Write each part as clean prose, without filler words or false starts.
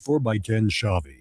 4x10 Chavy.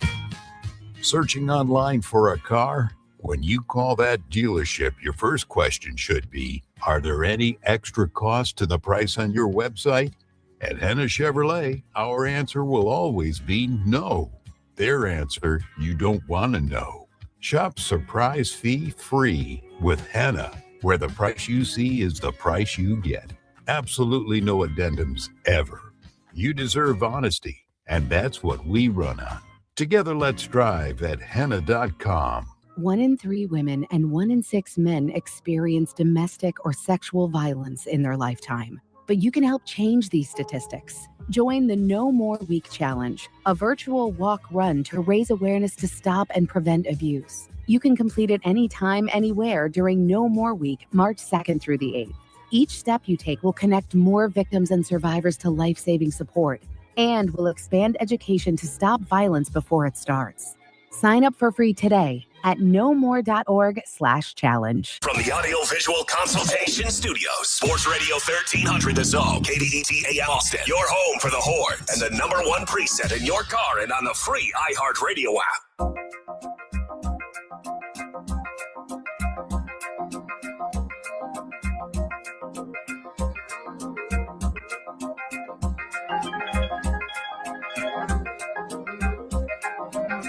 Searching online for a car? When you call that dealership, your first question should be, are there any extra costs to the price on your website? At Henna Chevrolet, our answer will always be no. Their answer, you don't want to know. Shop surprise fee free with Henna, where the price you see is the price you get. Absolutely no addendums ever. You deserve honesty, and that's what we run on. Together, let's drive at henna.com. 1 in 3 women and 1 in 6 men experience domestic or sexual violence in their lifetime. But you can help change these statistics. Join the No More Week Challenge, a virtual walk-run to raise awareness to stop and prevent abuse. You can complete it anytime, anywhere during No More Week, March 2nd through the 8th. Each step you take will connect more victims and survivors to life-saving support and will expand education to stop violence before it starts. Sign up for free today at nomore.org/challenge. From the Audio-Visual Consultation Studios, Sports Radio 1300 The Zone, KDET AM Austin, your home for the Horns, and the #1 preset in your car and on the free iHeartRadio app.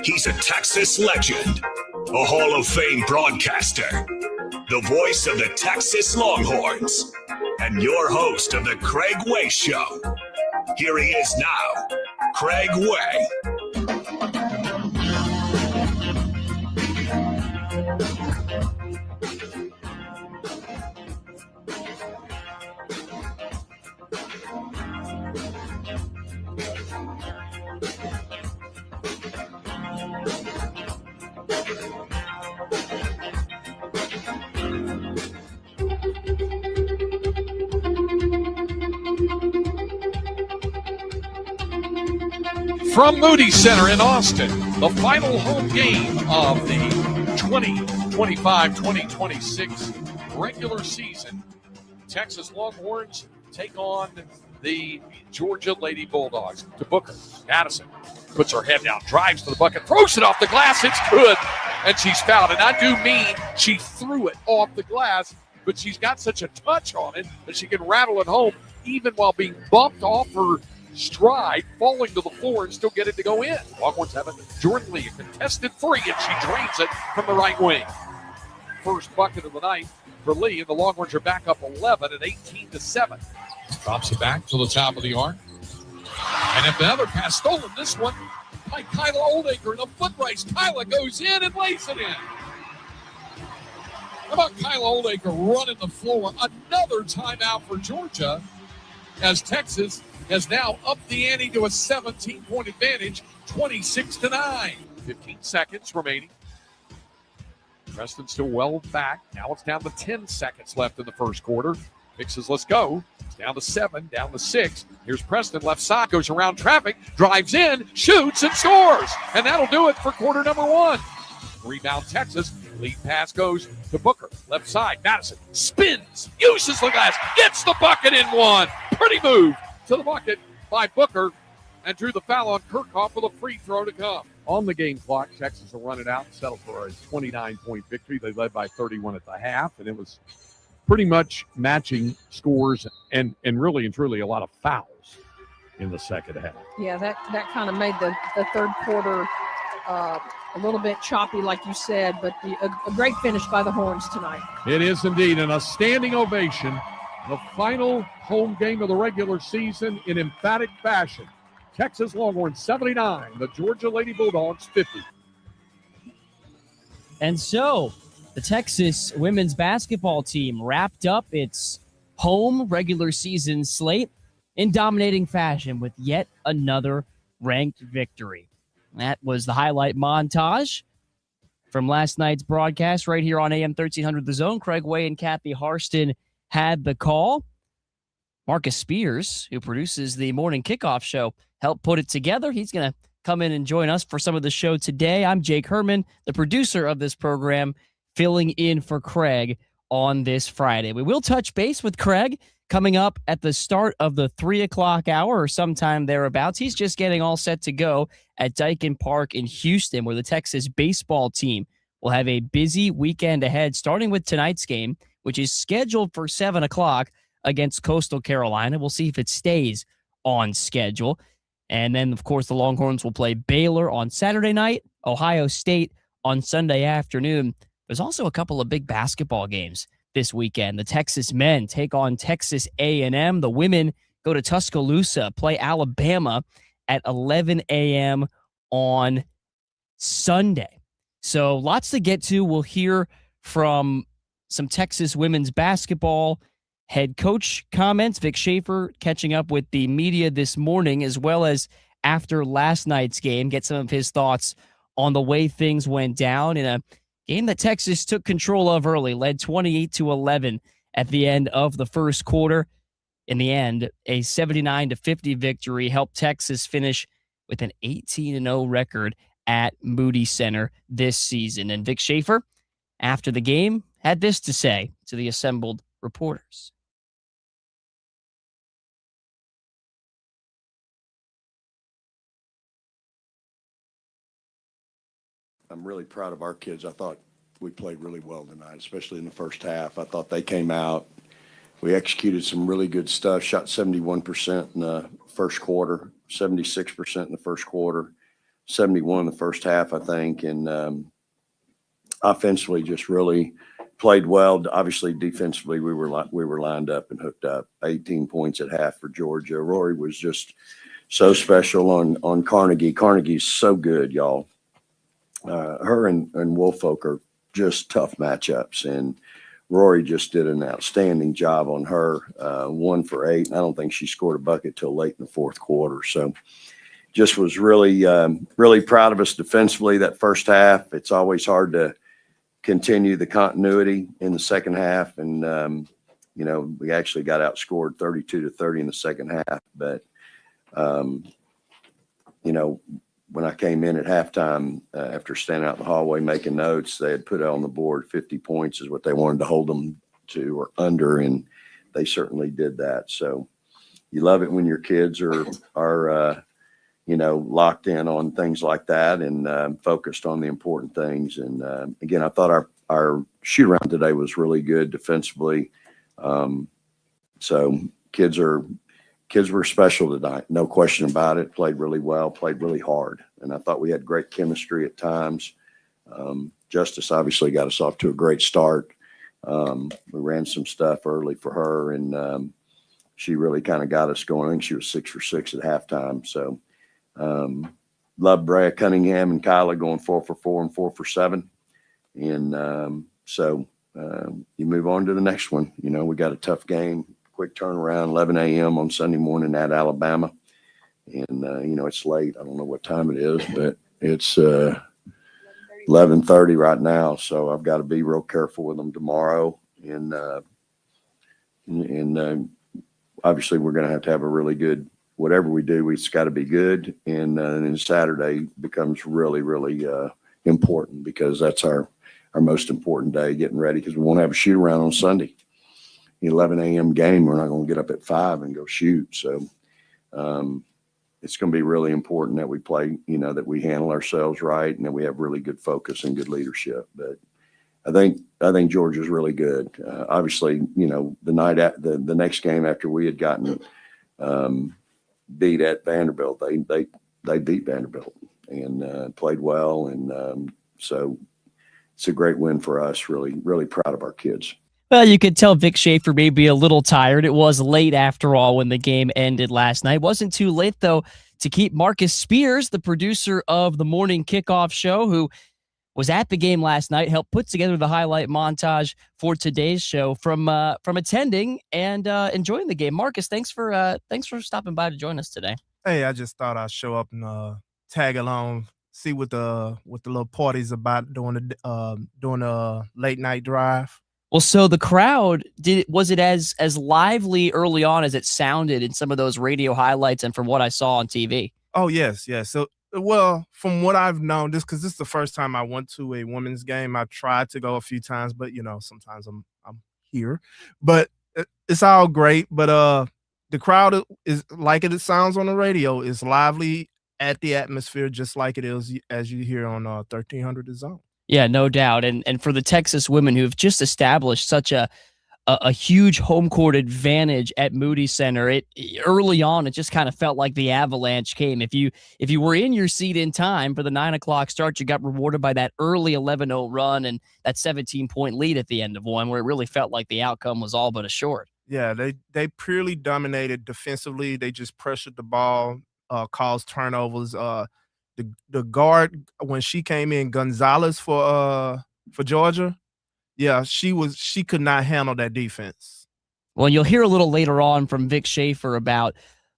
He's a Texas legend, a Hall of Fame broadcaster, the voice of the Texas Longhorns, and your host of the Craig Way Show. Here he is now, Craig Way. From Moody Center in Austin, the final home game of the 2025-2026 regular season. Texas Longhorns take on the Georgia Lady Bulldogs. To Booker, Addison puts her head down, drives to the bucket, throws it off the glass. It's good, and she's fouled. And I do mean she threw it off the glass, but she's got such a touch on it that she can rattle it home even while being bumped off her stride, falling to the floor, and still get it to go in. Longhorns have it. Jordan Lee, a contested three, and she drains it from the right wing. First bucket of the night for Lee, and the Longhorns are back up 11 at 18-7. Drops it back to the top of the arc. And if the other pass stolen, this one by Kyla Oldacre in a foot race. Kyla goes in and lays it in. How about Kyla Oldacre running the floor? Another timeout for Georgia as Texas has now upped the ante to a 17-point advantage, 26-9. 15 seconds remaining. Preston still well back. Now it's down to 10 seconds left in the first quarter. Vic says, let's go. It's down to 7, down to 6. Here's Preston, left side, goes around traffic, drives in, shoots, and scores. And that'll do it for quarter number 1. Rebound Texas. Lead pass goes to Booker. Left side, Madison spins, uses the glass, gets the bucket in one. Pretty move to the bucket by Booker, and drew the foul on Kirkhoff with a free throw to come. On the game clock, Texas will run it out and settle for a 29-point victory. They led by 31 at the half, and it was pretty much matching scores and really and truly a lot of fouls in the second half. Yeah, that kind of made the third quarter a little bit choppy, like you said, but a great finish by the Horns tonight. It is indeed, and a standing ovation. The final home game of the regular season in emphatic fashion. Texas Longhorns 79, the Georgia Lady Bulldogs 50. And so the Texas women's basketball team wrapped up its home regular season slate in dominating fashion with yet another ranked victory. That was the highlight montage from last night's broadcast right here on AM 1300 The Zone. Craig Way and Kathy Harston had the call. Marcus Spears, who produces the morning kickoff show, helped put it together. He's going to come in and join us for some of the show today. I'm Jake Herman, the producer of this program, filling in for Craig on this Friday. We will touch base with Craig coming up at the start of the 3 o'clock hour or sometime thereabouts. He's just getting all set to go at Daikin Park in Houston, where the Texas baseball team will have a busy weekend ahead, starting with tonight's game, which is scheduled for 7 o'clock against Coastal Carolina. We'll see if it stays on schedule. And then, of course, the Longhorns will play Baylor on Saturday night, Ohio State on Sunday afternoon. There's also a couple of big basketball games this weekend. The Texas men take on Texas A&M. The women go to Tuscaloosa, play Alabama at 11 a.m. on Sunday. So lots to get to. We'll hear from some Texas women's basketball head coach comments. Vic Schaefer catching up with the media this morning, as well as after last night's game, get some of his thoughts on the way things went down in a game that Texas took control of early, led 28-11 at the end of the first quarter. In the end, a 79-50 victory helped Texas finish with an 18-0 record at Moody Center this season. And Vic Schaefer, after the game, had this to say to the assembled reporters. I'm really proud of our kids. I thought we played really well tonight, especially in the first half. I thought they came out. We executed some really good stuff, shot 71% in the first quarter, 76% in the first quarter, 71 in the first half, I think. And offensively just really played well. Obviously, defensively, we were lined up and hooked up. 18 points at half for Georgia. Rory was just so special on Carnegie. Carnegie's so good, y'all. Her and Woolfolk are just tough matchups, and Rory just did an outstanding job on her, 1 for 8. And I don't think she scored a bucket till late in the fourth quarter. So just was really, really proud of us defensively that first half. It's always hard to continue the continuity in the second half. And, we actually got outscored 32-30 in the second half. But, when I came in at halftime, after standing out in the hallway making notes, they had put on the board 50 points is what they wanted to hold them to or under, and they certainly did that. So you love it when your kids are locked in on things like that and focused on the important things. And again, I thought our shoot around today was really good defensively. So kids were special tonight, no question about it. Played really well, played really hard. And I thought we had great chemistry at times. Justice obviously got us off to a great start. We ran some stuff early for her, and she really kind of got us going. I think she was 6 for 6 at halftime. So love Brea Cunningham and Kyla going 4 for 4 and 4 for 7. And so you move on to the next one. We got a tough game. Quick turnaround, 11 a.m. on Sunday morning at Alabama. And, it's late. I don't know what time it is, but it's 11:30 right now. So I've got to be real careful with them tomorrow. And obviously we're going to have a really good, whatever we do, it's got to be good. And then Saturday becomes really, really important because that's our most important day, getting ready, because we won't have a shoot around on Sunday. 11 a.m. game, we're not going to get up at 5 and go shoot. So it's going to be really important that we play, that we handle ourselves right and that we have really good focus and good leadership. But I think Georgia's really good. Obviously, the next game after we had gotten beat at Vanderbilt, they beat Vanderbilt and played well. And so it's a great win for us. Really, really proud of our kids. Well, you could tell Vic Schaefer may be a little tired. It was late after all when the game ended last night. Wasn't too late, though, to keep Marcus Spears, the producer of the morning kickoff show, who was at the game last night, helped put together the highlight montage for today's show, from attending and enjoying the game. Marcus, thanks for stopping by to join us today. Hey, I just thought I'd show up and tag along, see what the little party's about during the late night drive. Well, so the crowd, was it as lively early on as it sounded in some of those radio highlights and from what I saw on TV? Oh, yes. So, well, from what I've known, because this is the first time I went to a women's game. I tried to go a few times, but sometimes I'm here. But It's all great, but the crowd is like it sounds on the radio. It's lively at the atmosphere, just like it is as you hear on 1300 The Zone. Yeah, no doubt. And for the Texas women who've just established such a huge home court advantage at Moody Center. It early on, it just kind of felt like the avalanche came. If you were in your seat in time for the 9:00 start, you got rewarded by that early 11-0 run and that 17-point lead at the end of one, where it really felt like the outcome was all but assured. Yeah, they purely dominated defensively. They just pressured the ball, caused turnovers. The guard when she came in, Gonzalez for Georgia. Yeah, she could not handle that defense. Well, you'll hear a little later on from Vic Schaefer about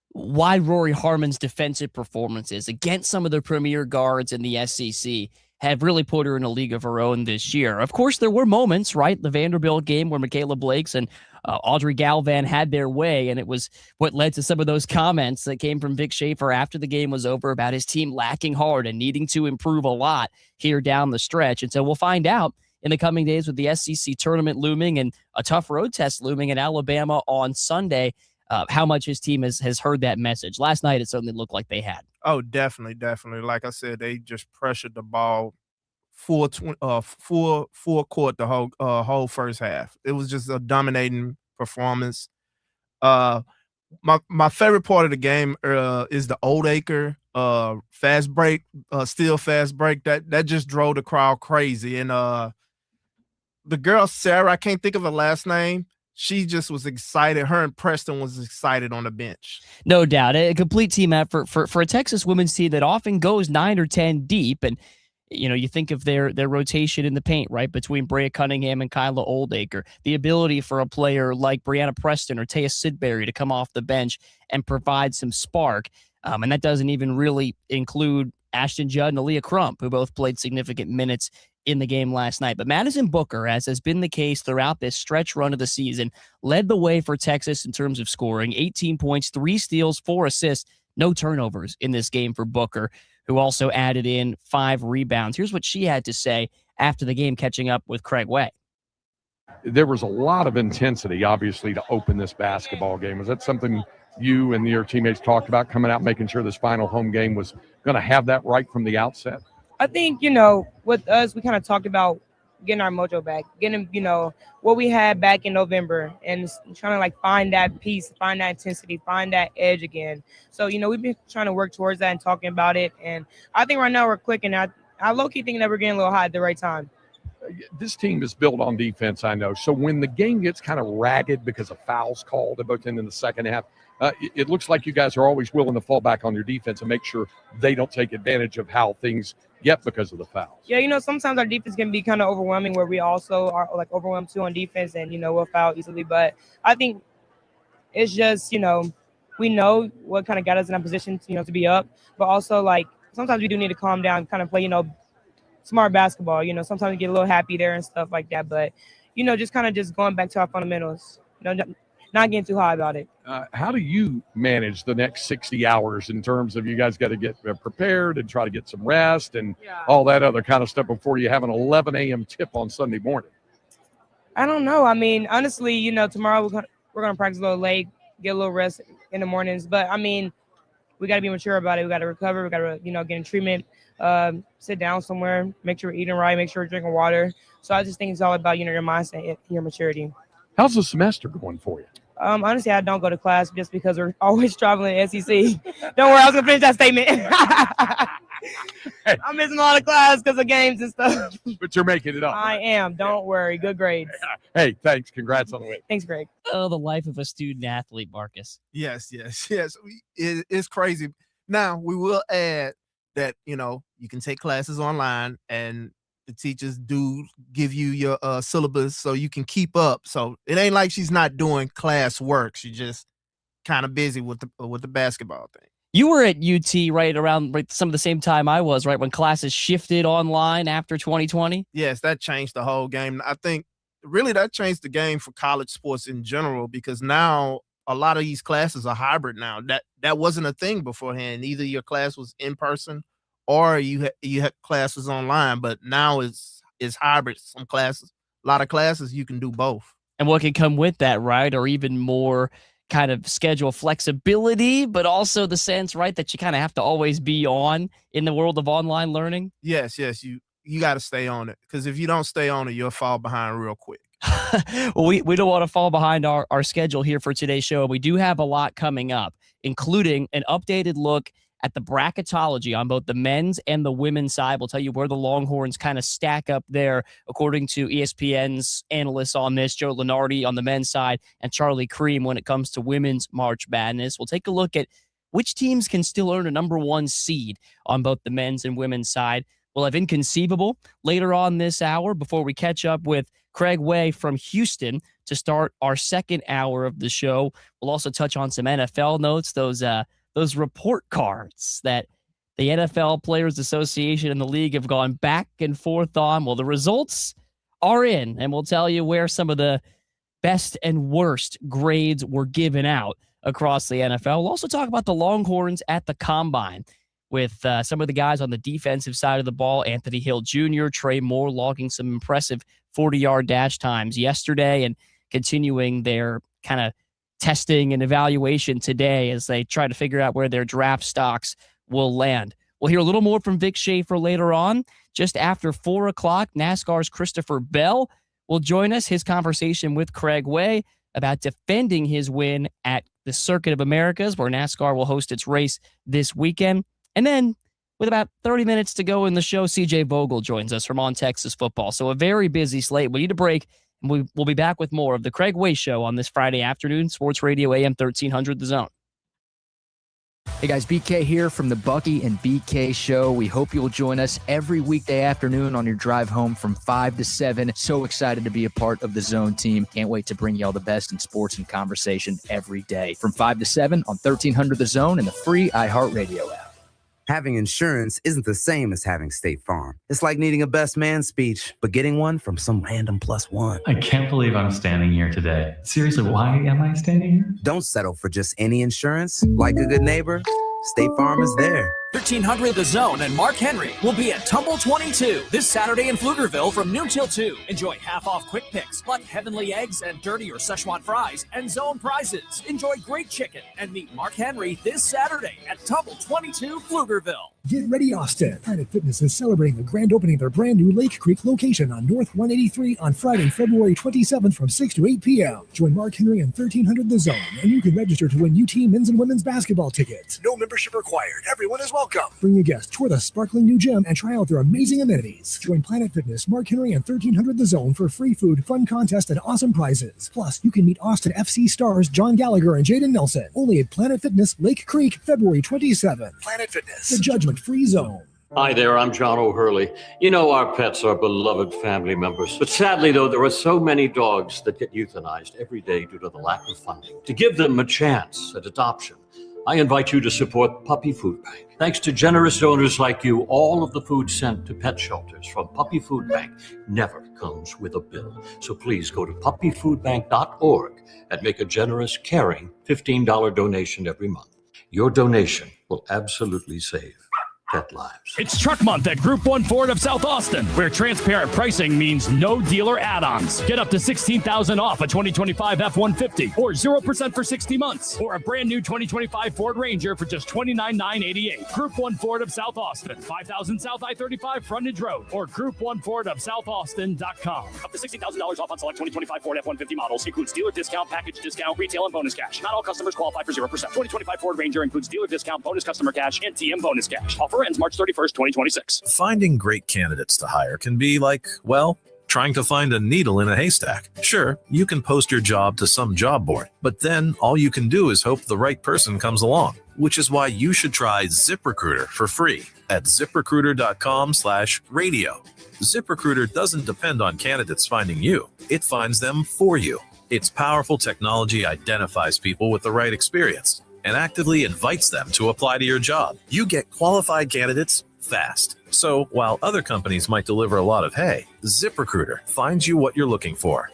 why Rory Harmon's defensive performances against some of the premier guards in the SEC have really put her in a league of her own this year. Of course, there were moments, right? The Vanderbilt game where Michaela Blakes and Audrey Galvan had their way, and it was what led to some of those comments that came from Vic Schaefer after the game was over about his team lacking hard and needing to improve a lot here down the stretch. And so we'll find out in the coming days with the SEC tournament looming and a tough road test looming in Alabama on Sunday, how much his team has heard that message. Last night, it certainly looked like they had. Oh, definitely. Like I said, they just pressured the ball full court the whole first half. It was just a dominating performance. My favorite part of the game is the Oldacre fast break, still fast break. That just drove the crowd crazy. And the girl, Sarah, I can't think of her last name. She just was excited. Her and Preston was excited on the bench. No doubt. A complete team effort for a Texas women's team that often goes 9 or 10 deep. And, you think of their rotation in the paint, right, between Brea Cunningham and Kyla Oldacre. The ability for a player like Brianna Preston or Taya Sidbury to come off the bench and provide some spark. And that doesn't even really include Ashton Judd and Aaliyah Crump, who both played significant minutes in the game last night. But Madison Booker, as has been the case throughout this stretch run of the season, led the way for Texas in terms of scoring. 18 points, 3 steals, 4 assists, no turnovers in this game for Booker, who also added in 5 rebounds. Here's what she had to say after the game, catching up with Craig Way. There was a lot of intensity, obviously, to open this basketball game. Was that something you and your teammates talked about, coming out, making sure this final home game was going to have that right from the outset? I think, with us, we kind of talked about getting our mojo back, getting, what we had back in November and trying to find that piece, find that intensity, find that edge again. So, we've been trying to work towards that and talking about it. And I think right now we're clicking. I low-key thinking that we're getting a little hot at the right time. This team is built on defense, I know. So when the game gets kind of ragged because of fouls called at both ends in the second half, it looks like you guys are always willing to fall back on your defense and make sure they don't take advantage of how things get because of the fouls. Yeah, sometimes our defense can be kind of overwhelming, where we also are overwhelmed too on defense, and we'll foul easily. But I think it's just we know what kind of got us in that position to be up, but also sometimes we do need to calm down, kind of play smart basketball. Sometimes we get a little happy there and stuff like that, but just kind of just going back to our fundamentals. Not getting too high about it. How do you manage the next 60 hours in terms of you guys got to get prepared and try to get some rest and all that other kind of stuff before you have an 11 a.m. tip on Sunday morning? I don't know. I mean, honestly, tomorrow we're going to practice a little late, get a little rest in the mornings. But, I mean, we got to be mature about it. We got to recover. We got to, get in treatment, sit down somewhere, make sure we're eating right, make sure we're drinking water. So I just think it's all about, your mindset, your maturity. How's the semester going for you? Honestly, I don't go to class just because we're always traveling to SEC. Don't worry, I was going to finish that statement. I'm missing a lot of class because of games and stuff. But you're making it up. I am. Don't worry. Good grades. Hey, thanks. Congrats on the win. Thanks, Greg. Oh, the life of a student athlete, Marcus. Yes. It's crazy. Now, we will add that, you can take classes online and the teachers do give you your syllabus so you can keep up. So it ain't like she's not doing class work. She's just kind of busy with the basketball thing. You were at UT right around some of the same time I was, right, when classes shifted online after 2020? Yes, that changed the whole game. I think really that changed the game for college sports in general, because now a lot of these classes are hybrid now. That wasn't a thing beforehand. Either your class was in person or you had classes online, but now it's hybrid. A lot of classes you can do both. and what can come with that, right? Or even more kind of schedule flexibility, but also the sense, right, that you kind of have to always be on in the world of online learning. Yes, you got to stay on it, because if you don't stay on it, you'll fall behind real quick. Well, we don't want to fall behind our schedule here for today's show. We do have a lot coming up, including an updated look at the bracketology on both the men's and the women's side. We'll tell you where the Longhorns kind of stack up there, according to ESPN's analysts on this, Joe Lunardi on the men's side and Charlie Cream when it comes to women's March Madness. We'll take a look at which teams can still earn a number 1 seed on both the men's and women's side. We'll have Inconceivable later on this hour before we catch up with Craig Way from Houston to start our second hour of the show. We'll also touch on some NFL notes, those report cards that the NFL Players Association and the league have gone back and forth on. Well, the results are in, and we'll tell you where some of the best and worst grades were given out across the NFL. We'll also talk about the Longhorns at the Combine with some of the guys on the defensive side of the ball, Anthony Hill Jr., Trey Moore logging some impressive 40-yard dash times yesterday and continuing their kind of testing and evaluation today as they try to figure out where their draft stocks will land. We'll hear a little more from Vic Schaefer later on. Just after 4 o'clock, NASCAR's Christopher Bell will join us. His conversation with Craig Way about defending his win at the Circuit of Americas, where NASCAR will host its race this weekend. And then, with about 30 minutes to go in the show, CJ Vogel joins us from On Texas Football. So a very busy slate. We need a break, and we'll be back with more of the Craig Way Show on this Friday afternoon, Sports Radio AM 1300 The Zone. Hey guys, BK here from the Bucky and BK Show. We hope you'll join us every weekday afternoon on your drive home from 5 to 7. So excited to be a part of the Zone team. Can't wait to bring you all the best in sports and conversation every day from 5 to 7 on 1300 The Zone and the free iHeartRadio app. Having insurance isn't the same as having State Farm. It's like needing a best man speech, but getting one from some random +1. I can't believe I'm standing here today. Seriously, why am I standing here? Don't settle for just any insurance. Like a good neighbor, State Farm is there. 1300 The Zone and Mark Henry will be at Tumble 22 this Saturday in Pflugerville from noon till 2. Enjoy half-off quick picks like heavenly eggs and dirty or Szechuan fries and zone prizes. Enjoy great chicken and meet Mark Henry this Saturday at Tumble 22 Pflugerville. Get ready, Austin. Planet Fitness is celebrating the grand opening of their brand new Lake Creek location on North 183 on Friday, February 27th from 6 to 8 p.m. Join Mark Henry and 1300 The Zone, and you can register to win UT men's and women's basketball tickets. No membership required. Everyone is welcome. Bring a guest, tour the sparkling new gym, and try out their amazing amenities. Join Planet Fitness, Mark Henry, and 1300 The Zone for free food, fun contest, and awesome prizes. Plus, you can meet Austin FC stars John Gallagher and Jaden Nelson. Only at Planet Fitness, Lake Creek, February 27th. Planet Fitness, the judgment-free zone. Hi there, I'm John O'Hurley. You know our pets are beloved family members. But sadly, though, there are so many dogs that get euthanized every day due to the lack of funding. To give them a chance at adoption, I invite you to support Puppy Food Bank. Thanks to generous donors like you, all of the food sent to pet shelters from Puppy Food Bank never comes with a bill. So please go to puppyfoodbank.org and make a generous, caring $15 donation every month. Your donation will absolutely save pet lives. It's Truck Month at Group 1 Ford of South Austin, where transparent pricing means no dealer add-ons. Get up to $16,000 off a 2025 F-150 or 0% for 60 months, or a brand new 2025 Ford Ranger for just $29,988. Group 1 Ford of South Austin, 5000 South I-35 Frontage Road, or Group1FordofSouthAustin.com. Up to $60,000 off on select 2025 Ford F-150 models. Includes dealer discount, package discount, retail, and bonus cash. Not all customers qualify for 0%. 2025 Ford Ranger includes dealer discount, bonus customer cash, and TM bonus cash. Offer ends March 31st, 2026. Finding great candidates to hire can be like, well, trying to find a needle in a haystack. Sure, you can post your job to some job board, but then all you can do is hope the right person comes along, which is why you should try ZipRecruiter for free at ZipRecruiter.com/radio. ZipRecruiter doesn't depend on candidates finding you. It finds them for you. Its powerful technology identifies people with the right experience and actively invites them to apply to your job. You get qualified candidates fast. So while other companies might deliver a lot of hay, ZipRecruiter finds you what you're looking for.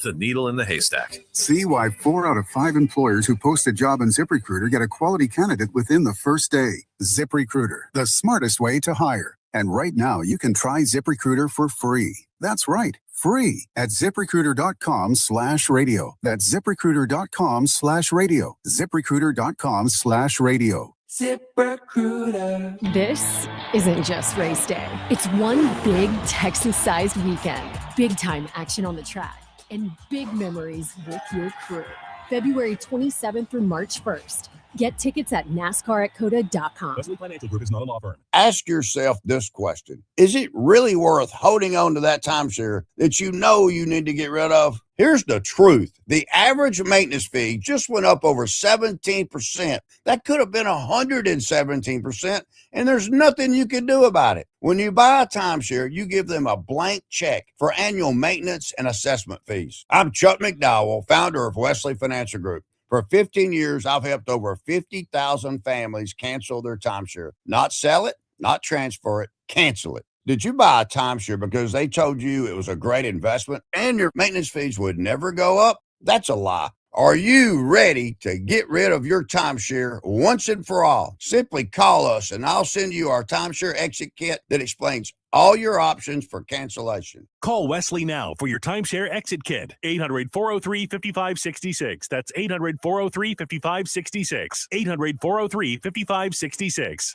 The needle in the haystack. See why 4 out of 5 employers who post a job in ZipRecruiter get a quality candidate within the first day. ZipRecruiter, the smartest way to hire. And right now, you can try ZipRecruiter for free. That's right, free at ZipRecruiter.com/radio. That's ZipRecruiter.com/radio. ZipRecruiter.com/radio. ZipRecruiter. This isn't just race day. It's one big Texas-sized weekend. Big-time action on the track and big memories with your crew. February 27th through March 1st. Get tickets at NASCAR@COTA.com. Wesley Financial Group is not a law firm. Ask yourself this question. Is it really worth holding on to that timeshare that you know you need to get rid of? Here's the truth. The average maintenance fee just went up over 17%. That could have been 117%, and there's nothing you can do about it. When you buy a timeshare, you give them a blank check for annual maintenance and assessment fees. I'm Chuck McDowell, founder of Wesley Financial Group. For 15 years, I've helped over 50,000 families cancel their timeshare. Not sell it, not transfer it, cancel it. Did you buy a timeshare because they told you it was a great investment and your maintenance fees would never go up? That's a lie. Are you ready to get rid of your timeshare once and for all? Simply call us and I'll send you our timeshare exit kit that explains all your options for cancellation. Call Wesley now for your timeshare exit kit. 800-403-5566. That's 800-403-5566. 800-403-5566.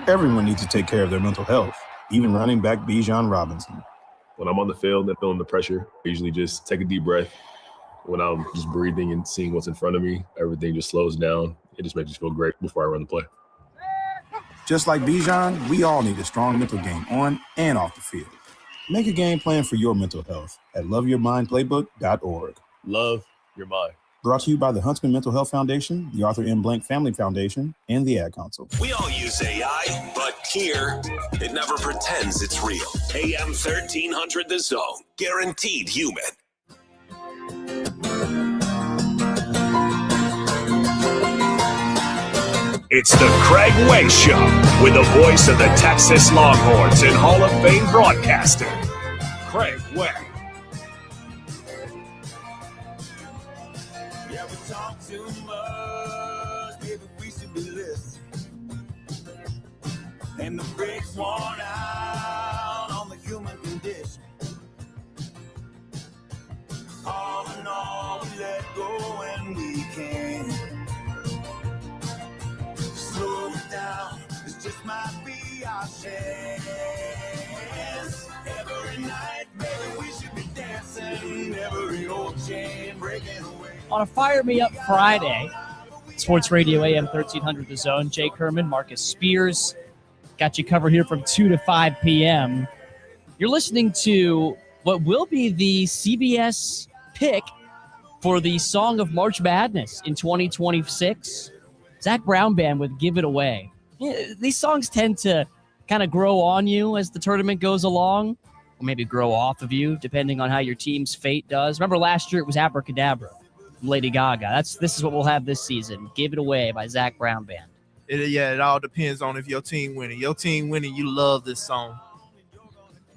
Everyone needs to take care of their mental health, even running back Bijan Robinson. When I'm on the field and feeling the pressure, I usually just take a deep breath. When I'm just breathing and seeing what's in front of me, everything just slows down. It just makes me feel great before I run the play. Just like Bijan, we all need a strong mental game on and off the field. Make a game plan for your mental health at loveyourmindplaybook.org. Love your mind. Brought to you by the Huntsman Mental Health Foundation, the Arthur M. Blank Family Foundation, and the Ad Council. We all use AI, but here, it never pretends it's real. AM 1300 The Zone. Guaranteed human. It's the Craig Way Show with the voice of the Texas Longhorns and Hall of Fame broadcaster, Craig Way. Yeah, we talk too much, maybe we should be listening. And the brakes worn out on the human condition. All in all, we let go when we can. Slow it down, this just might be our chance. Every night, baby, we should be dancing. Every old chain breaking away. On a Fire Me Up Friday, Sports Radio AM 1300 The Zone, Jake Herman, Marcus Spears, got you covered here from 2 to 5 p.m. You're listening to what will be the CBS pick for the Song of March Madness in 2026. Zach Brown Band with Give It Away. Yeah, these songs tend to kind of grow on you as the tournament goes along, or maybe grow off of you, depending on how your team's fate does. Remember last year it was Abracadabra from Lady Gaga. This is what we'll have this season. Give It Away by Zach Brown Band. It all depends on if your team winning. Your team winning, you love this song.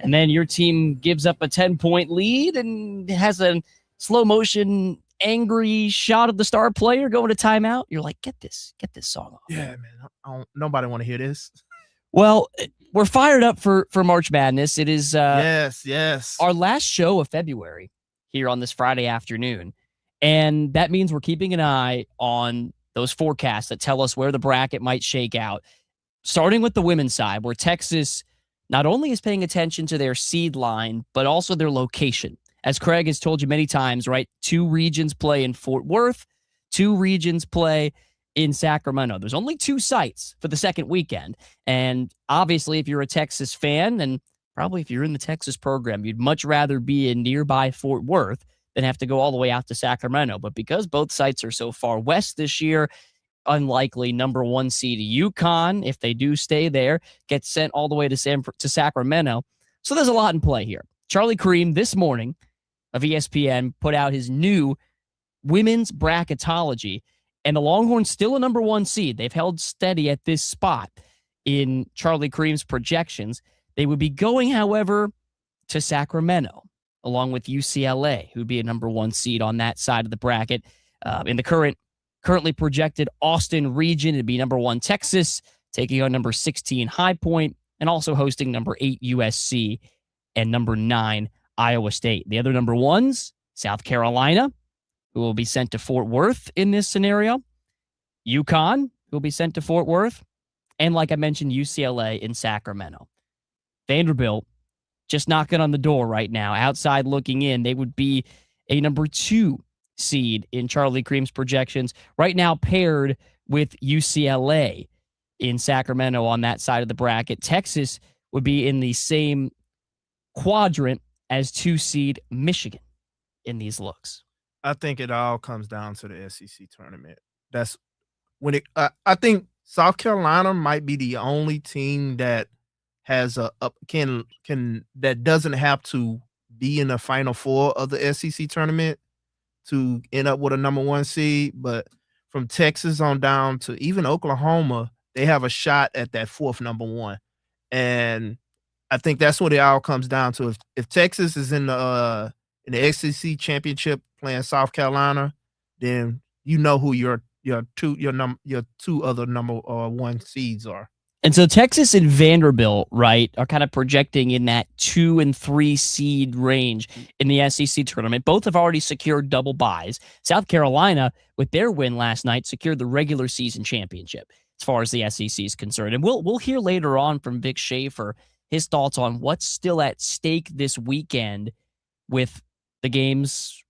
And then your team gives up a 10-point lead and has a slow motion angry shot of the star player going to timeout. You're like, get this song off. Yeah, man. Nobody want to hear this. Well, we're fired up for March Madness. It is yes. our last show of February here on this Friday afternoon. And that means we're keeping an eye on those forecasts that tell us where the bracket might shake out. Starting with the women's side, where Texas not only is paying attention to their seed line, but also their location. As Craig has told you many times, right? 2 regions play in Fort Worth, 2 regions play in Sacramento. There's only 2 sites for the second weekend. And obviously, if you're a Texas fan, and probably if you're in the Texas program, you'd much rather be in nearby Fort Worth than have to go all the way out to Sacramento. But because both sites are so far west this year, unlikely number 1 seed UConn, if they do stay there, gets sent all the way to Sacramento. So there's a lot in play here. Charlie Cream this morning of ESPN put out his new women's bracketology, and the Longhorns still a number 1 seed. They've held steady at this spot in Charlie Cream's projections. They would be going, however, to Sacramento, along with UCLA, who'd be a number 1 seed on that side of the bracket. In the currently projected Austin region, it'd be number 1 Texas, taking on number 16 High Point, and also hosting number 8 USC and number 9 Iowa State. The other number ones, South Carolina, who will be sent to Fort Worth in this scenario, UConn, who will be sent to Fort Worth, and like I mentioned, UCLA in Sacramento. Vanderbilt just knocking on the door right now. Outside looking in, they would be a number 2 seed in Charlie Cream's projections. Right now paired with UCLA in Sacramento on that side of the bracket. Texas would be in the same quadrant as 2 seed Michigan in these looks. I think it all comes down to the SEC tournament. That's when it. I think South Carolina might be the only team that has can that doesn't have to be in the Final Four of the SEC tournament to end up with a number 1 seed. But from Texas on down to even Oklahoma, they have a shot at that 4th number 1. And I think that's what it all comes down to. If Texas is in the SEC championship playing South Carolina, then you know who your 2 other number 1 seeds are. And so Texas and Vanderbilt, right, are kind of projecting in that 2 and 3 seed range in the SEC tournament. Both have already secured double byes. South Carolina, with their win last night, secured the regular season championship as far as the SEC is concerned. And we'll hear later on from Vic Schaefer his thoughts on what's still at stake this weekend with the games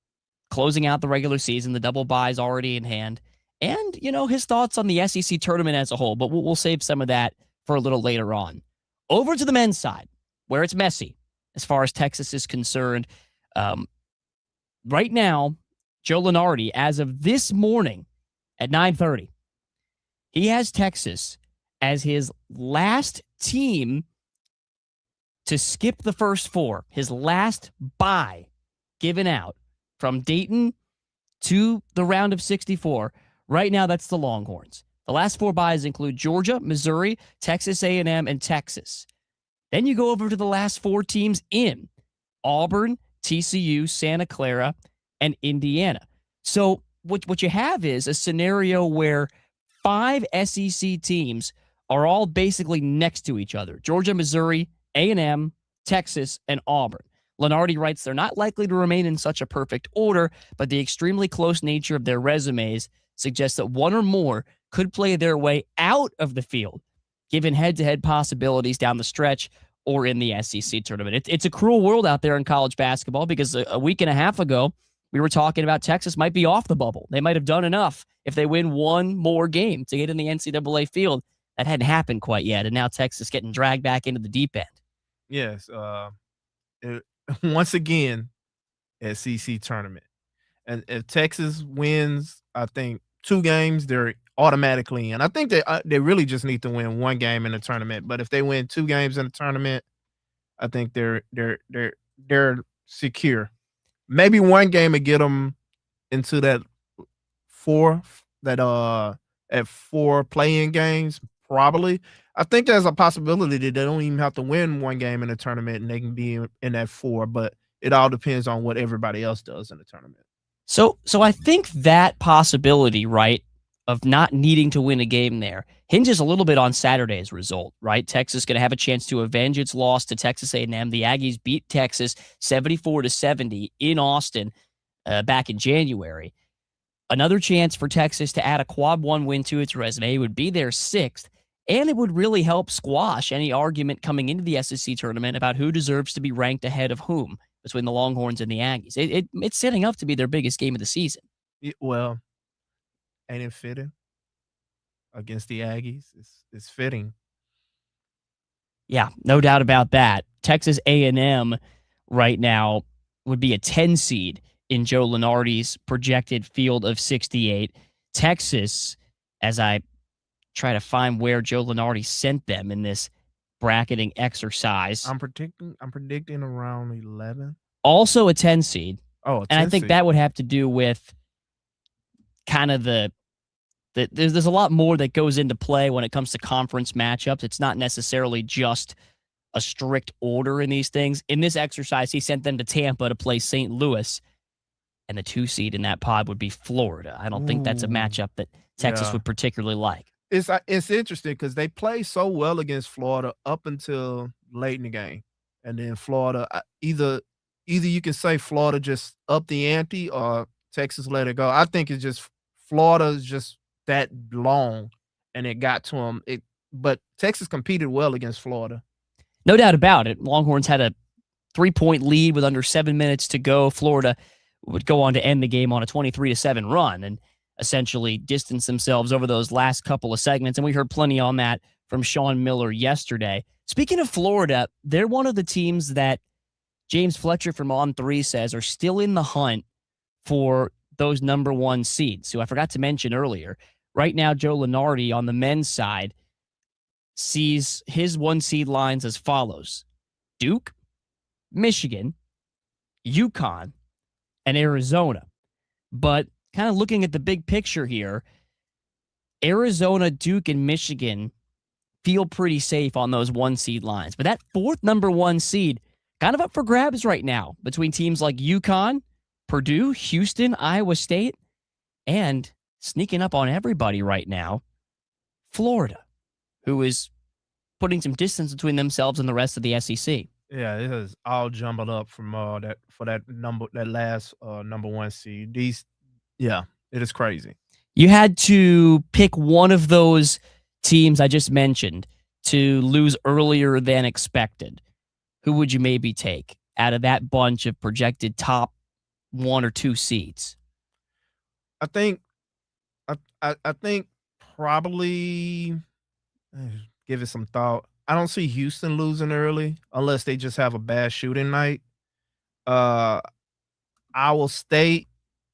closing out the regular season, the double byes already in hand. And, his thoughts on the SEC tournament as a whole, but we'll save some of that for a little later on. Over to the men's side, where it's messy as far as Texas is concerned. Right now, Joe Lunardi, as of this morning at 9:30, he has Texas as his last team to skip the first 4, his last bye given out from Dayton to the round of 64. Right now, that's the Longhorns. The last 4 byes include Georgia, Missouri, Texas A&M, and Texas. Then you go over to the last 4 teams in Auburn, TCU, Santa Clara, and Indiana. So what you have is a scenario where 5 SEC teams are all basically next to each other. Georgia, Missouri, A&M, Texas, and Auburn. Lunardi writes they're not likely to remain in such a perfect order, but the extremely close nature of their resumes suggests that one or more could play their way out of the field, given head-to-head possibilities down the stretch or in the SEC tournament. It's a cruel world out there in college basketball because a week and a half ago, we were talking about Texas might be off the bubble. They might have done enough if they win one more game to get in the NCAA field. That hadn't happened quite yet, and now Texas getting dragged back into the deep end. Yes. Once again, SEC tournament. And if Texas wins, I think 2 games, they're automatically in. I think they really just need to win 1 game in the tournament. But if they win 2 games in the tournament, I think they're secure. Maybe 1 game would get them into that 4 at 4 play-in games. Probably. I think there's a possibility that they don't even have to win 1 game in the tournament and they can be in that 4. But it all depends on what everybody else does in the tournament. So I think that possibility, right, of not needing to win a game there hinges a little bit on Saturday's result, right? Texas going to have a chance to avenge its loss to Texas A&M. The Aggies beat Texas 74-70 in Austin back in January. Another chance for Texas to add a quad 1 win to its resume would be their 6th, and it would really help squash any argument coming into the SEC tournament about who deserves to be ranked ahead of whom between the Longhorns and the Aggies. It's setting up to be their biggest game of the season. Well, ain't it fitting against the Aggies? It's fitting. Yeah, no doubt about that. Texas A&M right now would be a 10 seed in Joe Lunardi's projected field of 68. Texas, as I try to find where Joe Lunardi sent them in this bracketing exercise. I'm predicting around 11. Also a 10 seed. Oh, and I think that would have to do with kind of there's a lot more that goes into play when it comes to conference matchups. It's not necessarily just a strict order in these things. In this exercise, he sent them to Tampa to play St. Louis, and the 2 seed in that pod would be Florida. I don't think that's a matchup that Texas would particularly like. It's interesting because they play so well against Florida up until late in the game, and then Florida either either you can say Florida just up the ante or Texas let it go. I think it's just Florida is just that long, and it got to them. But Texas competed well against Florida. No doubt about it. Longhorns had a 3-point lead with under 7 minutes to go. Florida would go on to end the game on a 23-7 run and essentially distance themselves over those last couple of segments. And we heard plenty on that from Sean Miller yesterday. Speaking of Florida, they're one of the teams that James Fletcher from On3 says are still in the hunt for those number one seeds, who I forgot to mention earlier. Right now, Joe Lunardi on the men's side sees his 1 seed lines as follows: Duke, Michigan, UConn, and Arizona. But kind of looking at the big picture here, Arizona, Duke, and Michigan feel pretty safe on those 1 seed lines. But that 4th number 1 seed kind of up for grabs right now between teams like UConn, Purdue, Houston, Iowa State, and sneaking up on everybody right now, Florida, who is putting some distance between themselves and the rest of the SEC. Yeah, it is all jumbled up from that last number 1 seed. It is crazy. You had to pick one of those teams I just mentioned to lose earlier than expected. Who would you maybe take out of that bunch of projected top 1 or 2 seeds? I think probably give it some thought. I don't see Houston losing early unless they just have a bad shooting night. Iowa State,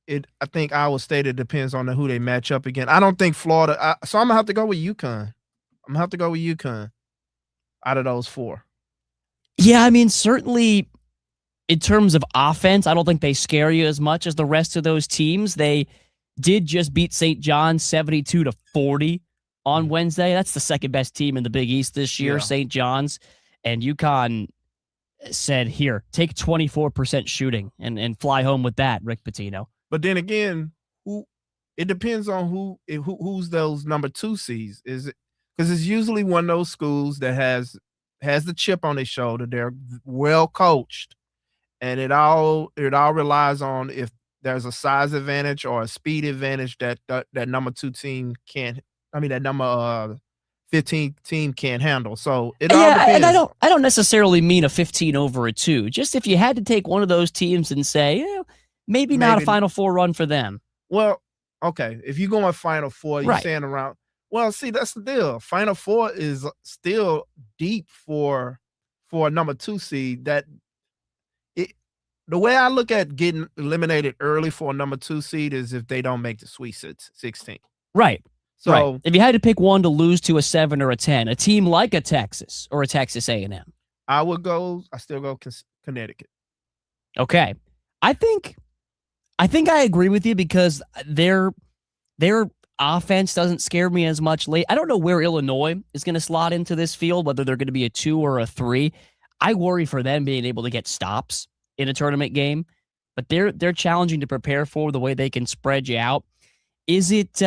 I think Iowa State, it depends on who they match up again. I don't think Florida. So I'm gonna have to go with UConn. Out of those 4. Yeah, I mean, certainly in terms of offense, I don't think they scare you as much as the rest of those teams. They did just beat St. John's 72-40 on Wednesday. That's the second best team in the Big East this year, St. John's. And UConn said, here, take 24% shooting and fly home with that, Rick Pitino. But then again, it depends on who's those number 2 seeds. Is it because it's usually one of those schools that has the chip on their shoulder. They're well coached, and it all relies on if there's a size advantage or a speed advantage that number 2 team can't. I mean, that number 15 team can't handle. So it all depends. And I don't necessarily mean a 15 over a 2. Just if you had to take one of those teams and say, maybe not a Final Four run for them. Well, okay, if you go in Final Four, you're saying around. Well, see, that's the deal. Final Four is still deep for a number 2 seed. The way I look at getting eliminated early for a number 2 seed is if they don't make the Sweet 16. Right. So if you had to pick one to lose to a 7 or a 10, a team like a Texas or a Texas A&M, I still go Connecticut. Okay. I think I agree with you because their offense doesn't scare me as much late. I don't know where Illinois is going to slot into this field, whether they're going to be a 2 or a 3. I worry for them being able to get stops in a tournament game, but they're challenging to prepare for the way they can spread you out. Is it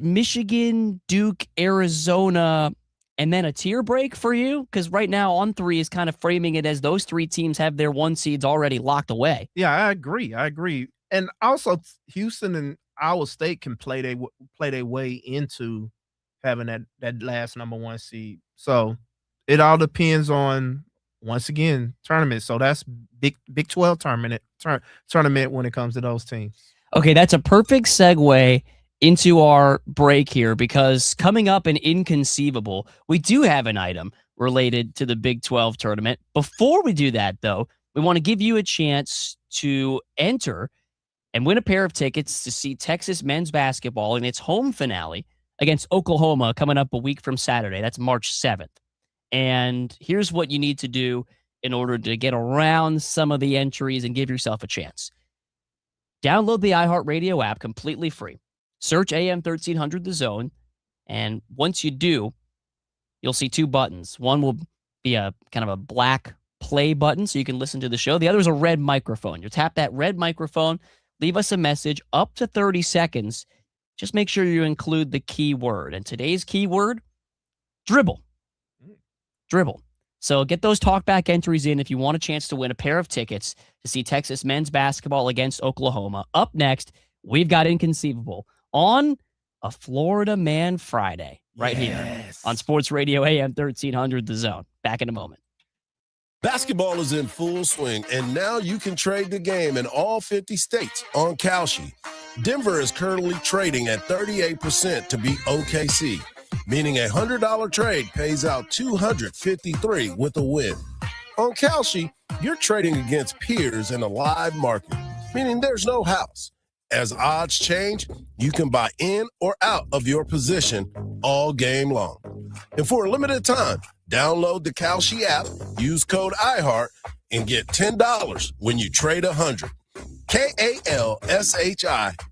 Michigan, Duke, Arizona, and then a tier break for you? Because right now On3 is kind of framing it as those 3 teams have their 1 seeds already locked away. Yeah, I agree. And also Houston and Iowa State can play their way into having that last number 1 seed. So it all depends on, once again, tournament. So that's Big 12 tournament when it comes to those teams. Okay, that's a perfect segue into our break here, because coming up in Inconceivable, we do have an item related to the Big 12 tournament. Before we do that, though, we want to give you a chance to enter and win a pair of tickets to see Texas men's basketball in its home finale against Oklahoma coming up a week from Saturday. That's March 7th. And here's what you need to do in order to get around some of the entries and give yourself a chance. Download the iHeartRadio app completely free. Search AM 1300 The Zone, and once you do, you'll see 2 buttons. One will be a kind of a black play button so you can listen to the show. The other is a red microphone. You tap that red microphone, leave us a message up to 30 seconds. Just make sure you include the keyword. And today's keyword, dribble. Dribble. So get those talkback entries in if you want a chance to win a pair of tickets to see Texas men's basketball against Oklahoma. Up next, we've got Inconceivable on a Florida Man Friday right here on Sports Radio AM 1300 The Zone. Back in a moment. Basketball is in full swing, and now you can trade the game in all 50 states on Kalshi. Denver is currently trading at 38% to beat OKC, meaning a $100 trade pays out $253 with a win. On Kalshi, you're trading against peers in a live market, meaning there's no house. As odds change, you can buy in or out of your position all game long. And for a limited time, download the Kalshi app, use code IHEART, and get $10 when you trade 100. Kalshi,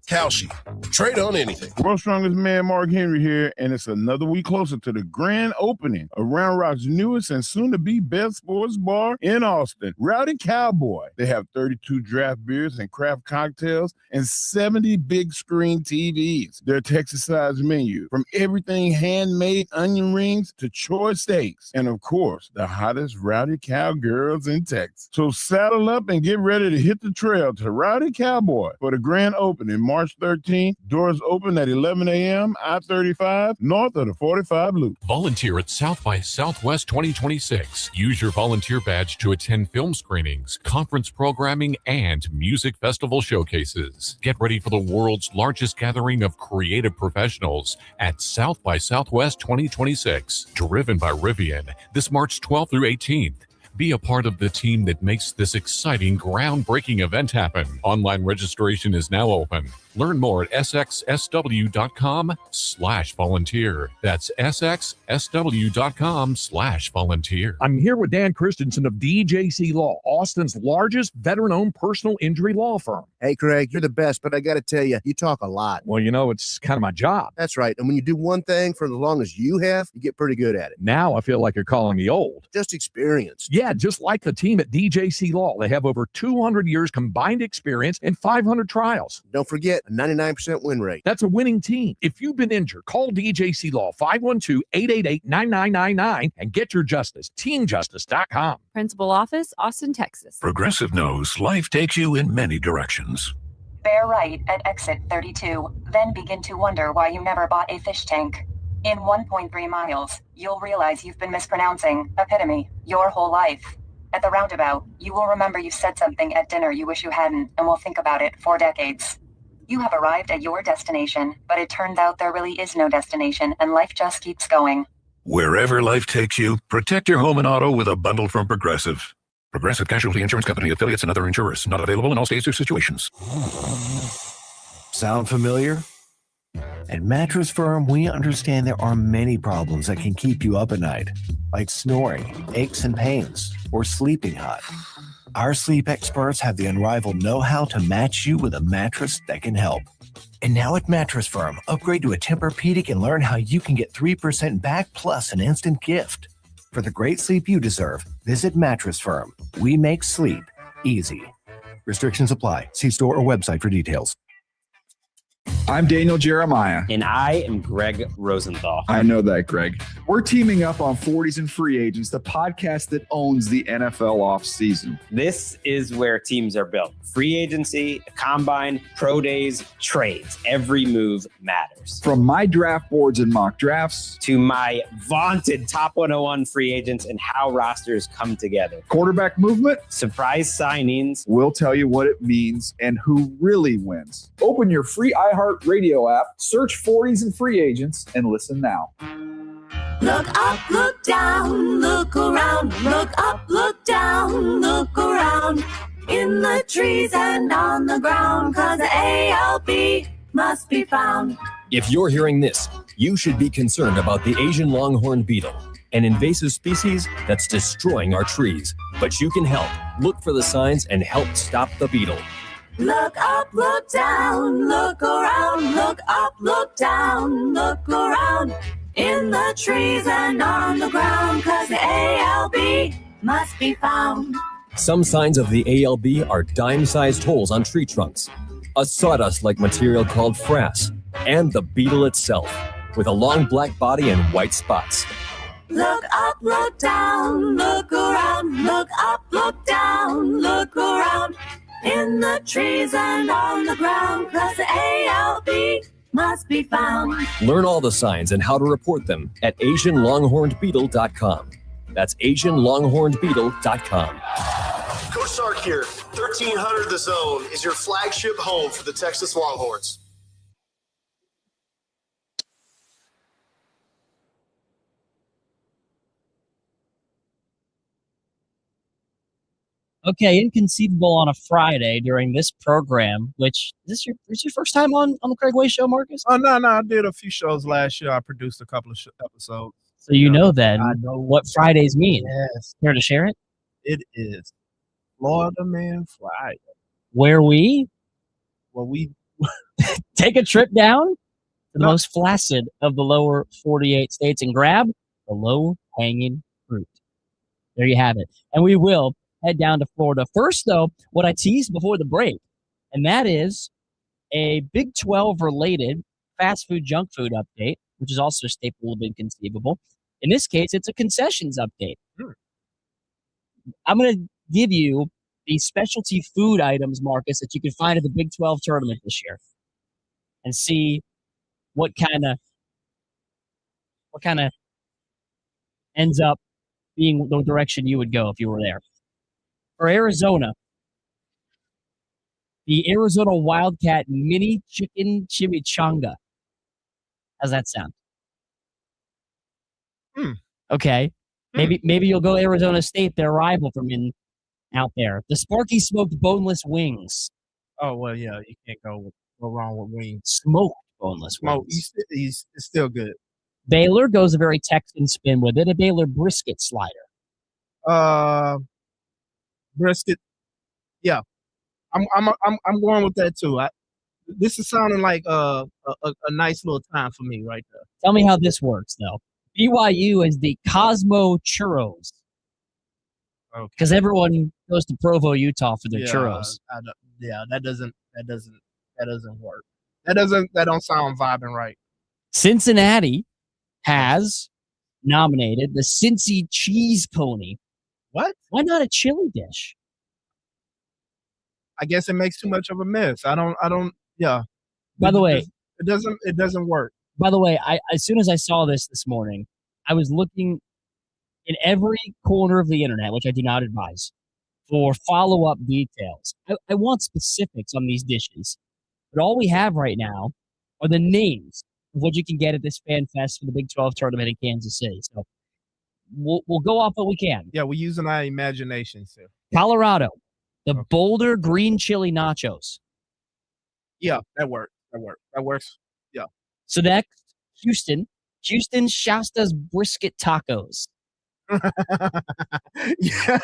Kalshi. Trade on anything. World's strongest man, Mark Henry here, and it's another week closer to the grand opening of Round Rock's newest and soon-to-be best sports bar in Austin, Rowdy Cowboy. They have 32 draft beers and craft cocktails and 70 big screen TVs. Their Texas-sized menu, from everything handmade onion rings to choice steaks, and of course, the hottest Rowdy Cowgirls in Texas. So saddle up and get ready to hit the trail to Rowdy Cowboy for the grand opening March 13th. Doors open at 11 a.m. I-35 north of the 45 loop. Volunteer at South by Southwest 2026. Use your volunteer badge to attend film screenings, conference programming, and music festival showcases. Get ready for the world's largest gathering of creative professionals at South by Southwest 2026. Driven by Rivian, this March 12th through 18th. Be a part of the team that makes this exciting, groundbreaking event happen. Online registration is now open. Learn more at sxsw.com/volunteer. That's sxsw.com/volunteer. I'm here with Dan Christensen of DJC Law, Austin's largest veteran-owned personal injury law firm. Hey, Craig, you're the best, but I got to tell you, you talk a lot. Well, you know, it's kind of my job. That's right. And when you do one thing for as long as you have, you get pretty good at it. Now I feel like you're calling me old. Just experienced. Yeah, just like the team at DJC Law. They have over 200 years combined experience and 500 trials. Don't forget, a 99% win rate. That's a winning team. If you've been injured, call DJC Law 512-888-9999 and get your justice. TeamJustice.com. Principal Office, Austin, Texas. Progressive knows life takes you in many directions. Bear right at exit 32, then begin to wonder why you never bought a fish tank. In 1.3 miles, you'll realize you've been mispronouncing epitome your whole life. At the roundabout, you will remember you said something at dinner you wish you hadn't and will think about it for decades. You have arrived at your destination, but it turns out there really is no destination and life just keeps going. Wherever life takes you, protect your home and auto with a bundle from Progressive. Progressive Casualty Insurance Company, affiliates, and other insurers. Not available in all states or situations. Sound familiar? At Mattress Firm, we understand there are many problems that can keep you up at night, like snoring, aches and pains, or sleeping hot. Our sleep experts have the unrivaled know-how to match you with a mattress that can help. And now at Mattress Firm, upgrade to a Tempur-Pedic and learn how you can get 3% back plus an instant gift. For the great sleep you deserve, visit Mattress Firm. We make sleep easy. Restrictions apply. See store or website for details. I'm Daniel Jeremiah. And I am Greg Rosenthal. I know that, Greg. We're teaming up on 40s and Free Agents, the podcast that owns the NFL offseason. This is where teams are built. Free agency, the combine, pro days, trades. Every move matters. From my draft boards and mock drafts to my vaunted top 101 free agents and how rosters come together. Quarterback movement. Surprise signings. We'll tell you what it means and who really wins. Open your free iHeart Radio app, search 40s and Free Agents, and listen now. Look up, look down, look around. Look up, look down, look around. In the trees and on the ground, 'cause the ALB must be found. If you're hearing this, you should be concerned about the Asian longhorn beetle, an invasive species that's destroying our trees. But you can help. Look for the signs and help stop the beetle. Look up, look down, look around. Look up, look down, look around. In the trees and on the ground, 'cause the ALB must be found. Some signs of the ALB are dime-sized holes on tree trunks, a sawdust-like material called frass, and the beetle itself, with a long black body and white spots. Look up, look down, look around. Look up, look down, look around. In the trees and on the ground, 'cause the ALB must be found. Learn all the signs and how to report them at AsianLonghornBeetle.com. That's AsianLonghornBeetle.com. Coach Sark here. 1300 The Zone is your flagship home for the Texas Longhorns. Okay, inconceivable on a Friday during this program, which is this your first time on the Craig Way Show, Marcus? Oh, no, I did a few shows last year. I produced a couple of episodes. So you know then I know what Fridays mean. Yes. Care to share it? It is Florida Man Friday. Where we take a trip down to the most flaccid of the lower 48 states and grab the low-hanging fruit. There you have it. And we will head down to Florida. First, though, what I teased before the break, and that is a Big 12-related fast food, junk food update, which is also a staple of Inconceivable. In this case, it's a concessions update. I'm going to give you the specialty food items, Marcus, that you can find at the Big 12 tournament this year and see what kind of ends up being the direction you would go if you were there. For Arizona, the Arizona Wildcat Mini Chicken Chimichanga. How's that sound? Okay. Maybe you'll go Arizona State, their rival from out there. The Sparky Smoked Boneless Wings. Oh, well, yeah, you can't go wrong with wings. Smoked boneless Smoke, wings. it's still good. Baylor goes a very Texan spin with it, a Baylor brisket slider. Brisket. Yeah. I'm going with that too. This is sounding like a nice little time for me right there. Tell me how this works, though. BYU is the Cosmo Churros. Because everyone goes to Provo, Utah for their churros. That doesn't work. That don't sound vibing right. Cincinnati has nominated the Cincy Cheese Pony. What? Why not a chili dish? I guess it makes too much of a mess. I don't. By the way, it doesn't work. By the way, as soon as I saw this morning, I was looking in every corner of the internet, which I do not advise, for follow-up details. I want specifics on these dishes, but all we have right now are the names of what you can get at this Fan Fest for the Big 12 tournament in Kansas City. So we'll go off what we can. Yeah, we're using our imaginations here. Colorado, the Boulder Green Chili Nachos. Yeah, that works. Yeah. So next, Houston Shasta's Brisket Tacos. Yeah.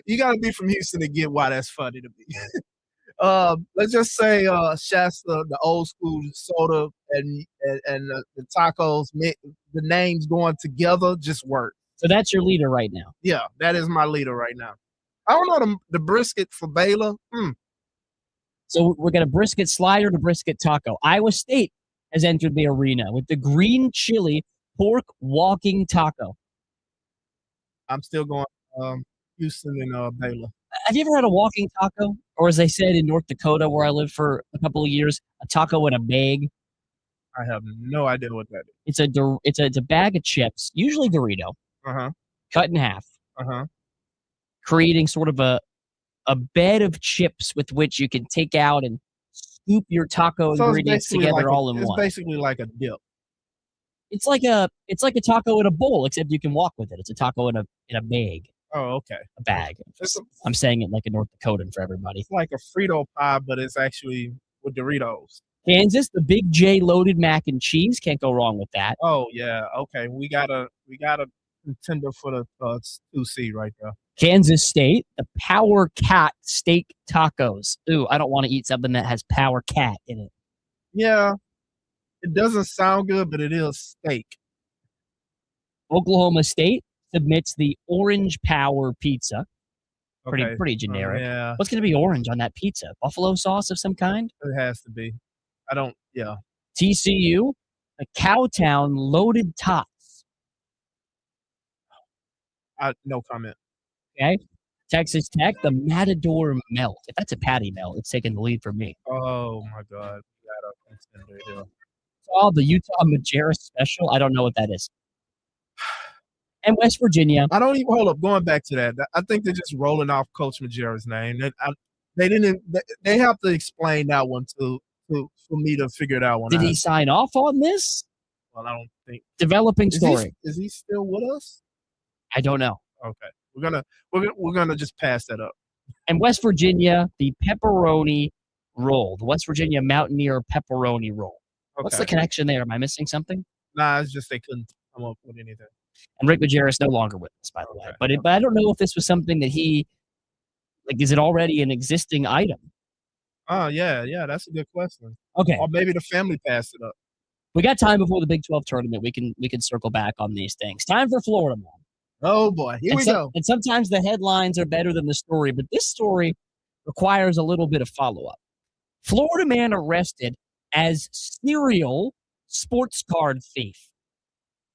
You got to be from Houston to get why that's funny to me. Let's just say Shasta, the old school soda, and the tacos, the names going together just work. So that's your leader right now. Yeah, that is my leader right now. I don't know the brisket for Baylor. So we're going to brisket slider to brisket taco. Iowa State has entered the arena with the green chili pork walking taco. I'm still going Houston and Baylor. Have you ever had a walking taco? Or as they said in North Dakota, where I lived for a couple of years, a taco in a bag? I have no idea what that is. It's a bag of chips, usually Dorito, cut in half, creating sort of a bed of chips with which you can take out and scoop your taco ingredients together all in one. It's basically like a dip. It's like a taco in a bowl, except you can walk with it. It's a taco in a bag. Oh, okay. A bag. I'm saying it like a North Dakotan for everybody. It's like a Frito pie, but it's actually with Doritos. Kansas, the Big J loaded mac and cheese. Can't go wrong with that. Oh yeah. Okay. We got a contender for the 2C right there. Kansas State, the Power Cat steak tacos. Ooh, I don't want to eat something that has Power Cat in it. Yeah. It doesn't sound good, but it is steak. Oklahoma State submits the Orange Power Pizza. Okay. Pretty generic. Yeah. What's going to be orange on that pizza? Buffalo sauce of some kind? It has to be. Yeah. TCU, the Cowtown loaded tots. No comment. Okay. Texas Tech, the Matador Melt. If that's a patty melt, it's taking the lead for me. Oh my God. We got a contender here. Oh, the Utah Majerus Special. I don't know what that is. And West Virginia. I don't even hold up. Going back to that, I think they're just rolling off Coach Majerus' name. They didn't. They have to explain that one for me to figure that one out. Did he sign off on this? Well, I don't think. Developing story. Is he still with us? I don't know. Okay, we're gonna just pass that up. And West Virginia, the pepperoni roll, the West Virginia Mountaineer pepperoni roll. Okay. What's the connection there? Am I missing something? Nah, it's just they couldn't come up with anything. And Rick Majerus no longer with us, by the way. But I don't know if this was something that he, like, is it already an existing item? Oh, yeah, that's a good question. Okay. Or maybe the family passed it up. We got time before the Big 12 tournament. We can circle back on these things. Time for Florida, man. Oh, boy. Here we go. And sometimes the headlines are better than the story, but this story requires a little bit of follow-up. Florida man arrested as serial sports card thief.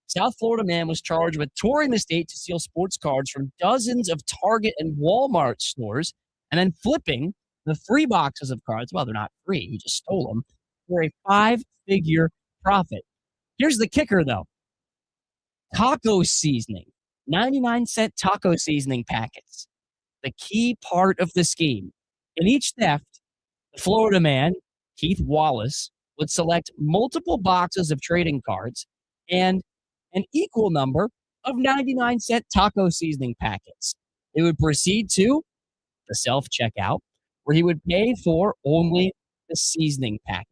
South Florida man was charged with touring the state to steal sports cards from dozens of Target and Walmart stores and then flipping the free boxes of cards. Well, they're not free. He just stole them for a 5-figure profit. Here's the kicker, though. Taco seasoning. 99-cent taco seasoning packets. The key part of the scheme. In each theft, the Florida man, Keith Wallace, would select multiple boxes of trading cards and an equal number of 99-cent taco seasoning packets. They would proceed to the self-checkout, where he would pay for only the seasoning packets.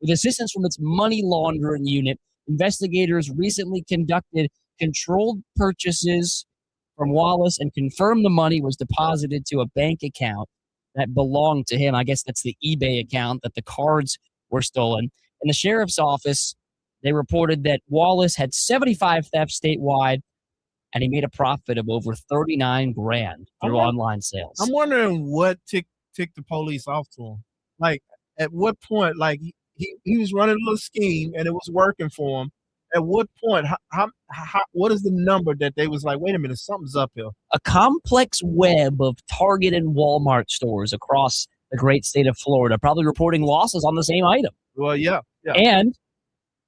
With assistance from its money laundering unit, investigators recently conducted controlled purchases from Wallace and confirmed the money was deposited to a bank account that belonged to him. I guess that's the eBay account that the cards were stolen. In the sheriff's office, they reported that Wallace had 75 thefts statewide, and he made a profit of over $39,000 through online sales. I'm wondering what ticked the police off to him. Like, at what point, like, he was running a little scheme, and it was working for him. At what point, what is the number that they was like, wait a minute, something's up here? A complex web of Target and Walmart stores across the great state of Florida, probably reporting losses on the same item. Well, yeah. And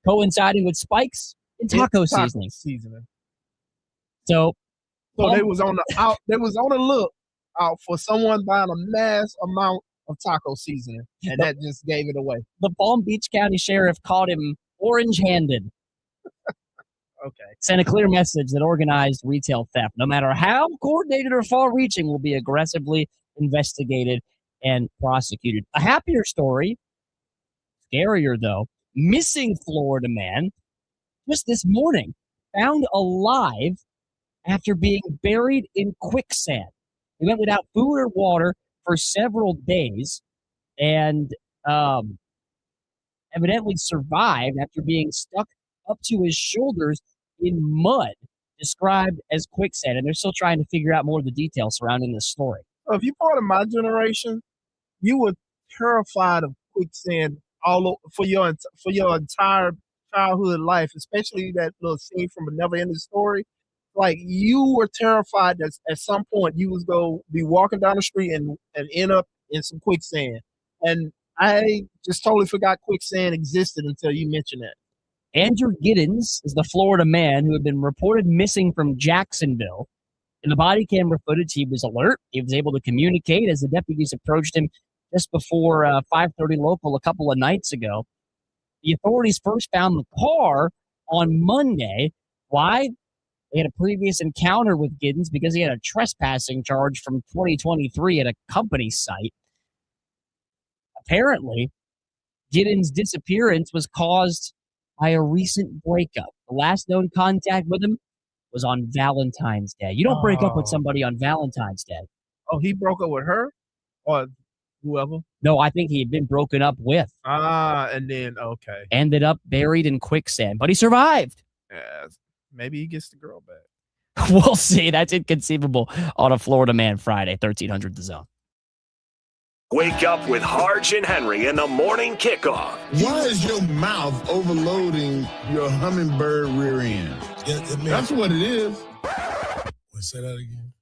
coinciding with spikes in taco seasoning. So they was on the look out for someone buying a mass amount of taco seasoning, and that just gave it away. The Palm Beach County Sheriff caught him orange-handed. Okay. Sent a clear message that organized retail theft, no matter how coordinated or far-reaching, will be aggressively investigated and prosecuted. A happier story, scarier though, missing Florida man just this morning, found alive after being buried in quicksand. He went without food or water for several days and evidently survived after being stuck up to his shoulders in mud, described as quicksand. And they're still trying to figure out more of the details surrounding this story. So if you're part of my generation, you were terrified of quicksand for your entire childhood life, especially that little scene from A Never Ending Story. Like, you were terrified that at some point you was going to be walking down the street and end up in some quicksand. And I just totally forgot quicksand existed until you mentioned that. Andrew Giddens is the Florida man who had been reported missing from Jacksonville. In the body camera footage, he was alert. He was able to communicate as the deputies approached him just before 5:30 local a couple of nights ago. The authorities first found the car on Monday. Why? They had a previous encounter with Giddens because he had a trespassing charge from 2023 at a company site. Apparently, Giddens' disappearance was caused by a recent breakup. The last known contact with him was on Valentine's Day. You don't break up with somebody on Valentine's Day. Oh, he broke up with her or whoever? No, I think he had been broken up with. And then, okay. Ended up buried in quicksand, but he survived. Yeah, maybe he gets the girl back. We'll see. That's inconceivable on a Florida Man Friday, 1300 The Zone. Wake up with Harge and Henry in the morning kickoff. Why is your mouth overloading your hummingbird rear end? That's what it is. Say that again.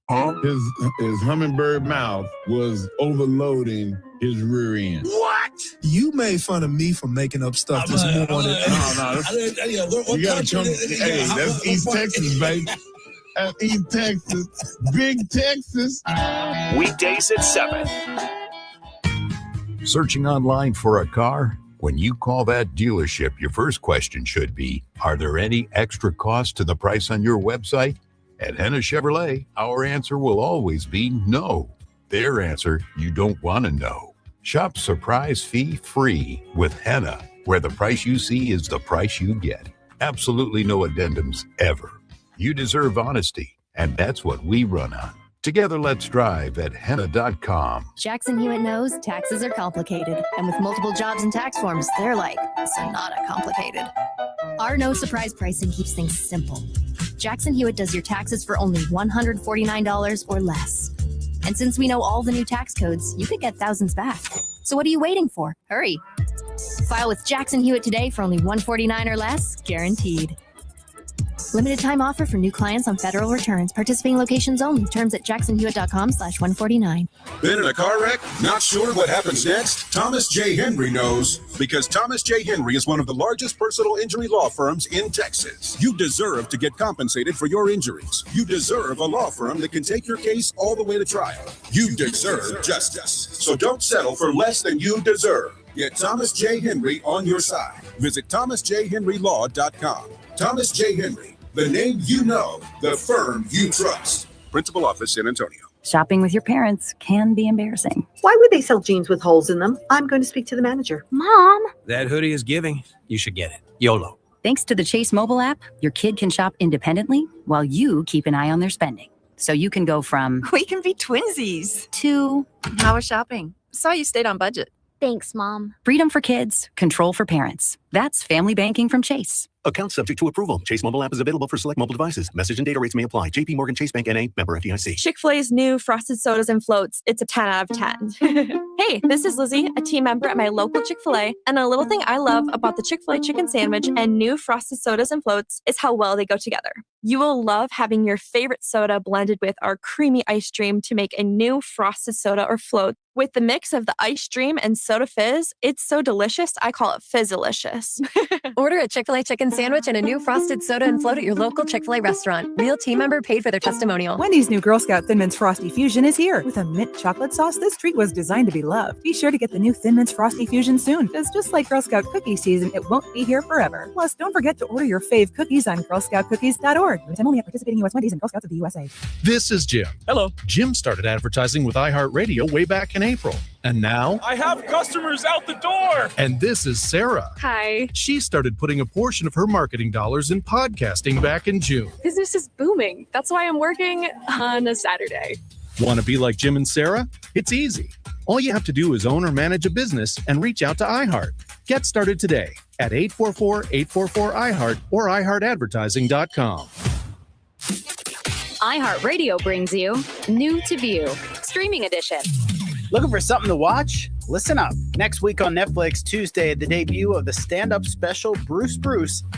His hummingbird mouth was overloading his rear end. What? You made fun of me for making up stuff this morning. You gotta come. Hey, that's East Texas, baby. That's East Texas. Big Texas. Weekdays at 7. Searching online for a car? When you call that dealership, your first question should be, are there any extra costs to the price on your website? At Henna Chevrolet, our answer will always be no. Their answer, you don't want to know. Shop surprise fee free with Henna, where the price you see is the price you get. Absolutely no addendums ever. You deserve honesty, and that's what we run on. Together, let's drive at henna.com. Jackson Hewitt knows taxes are complicated, and with multiple jobs and tax forms, they're like Sonata complicated. Our no surprise pricing keeps things simple. Jackson Hewitt does your taxes for only $149 or less. And since we know all the new tax codes, you could get thousands back. So what are you waiting for? Hurry. File with Jackson Hewitt today for only $149 or less, guaranteed. Limited time offer for new clients on federal returns. Participating locations only. Terms at jacksonhewitt.com/149. Been in a car wreck? Not sure what happens next? Thomas J. Henry knows, because Thomas J. Henry is one of the largest personal injury law firms in Texas. You deserve to get compensated for your injuries. You deserve a law firm that can take your case all the way to trial. You deserve justice. So don't settle for less than you deserve. Get Thomas J. Henry on your side. Visit thomasjhenrylaw.com. Thomas J. Henry, the name you know, the firm you trust. Principal office, San Antonio. Shopping with your parents can be embarrassing. Why would they sell jeans with holes in them? I'm going to speak to the manager. Mom! That hoodie is giving. You should get it. YOLO. Thanks to the Chase mobile app, your kid can shop independently while you keep an eye on their spending. So you can go from we can be twinsies to how was shopping? Saw you stayed on budget. Thanks, Mom. Freedom for kids, control for parents. That's family banking from Chase. Account subject to approval. Chase mobile app is available for select mobile devices. Message and data rates may apply. JP Morgan Chase Bank N.A. Member FDIC. Chick-fil-A's new frosted sodas and floats. It's a 10 out of 10. Hey, this is Lizzie, a team member at my local Chick-fil-A. And a little thing I love about the Chick-fil-A chicken sandwich and new frosted sodas and floats is how well they go together. You will love having your favorite soda blended with our creamy ice stream to make a new frosted soda or float. With the mix of the ice stream and soda fizz, it's so delicious, I call it Fizzalicious. Order a Chick-fil-A chicken sandwich and a new frosted soda and float at your local Chick-fil-A restaurant. Real team member paid for their testimonial. Wendy's new Girl Scout Thin Mints Frosty Fusion is here. With a mint chocolate sauce, this treat was designed to be loved. Be sure to get the new Thin Mints Frosty Fusion soon, because just like Girl Scout cookie season, it won't be here forever. Plus, don't forget to order your fave cookies on girlscoutcookies.org. Limited only at participating U.S. Wendy's and Girl Scouts of the USA. This is Jim. Hello. Jim started advertising with iHeartRadio way back in April. And now, I have customers out the door. And this is Sarah. Hi. She started putting a portion of her marketing dollars in podcasting back in June. Business is booming. That's why I'm working on a Saturday. Want to be like Jim and Sarah? It's easy. All you have to do is own or manage a business and reach out to iHeart. Get started today at 844-844-iHeart or iHeartAdvertising.com. iHeartRadio brings you New to View, Streaming Edition. Looking for something to watch? Listen up. Next week on Netflix, Tuesday, the debut of the stand-up special Bruce,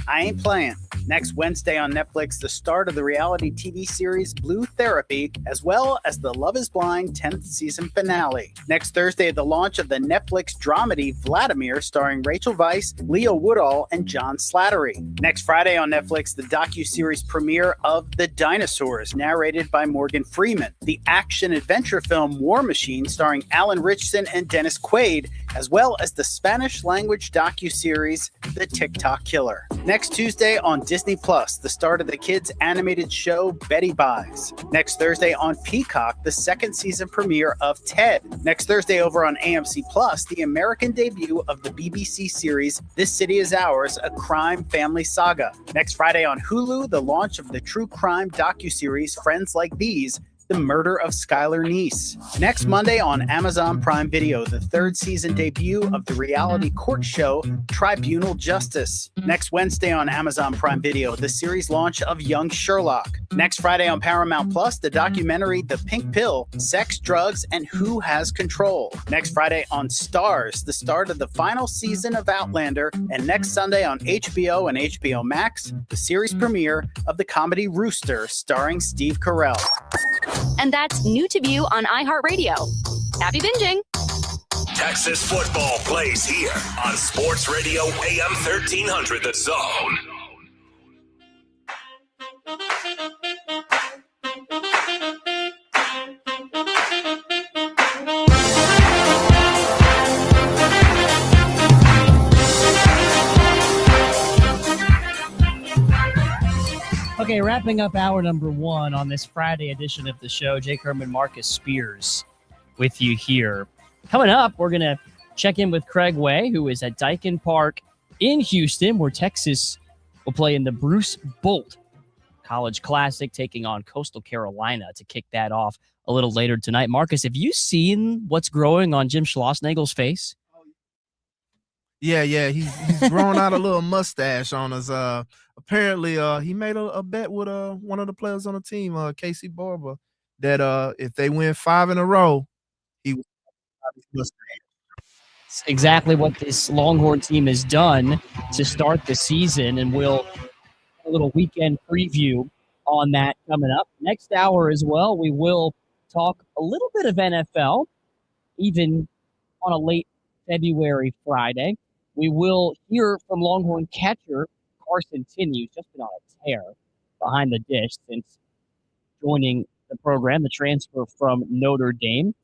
I Ain't Playing. Next Wednesday on Netflix, the start of the reality TV series Blue Therapy, as well as the Love is Blind 10th season finale. Next Thursday, the launch of the Netflix dramedy Vladimir, starring Rachel Weisz, Leo Woodall, and John Slattery. Next Friday on Netflix, the docuseries premiere of The Dinosaurs, narrated by Morgan Freeman. The action-adventure film War Machine, starring Alan Richardson and Dennis Quaid, as well as the Spanish-language docuseries The TikTok Killer. Next Tuesday on Disney Plus, the start of the kids' animated show Betty Buys. Next Thursday on Peacock, the second season premiere of Ted. Next Thursday over on AMC Plus, the American debut of the BBC series This City Is Ours, a crime family saga. Next Friday on Hulu, the launch of the true crime docuseries Friends Like These, The Murder of Skylar Neese. Next Monday on Amazon Prime Video, the third season debut of the reality court show Tribunal Justice. Next Wednesday on Amazon Prime Video, the series launch of Young Sherlock. Next Friday on Paramount Plus, the documentary The Pink Pill, Sex, Drugs, and Who Has Control. Next Friday on Stars, the start of the final season of Outlander. And next Sunday on HBO and HBO Max, the series premiere of the comedy Rooster starring Steve Carell. And that's new to view on iHeartRadio. Happy binging. Texas football plays here on Sports Radio AM 1300 The Zone. Okay, wrapping up hour number one on this Friday edition of the show. Jake Herman, Marcus Spears with you here. Coming up, we're going to check in with Craig Way, who is at Daikin Park in Houston, where Texas will play in the Bruce Bolt College Classic, taking on Coastal Carolina to kick that off a little later tonight. Marcus, have you seen what's growing on Jim Schlossnagle's face? Yeah, he's grown out a little mustache on us. Apparently, he made a bet with one of the players on the team, Casey Barber, that if they win 5 in a row, he would have his mustache. It's exactly what this Longhorn team has done to start the season, and we'll have a little weekend preview on that coming up. Next hour as well, we will talk a little bit of NFL, even on a late February Friday. We will hear from Longhorn catcher Carson Tinney, who's just been on a tear behind the dish since joining the program, the transfer from Notre Dame.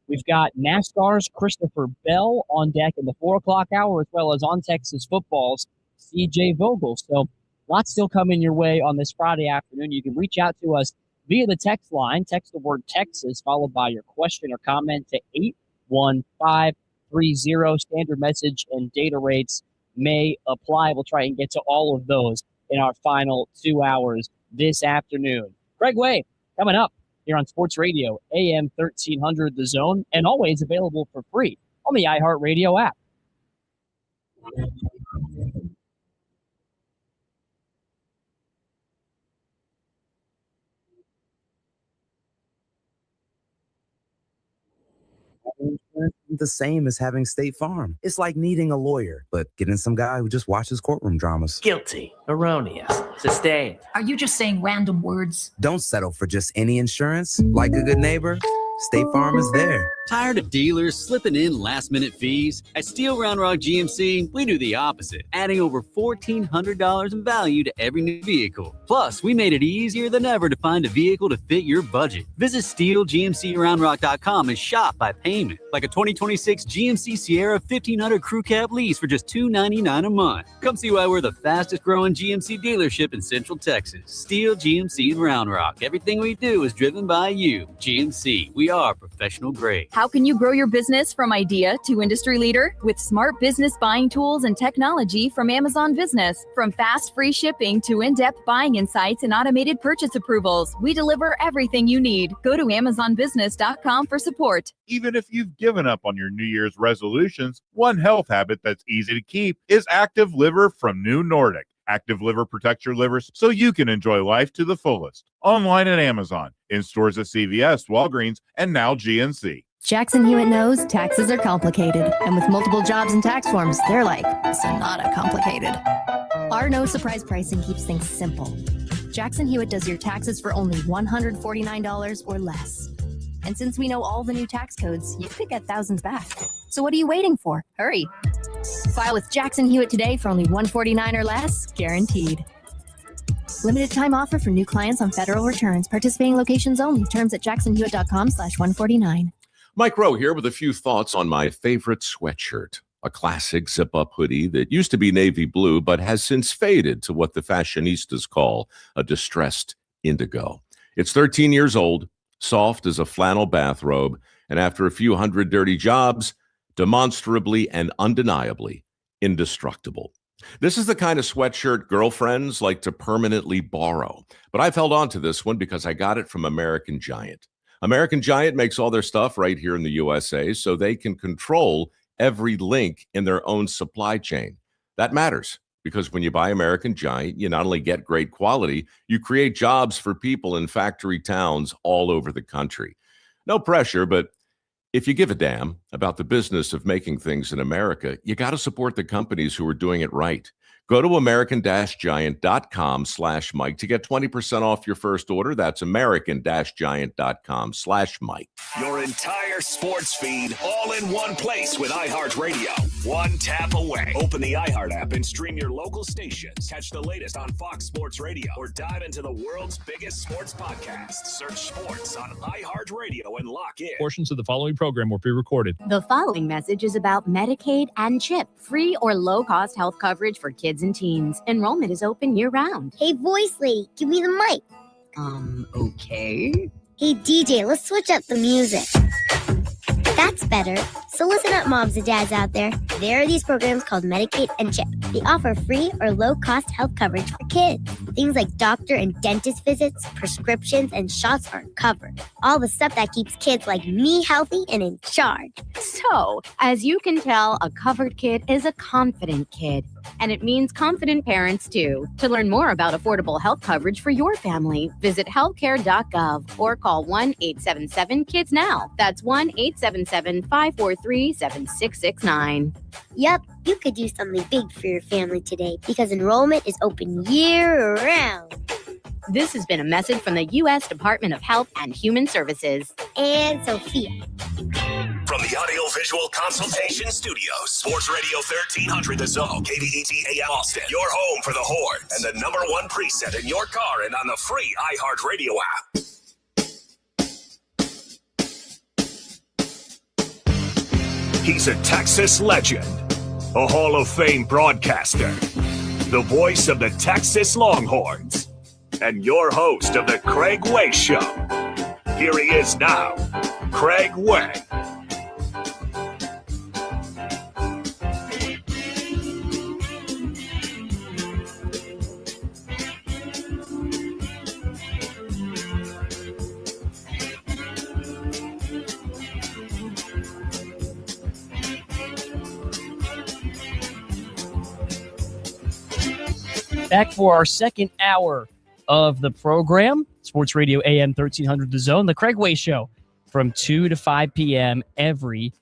We've got NASCAR's Christopher Bell on deck in the 4 o'clock hour, as well as on Texas Football's CJ Vogel. So lots still coming your way on this Friday afternoon. You can reach out to us via the text line. Text the word Texas, followed by your question or comment to 81530. Standard message and data rates may apply. We'll try and get to all of those in our final 2 hours this afternoon. Craig Way coming up here on Sports Radio, AM 1300 The Zone, and always available for free on the iHeartRadio app. The same as having State Farm. It's like needing a lawyer, but getting some guy who just watches courtroom dramas. Guilty, erroneous, sustained. Are you just saying random words? Don't settle for just any insurance. Like a good neighbor, State Farm is there. Tired of dealers slipping in last-minute fees? At Steel Round Rock GMC, we do the opposite, adding over $1,400 in value to every new vehicle. Plus, we made it easier than ever to find a vehicle to fit your budget. Visit SteelGMCRoundRock.com and shop by payment, like a 2026 GMC Sierra 1500 Crew Cab lease for just $299 a month. Come see why we're the fastest-growing GMC dealership in Central Texas. Steel GMC Round Rock. Everything we do is driven by you. GMC, we are professional grade. How can you grow your business from idea to industry leader? With smart business buying tools and technology from Amazon Business. From fast, free shipping to in-depth buying insights and automated purchase approvals, we deliver everything you need. Go to AmazonBusiness.com for support. Even if you've given up on your New Year's resolutions, one health habit that's easy to keep is Active Liver from New Nordic. Active Liver protects your liver so you can enjoy life to the fullest. Online at Amazon, in stores at CVS, Walgreens, and now GNC. Jackson Hewitt knows taxes are complicated, and with multiple jobs and tax forms, they're like Sonata complicated. Our no surprise pricing keeps things simple. Jackson Hewitt does your taxes for only $149 or less. And since we know all the new tax codes, you could get thousands back. So what are you waiting for? Hurry. File with Jackson Hewitt today for only $149 or less, guaranteed. Limited time offer for new clients on federal returns. Participating locations only. Terms at jacksonhewitt.com/149. Mike Rowe here with a few thoughts on my favorite sweatshirt, a classic zip-up hoodie that used to be navy blue but has since faded to what the fashionistas call a distressed indigo. It's 13 years old, soft as a flannel bathrobe, and after a few hundred dirty jobs, demonstrably and undeniably indestructible. This is the kind of sweatshirt girlfriends like to permanently borrow, but I've held on to this one because I got it from American Giant. American Giant makes all their stuff right here in the USA so they can control every link in their own supply chain. That matters because when you buy American Giant, you not only get great quality, you create jobs for people in factory towns all over the country. No pressure, but if you give a damn about the business of making things in America, you got to support the companies who are doing it right. Go to american-giant.com/Mike to get 20% off your first order. That's american-giant.com/Mike. Your entire sports feed all in one place with iHeartRadio. One tap away. Open the iHeart app and stream your local stations. Catch the latest on Fox Sports Radio or dive into the world's biggest sports podcast. Search sports on iHeartRadio and lock in. Portions of the following program will be recorded. The following message is about Medicaid and CHIP, free or low-cost health coverage for kids and teens. Enrollment is open year-round. Hey, voice lady, give me the mic. Okay. Hey, DJ, let's switch up the music. That's better. So listen up, moms and dads out there. There are these programs called Medicaid and CHIP. They offer free or low-cost health coverage for kids. Things like doctor and dentist visits, prescriptions, and shots are covered. All the stuff that keeps kids like me healthy and in charge. So, as you can tell, a covered kid is a confident kid. And it means confident parents, too. To learn more about affordable health coverage for your family, visit healthcare.gov or call 1-877-KIDS-NOW. That's 1-877-543-7669. Yup, you could do something big for your family today because enrollment is open year-round. This has been a message from the U.S. Department of Health and Human Services. And Sophia. From the Audio-Visual Consultation Studios, Sports Radio 1300 The Zone, KVET AM Austin, your home for the Horns, and the #1 preset in your car and on the free iHeartRadio app. He's a Texas legend, a Hall of Fame broadcaster, the voice of the Texas Longhorns, and your host of the Craig Way Show. Here he is now, Craig Way. Back for our second hour of the program, Sports Radio AM 1300 The Zone, the Craig Way Show, from 2 to 5 p.m. every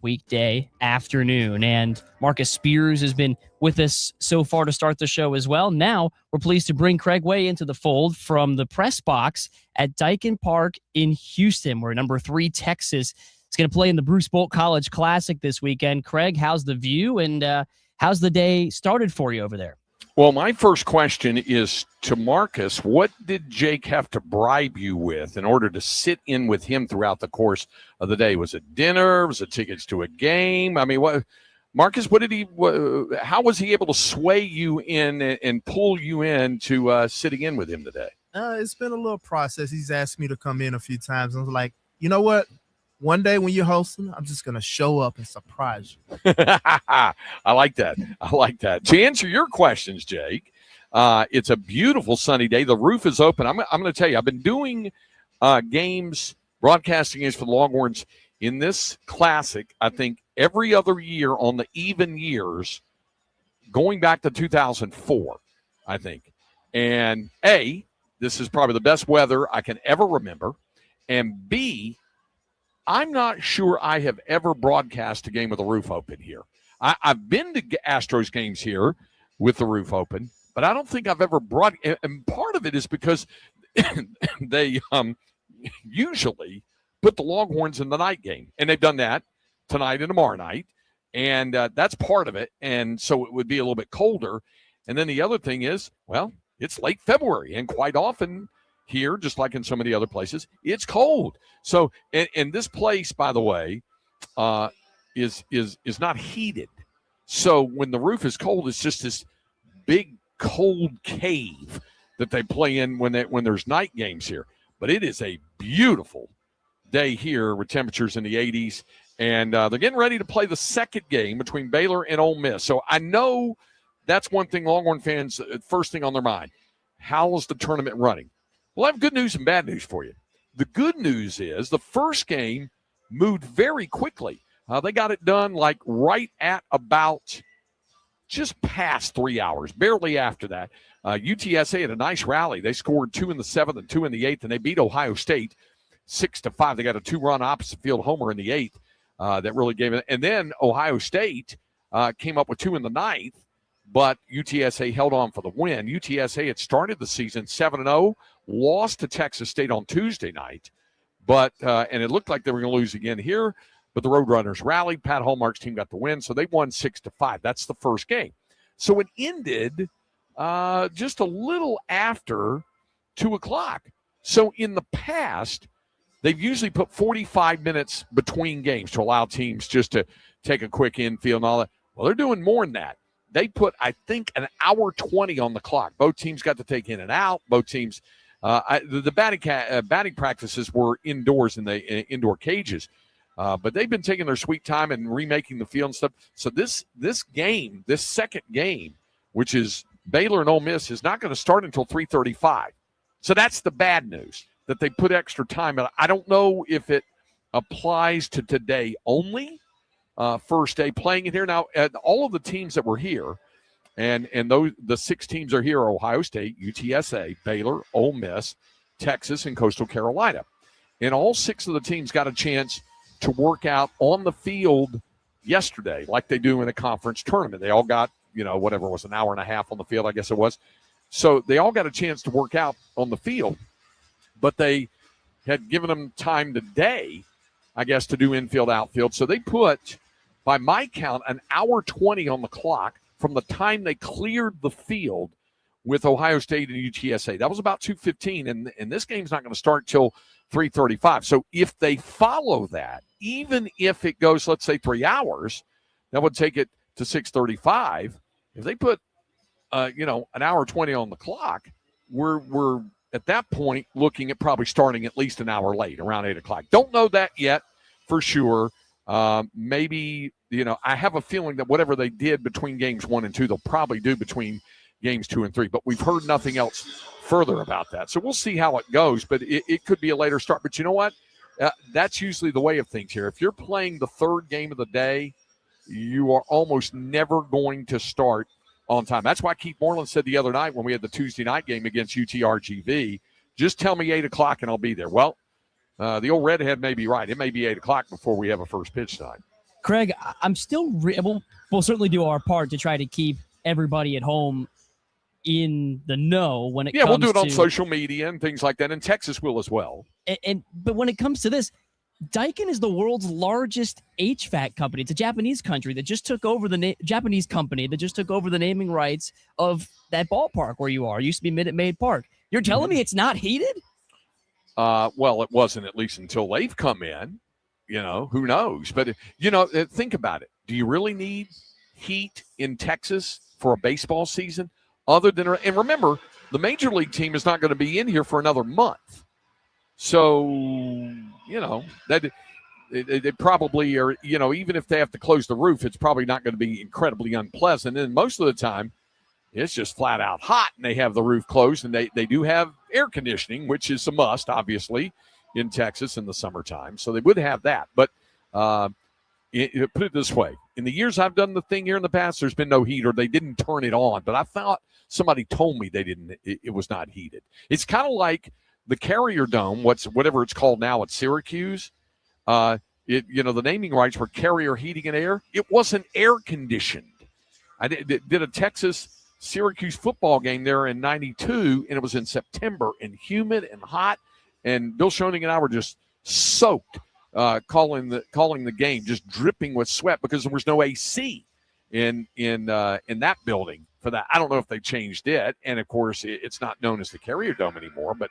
weekday afternoon. And Marcus Spears has been with us so far to start the show as well. Now we're pleased to bring Craig Way into the fold from the press box at Daikin Park in Houston, where number 3 Texas is going to play in the Bruce Bolt College Classic this weekend. Craig, how's the view and how's the day started for you over there? Well, my first question is to Marcus. What did Jake have to bribe you with in order to sit in with him throughout the course of the day? Was it dinner? Was it tickets to a game? I mean, what, Marcus, how was he able to sway you in and pull you in to sitting in with him today? It's been a little process. He's asked me to come in a few times. I was like, you know what? One day when you're hosting, I'm just going to show up and surprise you. I like that. To answer your questions, Jake, it's a beautiful sunny day. The roof is open. I'm going to tell you, I've been doing broadcasting games for the Longhorns in this classic, I think, every other year on the even years, going back to 2004, I think. And A, this is probably the best weather I can ever remember. And B, I'm not sure I have ever broadcast a game with the roof open here. I've been to Astros games here with the roof open, but I don't think I've ever and part of it is because they usually put the Longhorns in the night game, and they've done that tonight and tomorrow night, and that's part of it, and so it would be a little bit colder. And then the other thing is, well, it's late February, and quite often here, just like in so many other places, it's cold. So, and this place, by the way, is not heated. So when the roof is cold, it's just this big cold cave that they play in when there's night games here. But it is a beautiful day here with temperatures in the 80s, and they're getting ready to play the second game between Baylor and Ole Miss. So I know that's one thing Longhorn fans, first thing on their mind. How is the tournament running? Well, I have good news and bad news for you. The good news is the first game moved very quickly. They got it done like right at about just past 3 hours, barely after that. UTSA had a nice rally. They scored 2 in the 7th and 2 in the 8th, and they beat Ohio State 6-5. They got a 2-run opposite field homer in the 8th that really gave it. And then Ohio State came up with 2 in the 9th, but UTSA held on for the win. UTSA had started the season 7-0, lost to Texas State on Tuesday night, but and it looked like they were going to lose again here, but the Roadrunners rallied. Pat Hallmark's team got the win, so they won 6-5. That's the first game. So it ended just a little after 2 o'clock. So in the past, they've usually put 45 minutes between games to allow teams just to take a quick infield and all that. Well, they're doing more than that. They put, I think, an hour 20 on the clock. Both teams got to take in and out. Both teams, the batting practices were indoors in the indoor cages. But they've been taking their sweet time and remaking the field and stuff. So this game, this second game, which is Baylor and Ole Miss, is not going to start until 3:35. So that's the bad news, that they put extra time. I don't know if it applies to today only, first day playing it here. Now, all of the teams that were here, and the 6 teams are here: Ohio State, UTSA, Baylor, Ole Miss, Texas, and Coastal Carolina. And all 6 of the teams got a chance to work out on the field yesterday, like they do in a conference tournament. They all got, whatever it was, an hour and a half on the field, I guess it was. So they all got a chance to work out on the field, but they had given them time today, I guess, to do infield, outfield. So they put, by my count, an hour 20 on the clock from the time they cleared the field with Ohio State and UTSA. That was about 2:15, and this game's not going to start till 3:35. So if they follow that, even if it goes, let's say, 3 hours, that would take it to 6:35. If they put, an hour 20 on the clock, we're at that point looking at probably starting at least an hour late, around 8 o'clock. Don't know that yet for sure. Maybe, I have a feeling that whatever they did between games 1 and 2, they'll probably do between games 2 and 3. But we've heard nothing else further about that. So we'll see how it goes, but it could be a later start. But you know what? That's usually the way of things here. If you're playing the third game of the day, you are almost never going to start on time. That's why Keith Moreland said the other night when we had the Tuesday night game against UTRGV, just tell me 8 o'clock and I'll be there. Well, the old redhead may be right. It may be 8 o'clock before we have a first pitch time. Craig, I'm still we'll certainly do our part to try to keep everybody at home in the know when it comes to... Yeah, we'll do it on social media and things like that, and Texas will as well. But when it comes to this, Daikin is the world's largest HVAC company. It's a Japanese country that just took over Japanese company that just took over the naming rights of that ballpark where you are. It used to be Minute Maid Park. You're telling me it's not heated? Well, it wasn't, at least until they've come in. Who knows? But, think about it. Do you really need heat in Texas for a baseball season? And remember, the major league team is not going to be in here for another month. So, that they probably are, even if they have to close the roof, it's probably not going to be incredibly unpleasant. And most of the time, it's just flat out hot and they have the roof closed, and they do have air conditioning, which is a must, obviously, in Texas in the summertime. So they would have that. But put it this way. In the years I've done the thing here in the past, there's been no heater. They didn't turn it on, but I thought somebody told me they didn't. It was not heated. It's kind of like the Carrier Dome, whatever it's called now at Syracuse. The naming rights were Carrier Heating and Air. It wasn't air conditioned. I did a Texas Syracuse football game there in '92, and it was in September and humid and hot. And Bill Schoening and I were just soaked, calling the game, just dripping with sweat because there was no AC in that building for that. I don't know if they changed it, and of course it's not known as the Carrier Dome anymore, but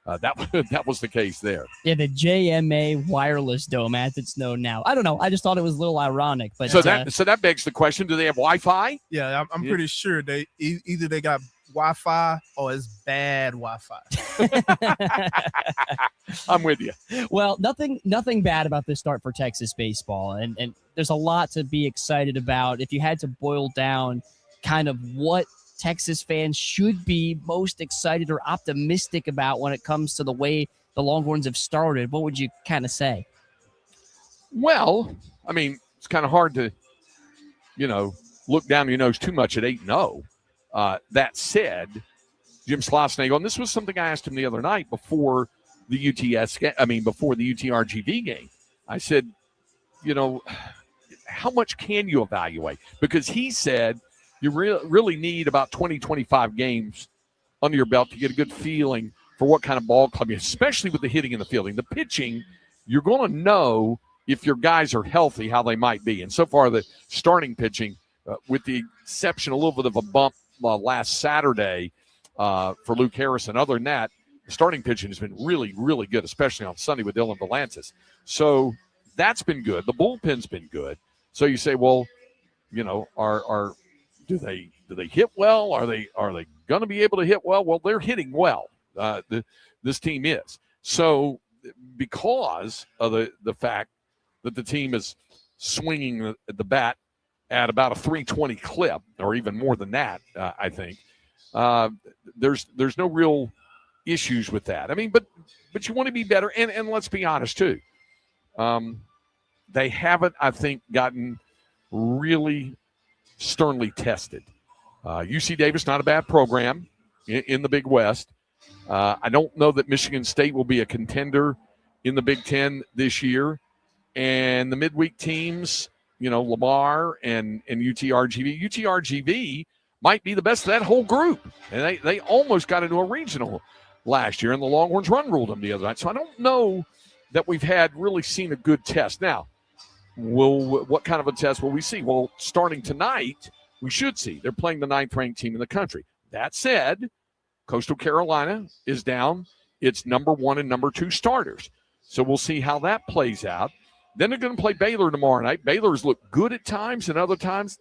that was the case there. Yeah, the JMA Wireless Dome, as it's known now. I don't know. I just thought it was a little ironic. But so that begs the question: do they have Wi-Fi? Yeah, I'm pretty sure they either they got Wi-Fi or it's bad Wi-Fi. I'm with you. Well, nothing bad about this start for Texas baseball, and there's a lot to be excited about. If you had to boil down kind of what Texas fans should be most excited or optimistic about when it comes to the way the Longhorns have started, what would you kind of say? Well, I mean, it's kind of hard to, look down your nose too much at 8-0. That said, Jim Schlossnagle, and this was something I asked him the other night before the before the UTRGV game. I said, how much can you evaluate? Because he said you really need about 20, 25 games under your belt to get a good feeling for what kind of ball club you, especially with the hitting and the fielding. The pitching, you're going to know if your guys are healthy, how they might be. And so far, the starting pitching, with the exception a little bit of a bump last Saturday for Luke Harrison, other than that, the starting pitching has been really, really good, especially on Sunday with Dylan Valantis. So that's been good. The bullpen's been good. So you say, well, do they hit well? Are they going to be able to hit well? Well, they're hitting well. This team is. So because of the fact that the team is swinging the bat at about a 320 clip, or even more than that, I think there's no real issues with that. I mean, but you want to be better, and let's be honest too. They haven't, I think, gotten really sternly tested. UC Davis, not a bad program in the Big West. I don't know that Michigan State will be a contender in the Big Ten this year. And the midweek teams, Lamar and UTRGV. UTRGV might be the best of that whole group. And they almost got into a regional last year, and the Longhorns run ruled them the other night. So I don't know that we've really seen a good test. Now, what kind of a test will we see? Well, starting tonight, we should see. They're playing the 9th-ranked team in the country. That said, Coastal Carolina is down its number 1 and number 2 starters. So we'll see how that plays out. Then they're going to play Baylor tomorrow night. Baylor's looked good at times, and other times,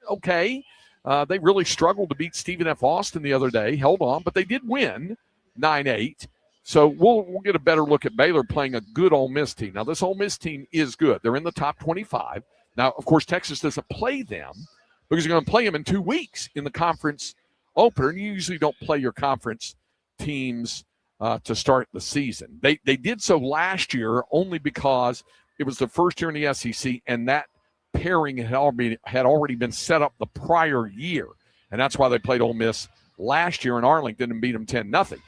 okay. They really struggled to beat Stephen F. Austin the other day. Held on, but they did win 9-8. So we'll get a better look at Baylor playing a good Ole Miss team. Now, this Ole Miss team is good. They're in the top 25. Now, of course, Texas doesn't play them because you're going to play them in 2 weeks in the conference opener. And you usually don't play your conference teams to start the season. They did so last year only because it was the first year in the SEC, and that pairing had already been set up the prior year. And that's why they played Ole Miss last year in Arlington and beat them 10-0.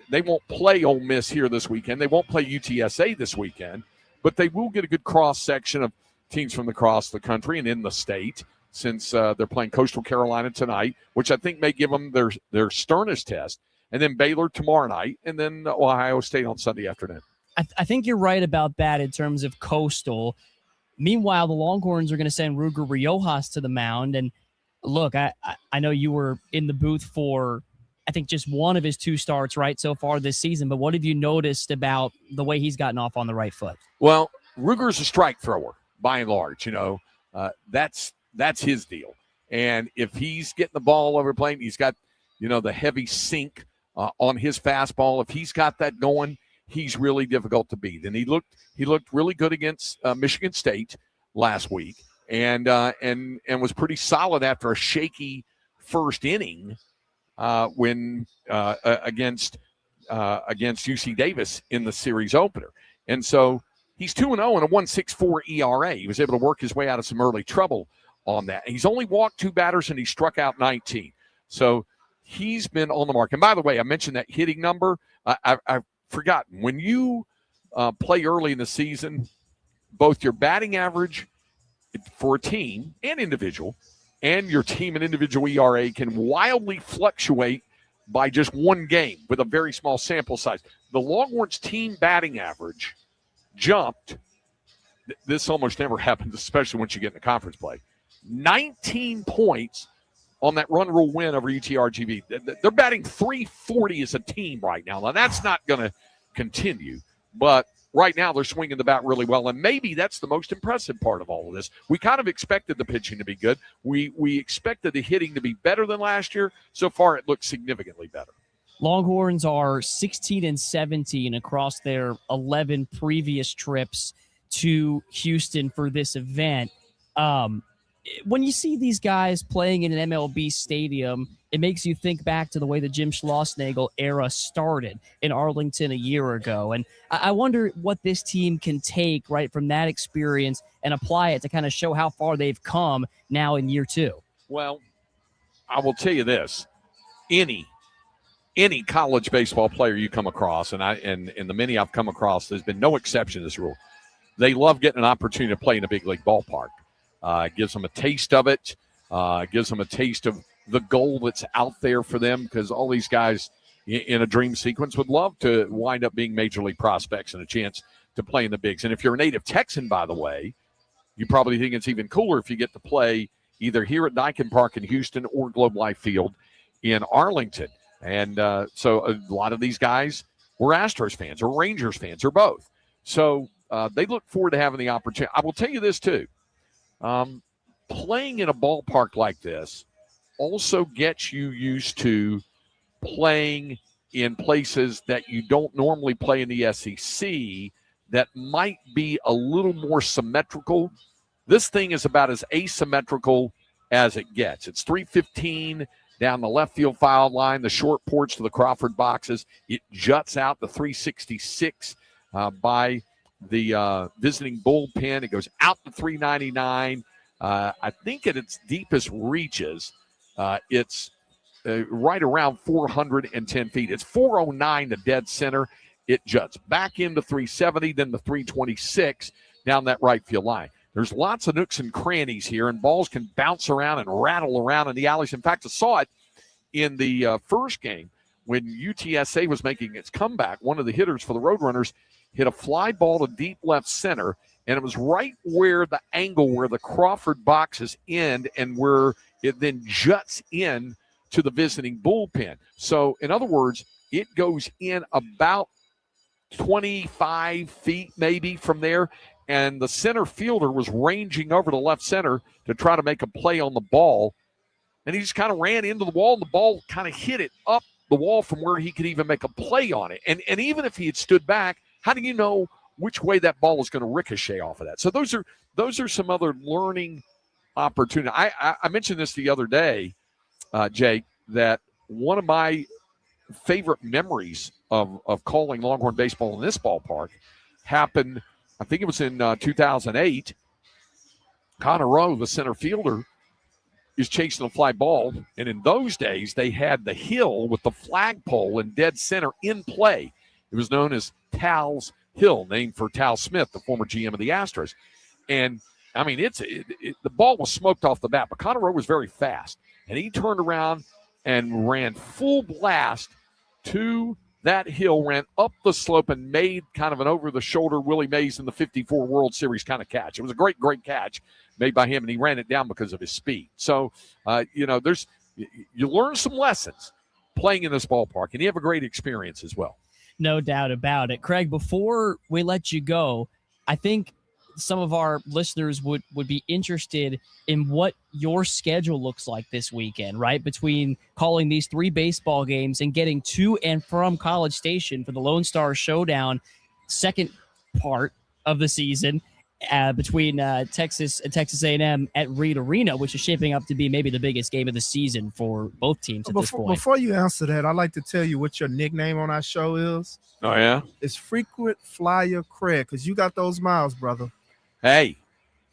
They won't play Ole Miss here this weekend. They won't play UTSA this weekend, but they will get a good cross-section of teams from across the country and in the state, since they're playing Coastal Carolina tonight, which I think may give them their sternest test, and then Baylor tomorrow night, and then Ohio State on Sunday afternoon. I think you're right about that in terms of Coastal. Meanwhile, the Longhorns are going to send Ruger Riojas to the mound. And look, I know you were in the booth for, I think, just one of his 2 starts right so far this season. But what have you noticed about the way he's gotten off on the right foot? Well, Ruger's a strike thrower by and large. That's his deal. And if he's getting the ball over playing, he's got the heavy sink on his fastball. If he's got that going, he's really difficult to beat. And he looked really good against Michigan State last week, and was pretty solid after a shaky first inning when against UC Davis in the series opener. And so he's 2-0 and a 1.64 ERA. He was able to work his way out of some early trouble on that. He's only walked 2 batters and he struck out 19. So he's been on the mark. And by the way, I mentioned that hitting number. I've forgotten. When you play early in the season, both your batting average for a team and individual, and your team and individual ERA can wildly fluctuate by just 1 game with a very small sample size. The Longhorns team batting average jumped. This almost never happens, especially once you get into conference play. 19 points on that run rule win over UTRGV. They're batting .340 as a team right now. Now, that's not going to continue, but right now they're swinging the bat really well, and maybe that's the most impressive part of all of this. We kind of expected the pitching to be good. We expected the hitting to be better than last year. So far, it looks significantly better. Longhorns are 16-17 across their 11 previous trips to Houston for this event. when you see these guys playing in an MLB stadium, it makes you think back to the way the Jim Schlossnagle era started in Arlington a year ago. And I wonder what this team can take right from that experience and apply it to kind of show how far they've come now in year 2. Well, I will tell you this. Any college baseball player you come across, and the many I've come across, there's been no exception to this rule. They love getting an opportunity to play in a big league ballpark. It gives them a taste of it. Gives them a taste of the goal that's out there for them, because all these guys in a dream sequence would love to wind up being major league prospects and a chance to play in the bigs. And if you're a native Texan, by the way, you probably think it's even cooler if you get to play either here at Daikin Park in Houston or Globe Life Field in Arlington. And so a lot of these guys were Astros fans or Rangers fans or both. So they look forward to having the opportunity. I will tell you this, too. Playing in a ballpark like this also gets you used to playing in places that you don't normally play in the SEC that might be a little more symmetrical. This thing is about as asymmetrical as it gets. It's 315 down the left field foul line, the short porch to the Crawford boxes. It juts out the 366 by the visiting bullpen. It goes out to 399. I think at its deepest reaches, it's right around 410 feet. It's 409 to dead center. It juts back into 370, then the 326 down that right field line. There's lots of nooks and crannies here, and balls can bounce around and rattle around in the alleys. In fact, I saw it in the first game when UTSA was making its comeback. One of the hitters for the Roadrunners hit a fly ball to deep left center, and it was right where the angle where the Crawford boxes end and where it then juts in to the visiting bullpen. So, in other words, it goes in about 25 feet maybe from there, and the center fielder was ranging over to left center to try to make a play on the ball, and he just kind of ran into the wall, and the ball kind of hit it up the wall from where he could even make a play on it. And even if he had stood back, how do you know which way that ball is going to ricochet off of that? So those are some other learning opportunities. I mentioned this the other day, Jake, that one of my favorite memories of calling Longhorn baseball in this ballpark happened, I think it was in 2008. Connor Rowe, the center fielder, is chasing a fly ball, and in those days they had the hill with the flagpole in dead center in play. It was known as Tal's Hill, named for Tal Smith, the former GM of the Astros. And, I mean, the ball was smoked off the bat, but Connor Rowe was very fast. And he turned around and ran full blast to that hill, ran up the slope, and made kind of an over-the-shoulder Willie Mays in the 54 World Series kind of catch. It was a great, great catch made by him, and he ran it down because of his speed. So, you learn some lessons playing in this ballpark, and you have a great experience as well. No doubt about it. Craig, before we let you go, I think some of our listeners would be interested in what your schedule looks like this weekend, right? Between calling these 3 baseball games and getting to and from College Station for the Lone Star Showdown, second part of the season, between Texas and Texas A&M at Reed Arena, which is shaping up to be maybe the biggest game of the season for both teams at this point. Before you answer that, I'd like to tell you what your nickname on our show is. Oh, yeah? It's Frequent Flyer Craig, because you got those miles, brother. Hey,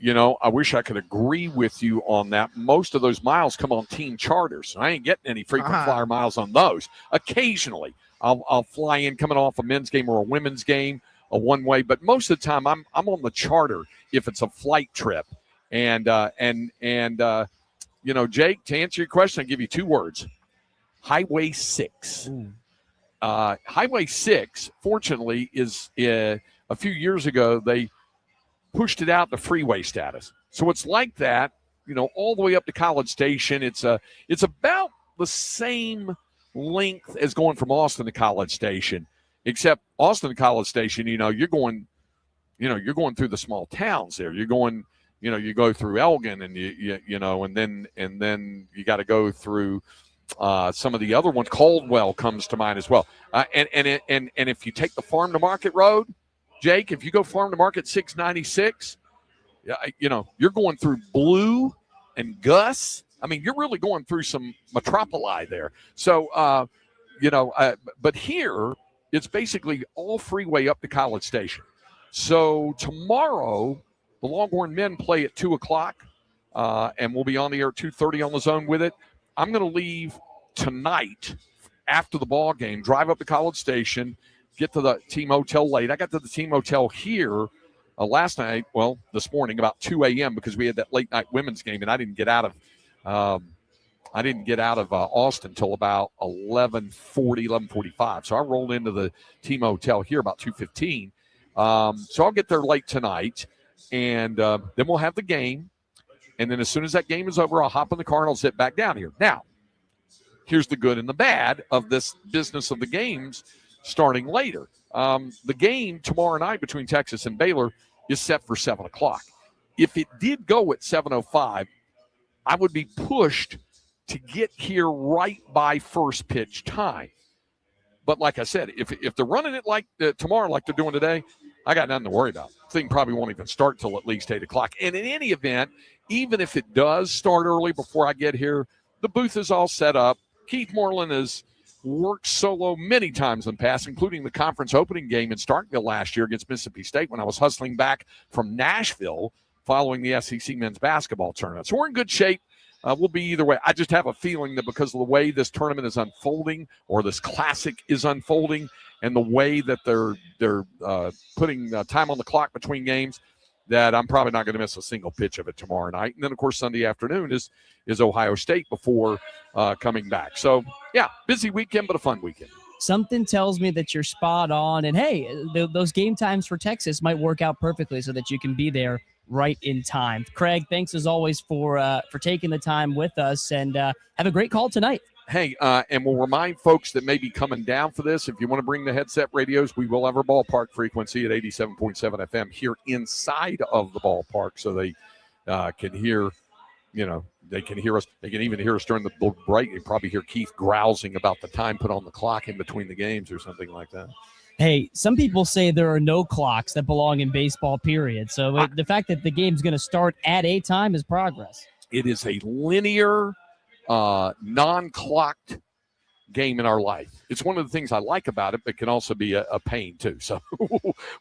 I wish I could agree with you on that. Most of those miles come on team charters. I ain't getting any frequent flyer miles on those. Occasionally, I'll fly in coming off a men's game or a women's game, a one-way, but most of the time I'm on the charter if it's a flight trip. And Jake, to answer your question, I'll give you 2 words. Highway 6. Highway 6, fortunately, is a few years ago, they pushed it out to freeway status. So it's like that, all the way up to College Station. It's about the same length as going from Austin to College Station, except Austin to College Station, you're going through the small towns there. You're going, you go through Elgin, and and then you got to go through some of the other ones. Caldwell comes to mind as well. And if you take the Farm to Market Road, Jake, if you go Farm to Market 696, you're going through Blue and Gus. I mean, you're really going through some metropoli there. So, but here it's basically all freeway up to College Station. So tomorrow, the Longhorn men play at 2 o'clock, and we'll be on the air at 2:30 on the Zone with it. I'm going to leave tonight after the ball game, drive up to College Station, get to the team hotel late. I got to the team hotel here last night, this morning, about 2 a.m. because we had that late night women's game, and I didn't get out of Austin until about 11:45. So I rolled into the team hotel here about 2:15. So I'll get there late tonight, and then we'll have the game. And then as soon as that game is over, I'll hop in the car and I'll sit back down here. Now, here's the good and the bad of this business of the games starting later. The game tomorrow night between Texas and Baylor is set for 7 o'clock. If it did go at 7:05, I would be pushed to get here right by first pitch time. But like I said, if they're running it like tomorrow like they're doing today, I got nothing to worry about. The thing probably won't even start till at least 8 o'clock. And in any event, even if it does start early before I get here, the booth is all set up. Keith Moreland has worked solo many times in the past, including the conference opening game in Starkville last year against Mississippi State when I was hustling back from Nashville following the SEC men's basketball tournament. So we're in good shape. We'll be either way. I just have a feeling that because of the way this tournament is unfolding, or this classic is unfolding, and the way that they're putting time on the clock between games, that I'm probably not going to miss a single pitch of it tomorrow night. And then, of course, Sunday afternoon is Ohio State before coming back. So, yeah, busy weekend, but a fun weekend. Something tells me that you're spot on. And, hey, those game times for Texas might work out perfectly so that you can be there right in time. Craig, thanks as always for taking the time with us, and have a great call tonight. Hey, and we'll remind folks that may be coming down for this. If you want to bring the headset radios, we will have our ballpark frequency at 87.7 FM here inside of the ballpark, so they can hear, they can hear us. They can even hear us during the break. You probably hear Keith grousing about the time put on the clock in between the games or something like that. Hey, some people say there are no clocks that belong in baseball, period. So the fact that the game's going to start at a time is progress. It is a linear, non-clocked game in our life. It's one of the things I like about it, but can also be a pain too. So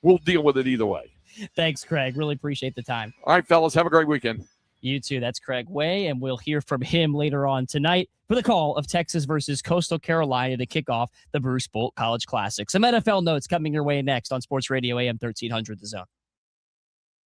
we'll deal with it either way. Thanks, Craig. Really appreciate the time. All right, fellas, have a great weekend. You too. That's Craig Way, and we'll hear from him later on tonight for the call of Texas versus Coastal Carolina to kick off the Bruce Bolt College Classic. Some NFL notes coming your way next on Sports Radio AM 1300 The Zone.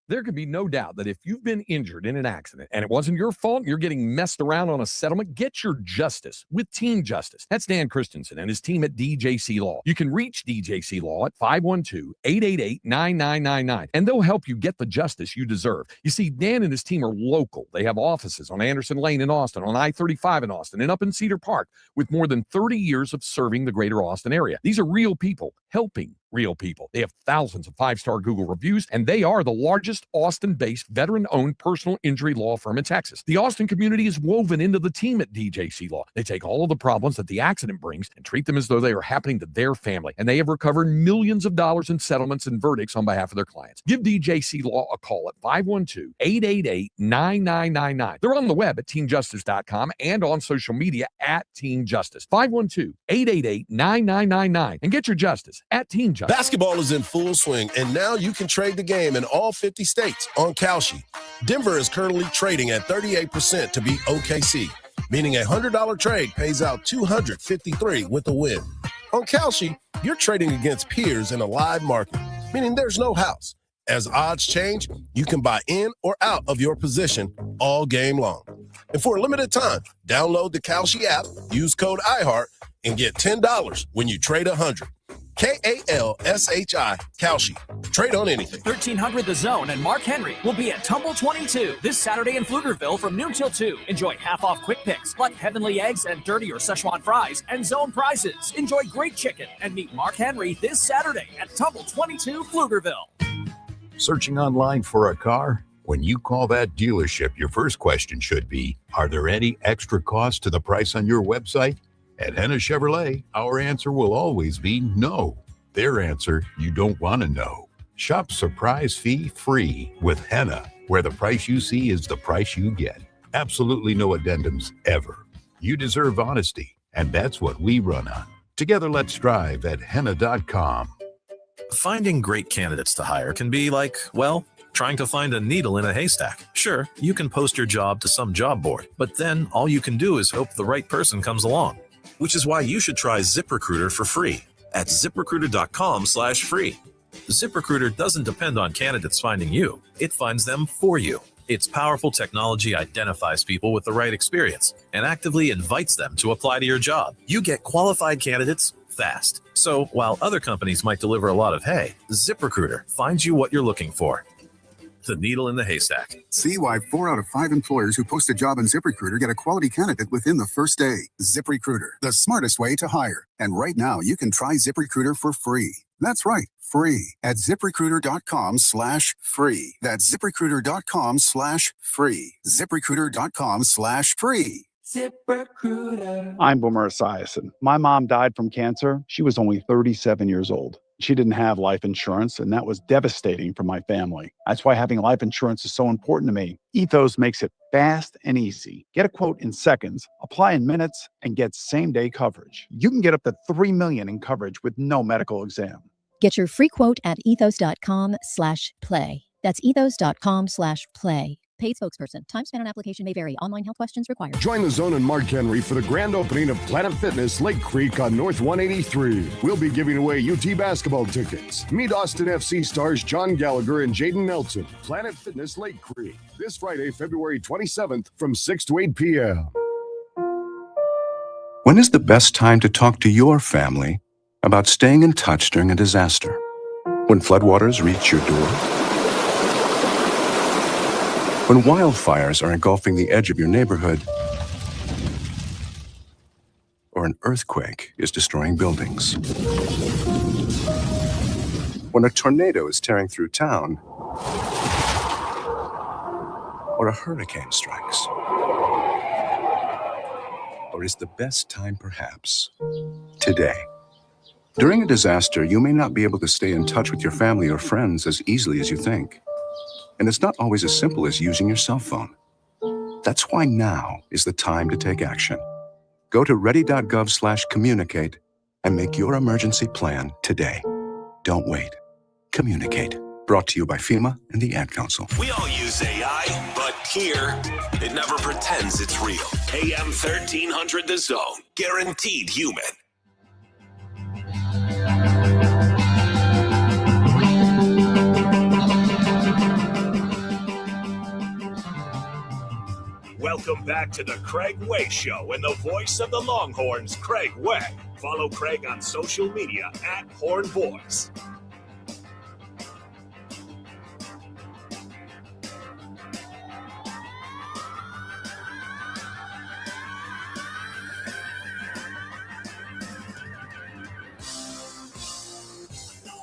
There can be no doubt that if you've been injured in an accident and it wasn't your fault, you're getting messed around on a settlement, get your justice with Team Justice. That's Dan Christensen and his team at DJC Law. You can reach DJC Law at 512-888-9999, and they'll help you get the justice you deserve. You see, Dan and his team are local. They have offices on Anderson Lane in Austin, on I-35 in Austin, and up in Cedar Park with more than 30 years of serving the greater Austin area. These are real people helping real people. They have thousands of 5-star Google reviews, and they are the largest Austin-based veteran-owned personal injury law firm in Texas. The Austin community is woven into the team at DJC Law. They take all of the problems that the accident brings and treat them as though they are happening to their family, and they have recovered millions of dollars in settlements and verdicts on behalf of their clients. Give DJC Law a call at 512-888-9999. They're on the web at teamjustice.com and on social media at Team Justice. 512-888-9999, and get your justice at Team Justice. Basketball is in full swing, and now you can trade the game in all 50 states on Kalshi. Denver is currently trading at 38% to beat OKC, meaning a $100 trade pays out $253 with a win. On Kalshi, you're trading against peers in a live market, meaning there's no house. As odds change, you can buy in or out of your position all game long. And for a limited time, download the Kalshi app, use code IHEART, and get $10 when you trade 100. Kalshi, Kalshi. Trade on anything. 1300 The Zone and Mark Henry will be at Tumble 22 this Saturday in Pflugerville from noon till 2. Enjoy half-off quick picks like Heavenly Eggs and Dirty or Szechuan Fries and Zone prizes. Enjoy great chicken and meet Mark Henry this Saturday at Tumble 22 Pflugerville. Searching online for a car? When you call that dealership, your first question should be, are there any extra costs to the price on your website? At Henna Chevrolet, our answer will always be no. Their answer, you don't want to know. Shop surprise fee free with Henna, where the price you see is the price you get. Absolutely no addendums ever. You deserve honesty, and that's what we run on. Together, let's strive at henna.com. Finding great candidates to hire can be like, well, trying to find a needle in a haystack. Sure, you can post your job to some job board, but then all you can do is hope the right person comes along. Which is why you should try ZipRecruiter for free at ZipRecruiter.com/free. ZipRecruiter doesn't depend on candidates finding you. It finds them for you. Its powerful technology identifies people with the right experience and actively invites them to apply to your job. You get qualified candidates fast. So while other companies might deliver a lot of hay, ZipRecruiter finds you what you're looking for. The needle in the haystack. See why 4 out of 5 employers who post a job on ZipRecruiter get a quality candidate within the first day. ZipRecruiter, the smartest way to hire. And right now, you can try ZipRecruiter for free. That's right, free at ZipRecruiter.com/free. That's ZipRecruiter.com/free. ZipRecruiter.com/free. ZipRecruiter. I'm Boomer Esiason. My mom died from cancer. She was only 37 years old. She didn't have life insurance, and that was devastating for my family. That's why having life insurance is so important to me. Ethos makes it fast and easy. Get a quote in seconds, apply in minutes, and get same-day coverage. You can get up to $3 million in coverage with no medical exam. Get your free quote at ethos.com/play. That's ethos.com/play. Paid spokesperson. Time spent on application may vary. Online health questions required. Join the Zone and Mark Henry for the grand opening of Planet Fitness Lake Creek on North 183. We'll be giving away UT basketball tickets. Meet Austin FC stars John Gallagher and Jaden Nelson. Planet Fitness Lake Creek. This Friday, February 27th from 6 to 8 p.m. When is the best time to talk to your family about staying in touch during a disaster? When floodwaters reach your door? When wildfires are engulfing the edge of your neighborhood, or an earthquake is destroying buildings. When a tornado is tearing through town, or a hurricane strikes. Or is the best time perhaps today? During a disaster, you may not be able to stay in touch with your family or friends as easily as you think. And it's not always as simple as using your cell phone. That's why now is the time to take action. Go to ready.gov/communicate and make your emergency plan today. Don't wait. Communicate. Brought to you by FEMA and the Ad Council. We all use AI, but here, it never pretends it's real. AM 1300 The Zone. Guaranteed human. Welcome back to the Craig Way Show and the voice of the Longhorns, Craig Way. Follow Craig on social media at Horn Voice.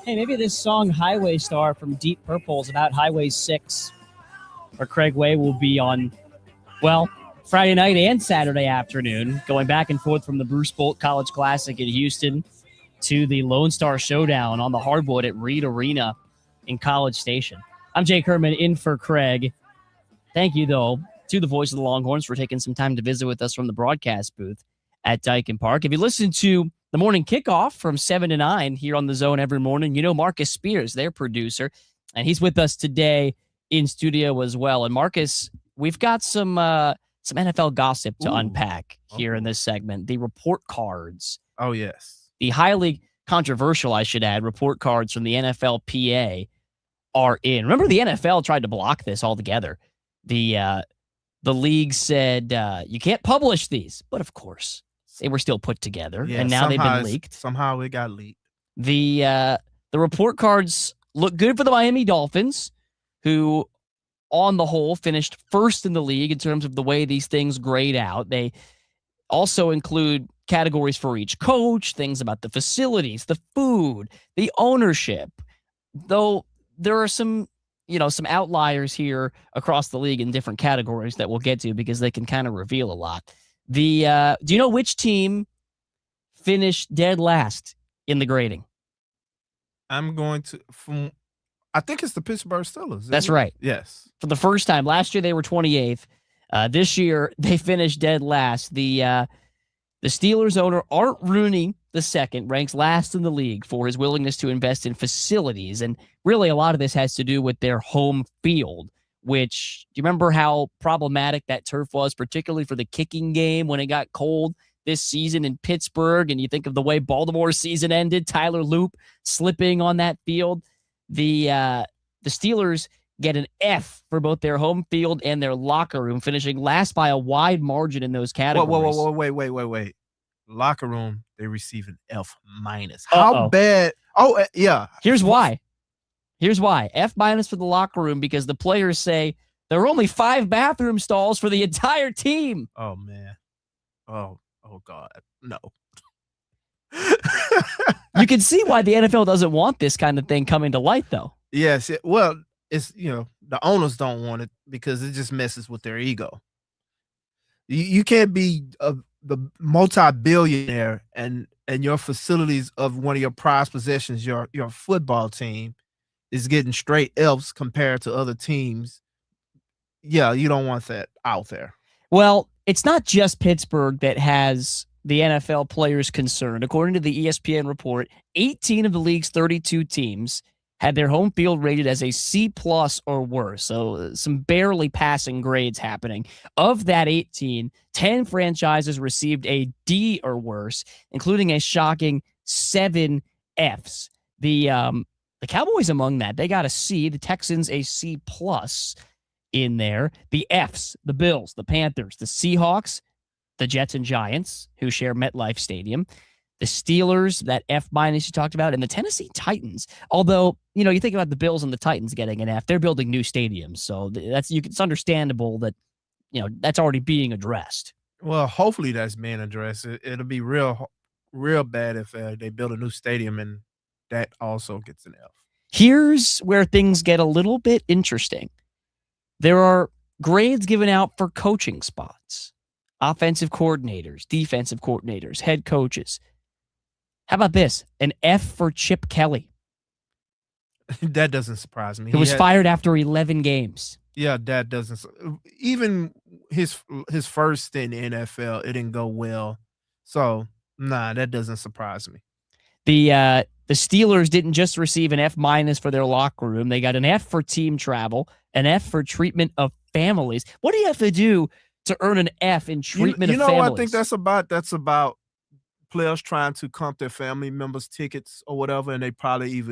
Hey, maybe this song Highway Star from Deep Purple is about Highway 6, where Craig Way will be on, well, Friday night and Saturday afternoon, going back and forth from the Bruce Bolt College Classic in Houston to the Lone Star Showdown on the hardwood at Reed Arena in College Station. I'm Jake Herman in for Craig. Thank you, though, to the voice of the Longhorns for taking some time to visit with us from the broadcast booth at Daikin Park. If you listen to the morning kickoff from 7 to 9 here on The Zone every morning, you know Marcus Spears, their producer, and he's with us today in studio as well. And Marcus, we've got some NFL gossip to unpack here in this segment. The report cards. Oh, yes. The highly controversial, I should add, report cards from the NFLPA are in. Remember, the NFL tried to block this altogether. The league said, you can't publish these. But, of course, they were still put together, and now they've been leaked. Somehow it got leaked. The report cards look good for the Miami Dolphins, who, on the whole, finished first in the league in terms of the way these things grade out. They also include categories for each coach, things about the facilities, the food, the ownership. Though there are some outliers here across the league in different categories that we'll get to because they can kind of reveal a lot. Do you know which team finished dead last in the grading? I'm going to I think it's the Pittsburgh Steelers. That's right. Yes. For the first time. Last year, they were 28th. This year, they finished dead last. The Steelers owner, Art Rooney II, ranks last in the league for his willingness to invest in facilities. And really, a lot of this has to do with their home field, which, do you remember how problematic that turf was, particularly for the kicking game when it got cold this season in Pittsburgh? And you think of the way Baltimore's season ended, Tyler Loop slipping on that field. The Steelers get an F for both their home field and their locker room, finishing last by a wide margin in those categories. Whoa, wait. Locker room, they receive an F minus. How bad? Oh, yeah. Here's why. F minus for the locker room, because the players say there are only 5 bathroom stalls for the entire team. Oh, man. Oh, God. No. You can see why the NFL doesn't want this kind of thing coming to light, though. Yes. Well, it's, the owners don't want it because it just messes with their ego. You can't be the multi-billionaire and your facilities of one of your prized possessions, your football team, is getting straight Fs compared to other teams. Yeah, you don't want that out there. Well, it's not just Pittsburgh that has the NFL players concerned. According to the ESPN report, 18 of the league's 32 teams had their home field rated as a C+ or worse, so some barely passing grades happening. Of that 18, 10 franchises received a D or worse, including a shocking 7 Fs. The Cowboys among that, they got a C. The Texans a C+ in there. The Fs, the Bills, the Panthers, the Seahawks, the Jets and Giants, who share MetLife Stadium, the Steelers, that F- you talked about, and the Tennessee Titans. Although, you think about the Bills and the Titans getting an F, they're building new stadiums. So it's understandable that, that's already being addressed. Well, hopefully that's being addressed. It'll be real bad if they build a new stadium and that also gets an F. Here's where things get a little bit interesting. There are grades given out for coaching spots, offensive coordinators, defensive coordinators, head coaches. How about this? An F for Chip Kelly. That doesn't surprise me. He was fired after 11 games. Yeah, that doesn't. Even his first stint in the NFL, it didn't go well. So, that doesn't surprise me. The Steelers didn't just receive an F- for their locker room. They got an F for team travel, an F for treatment of families. What do you have to do to earn an F in treatment of families? I think that's about players trying to comp their family members' tickets or whatever, and they probably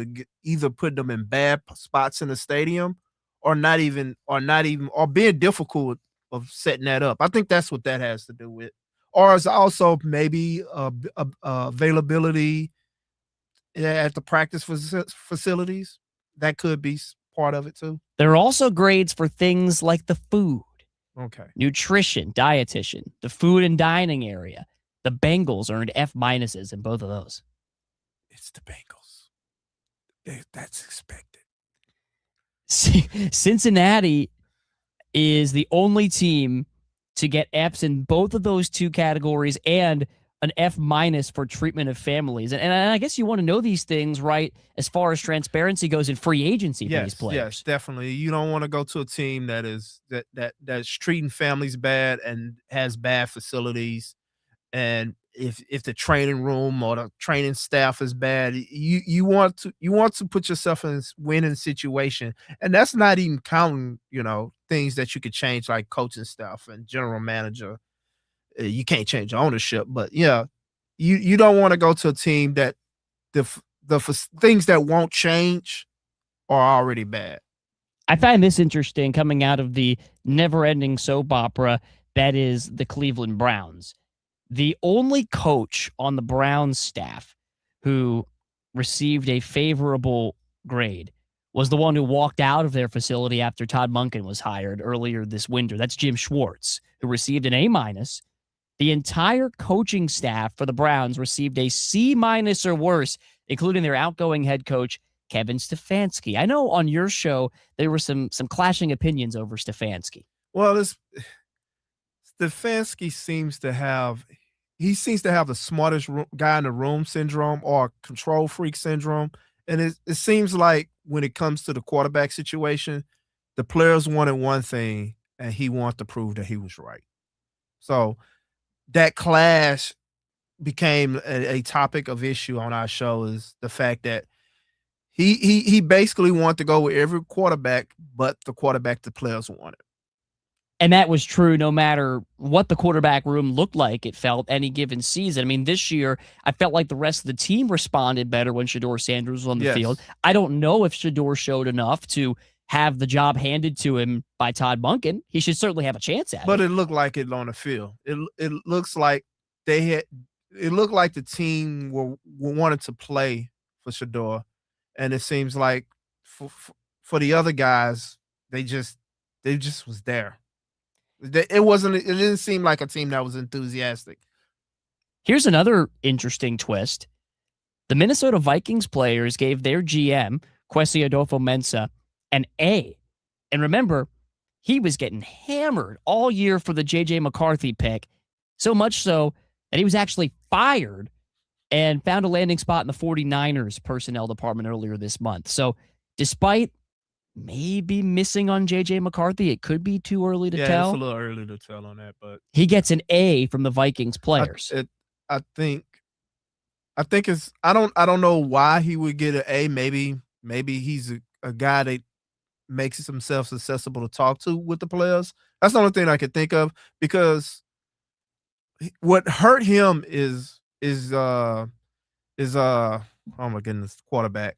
either put them in bad spots in the stadium or being difficult of setting that up. I think that's what that has to do with. Or it's also maybe availability at the practice facilities. That could be part of it too. There are also grades for things like the food. Okay. Nutrition, dietitian, the food and dining area. The Bengals earned F- in both of those. It's the Bengals. That's expected. Cincinnati is the only team to get Fs in both of those two categories and an F- for treatment of families. And I guess you want to know these things, right, as far as transparency goes in free agency for these players. Yes, definitely. You don't want to go to a team that's treating families bad and has bad facilities. And if the training room or the training staff is bad, you want to put yourself in this winning situation. And that's not even counting, things that you could change, like coaching staff and general manager. You can't change ownership, but yeah, you don't want to go to a team that the things that won't change are already bad. I find this interesting coming out of the never-ending soap opera that is the Cleveland Browns. The only coach on the Browns staff who received a favorable grade was the one who walked out of their facility after Todd Monken was hired earlier this winter. That's Jim Schwartz, who received an A-. The entire coaching staff for the Browns received a C- or worse, including their outgoing head coach, Kevin Stefanski. I know on your show there were some clashing opinions over Stefanski. Well, Stefanski seems to have the smartest guy in the room syndrome or control freak syndrome. And it seems like when it comes to the quarterback situation, the players wanted one thing and he wanted to prove that he was right. So that clash became a topic of issue on our show, is the fact that he basically wanted to go with every quarterback but the quarterback the players wanted. And that was true no matter what the quarterback room looked like, it felt, any given season. I mean, this year, I felt like the rest of the team responded better when Shedeur Sanders was on the field. I don't know if Shedeur showed enough to have the job handed to him by Todd Monken. He should certainly have a chance at it. But it looked like it on the field. It looks like it looked like the team wanted to play for Shedeur. And it seems like for the other guys, they just was there. It didn't seem like a team that was enthusiastic. Here's another interesting twist. The Minnesota Vikings players gave their GM, Kwesi Adolfo-Mensah, an A. And remember, he was getting hammered all year for the J.J. McCarthy pick, so much so that he was actually fired and found a landing spot in the 49ers personnel department earlier this month. So despite maybe missing on J.J. McCarthy, it could be too early to tell. It's a little early to tell on that, but he gets an A from the Vikings players. I think it's I don't know why he would get an A. Maybe he's a guy that makes himself accessible to talk to with the players. That's the only thing I could think of, because what hurt him is oh my goodness, quarterback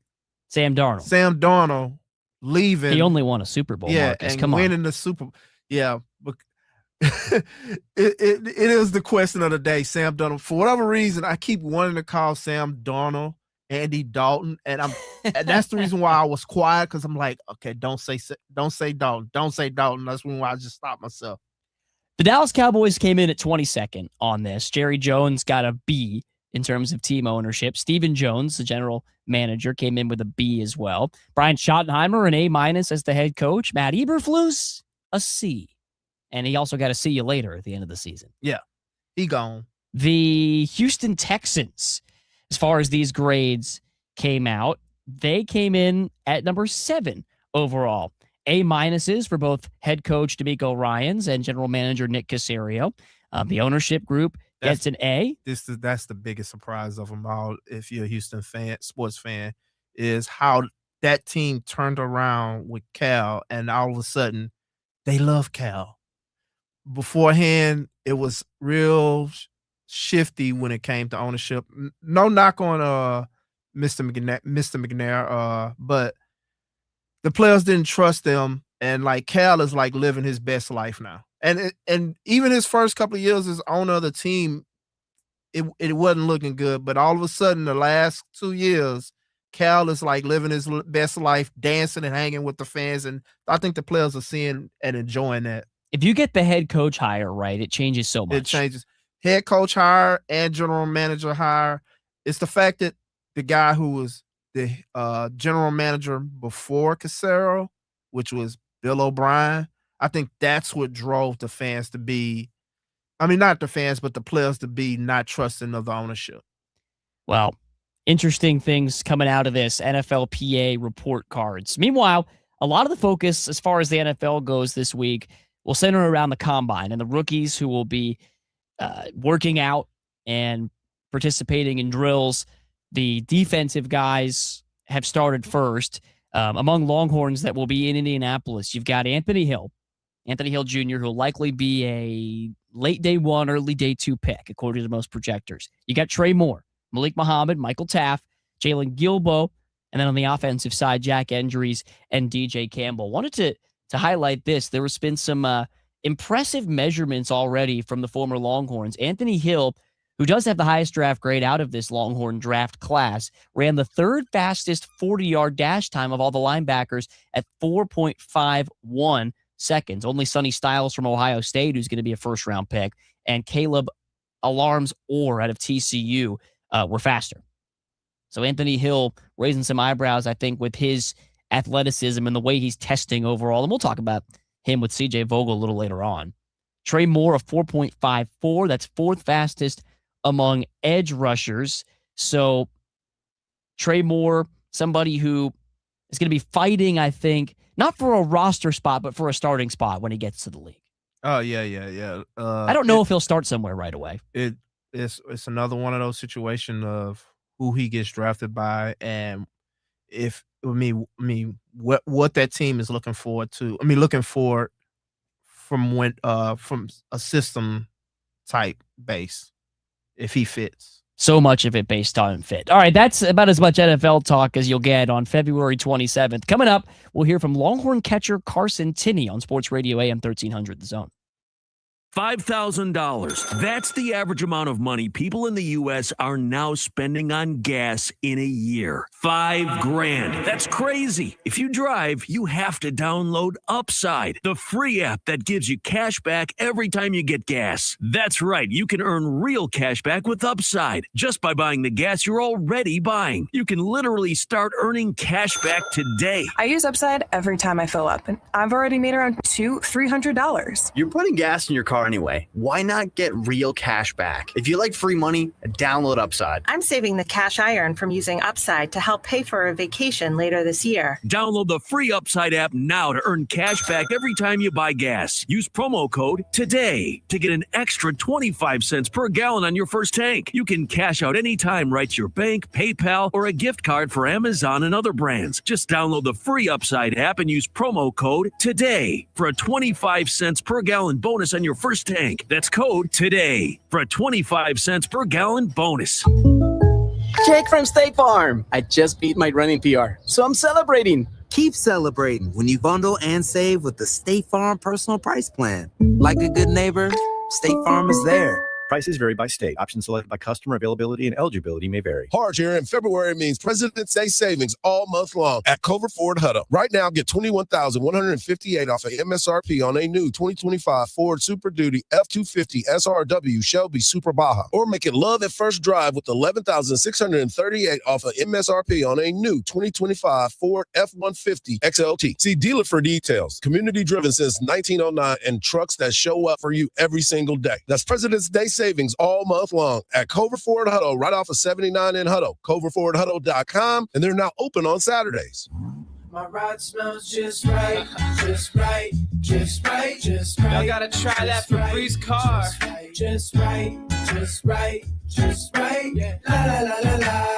Sam Darnold leaving. He only won a Super Bowl, Marcus. And Come on. winning the Super Bowl. Yeah, but it is the question of the day. Sam Darnold. For whatever reason, I keep wanting to call Sam Darnold Andy Dalton, and that's the reason why I was quiet, because I'm like, okay, don't say Dalton. Don't say Dalton. That's when I just stopped myself. The Dallas Cowboys came in at 22nd on this. Jerry Jones got a B in terms of team ownership. Stephen Jones, the general manager, came in with a B as well. Brian Schottenheimer, an A- as the head coach. Matt Eberflus, a C. And he also got a see you later at the end of the season. Yeah, he gone. The Houston Texans, as far as these grades came out, they came in at number 7 overall. A- for both head coach DeMeco Ryans and general manager Nick Caserio. The ownership group gets an A. That's the biggest surprise of them all, if you're a Houston sports fan, is how that team turned around with Cal, and all of a sudden they love Cal. Beforehand, it was real shifty when it came to ownership. No knock on Mr. McNair, but the players didn't trust them, and like Cal is like living his best life now. And even his first couple of years as owner of the team, it wasn't looking good. But all of a sudden, the last 2 years, Cal is like living his best life, dancing and hanging with the fans, and I think the players are seeing and enjoying that. If you get the head coach hire right, it changes so much. It changes. Head coach hire and general manager hire. It's the fact that the guy who was the general manager before Caserio, which was Bill O'Brien, I think that's what drove the fans to be, I mean, not the fans, but the players to be not trusting of the ownership. Well, interesting things coming out of this NFLPA report cards. Meanwhile, a lot of the focus as far as the NFL goes this week will center around the combine and the rookies who will be working out and participating in drills. The defensive guys have started first. Among Longhorns that will be in Indianapolis, you've got Anthony Hill Jr., who will likely be a late day 1, early day 2 pick, according to most projectors. You got Trey Moore, Malik Muhammad, Michael Taft, Jalen Gilbo, and then on the offensive side, Jack Endries and DJ Campbell. Wanted to highlight this. There has been some impressive measurements already from the former Longhorns. Anthony Hill, who does have the highest draft grade out of this Longhorn draft class, ran the 3rd fastest 40-yard dash time of all the linebackers at 4.51 seconds. Only Sonny Styles from Ohio State, who's going to be a first-round pick, and Caleb Alarms Orr out of TCU were faster. So Anthony Hill raising some eyebrows, I think, with his athleticism and the way he's testing overall. And we'll talk about him with CJ Vogel a little later on. Trey Moore of 4.54. That's 4th fastest among edge rushers. So Trey Moore, somebody who is going to be fighting, I think, not for a roster spot, but for a starting spot when he gets to the league. Oh, yeah. I don't know if he'll start somewhere right away. It's another one of those situations of who he gets drafted by, and what that team is looking forward to. Looking for from a system type base, if he fits. So much of it based on fit. All right, that's about as much NFL talk as you'll get on February 27th. Coming up, we'll hear from Longhorn catcher Carson Tinney on Sports Radio AM 1300 The Zone. $5,000. That's the average amount of money people in the U.S. are now spending on gas in a year. $5,000. That's crazy. If you drive, you have to download Upside, the free app that gives you cash back every time you get gas. That's right. You can earn real cash back with Upside just by buying the gas you're already buying. You can literally start earning cash back today. I use Upside every time I fill up, and I've already made around $200-$300. You're putting gas in your car anyway. Why not get real cash back? If you like free money, download Upside. I'm saving the cash I earn from using Upside to help pay for a vacation later this year. Download the free Upside app now to earn cash back every time you buy gas. Use promo code TODAY to get an extra 25 cents per gallon on your first tank. You can cash out anytime right to your bank, PayPal, or a gift card for Amazon and other brands. Just download the free Upside app and use promo code TODAY for a 25 cents per gallon bonus on your first tank. That's code TODAY for a 25 cents per gallon bonus. Jake from State Farm. I just beat my running PR, so I'm celebrating. Keep celebrating when you bundle and save with the State Farm Personal Price Plan. Like a good neighbor, State Farm is there. Prices vary by state. Options selected by customer. Availability and eligibility may vary. Hard here in February means President's Day savings all month long at Cover Ford Hutto. Right now, get $21,158 off of MSRP on a new 2025 Ford Super Duty F-250 SRW Shelby Super Baja. Or make it love at first drive with $11,638 off of MSRP on a new 2025 Ford F-150 XLT. See dealer for details. Community driven since 1909 and trucks that show up for you every single day. That's President's Day savings all month long at Cover Ford Hutto, right off of 79 in Hutto, coverfordhutto.com, and they're now open on Saturdays. My ride smells just right, just right, just right, just right. Y'all gotta try that Febreze car. Just right, just right, just right. Yeah. La la la la la.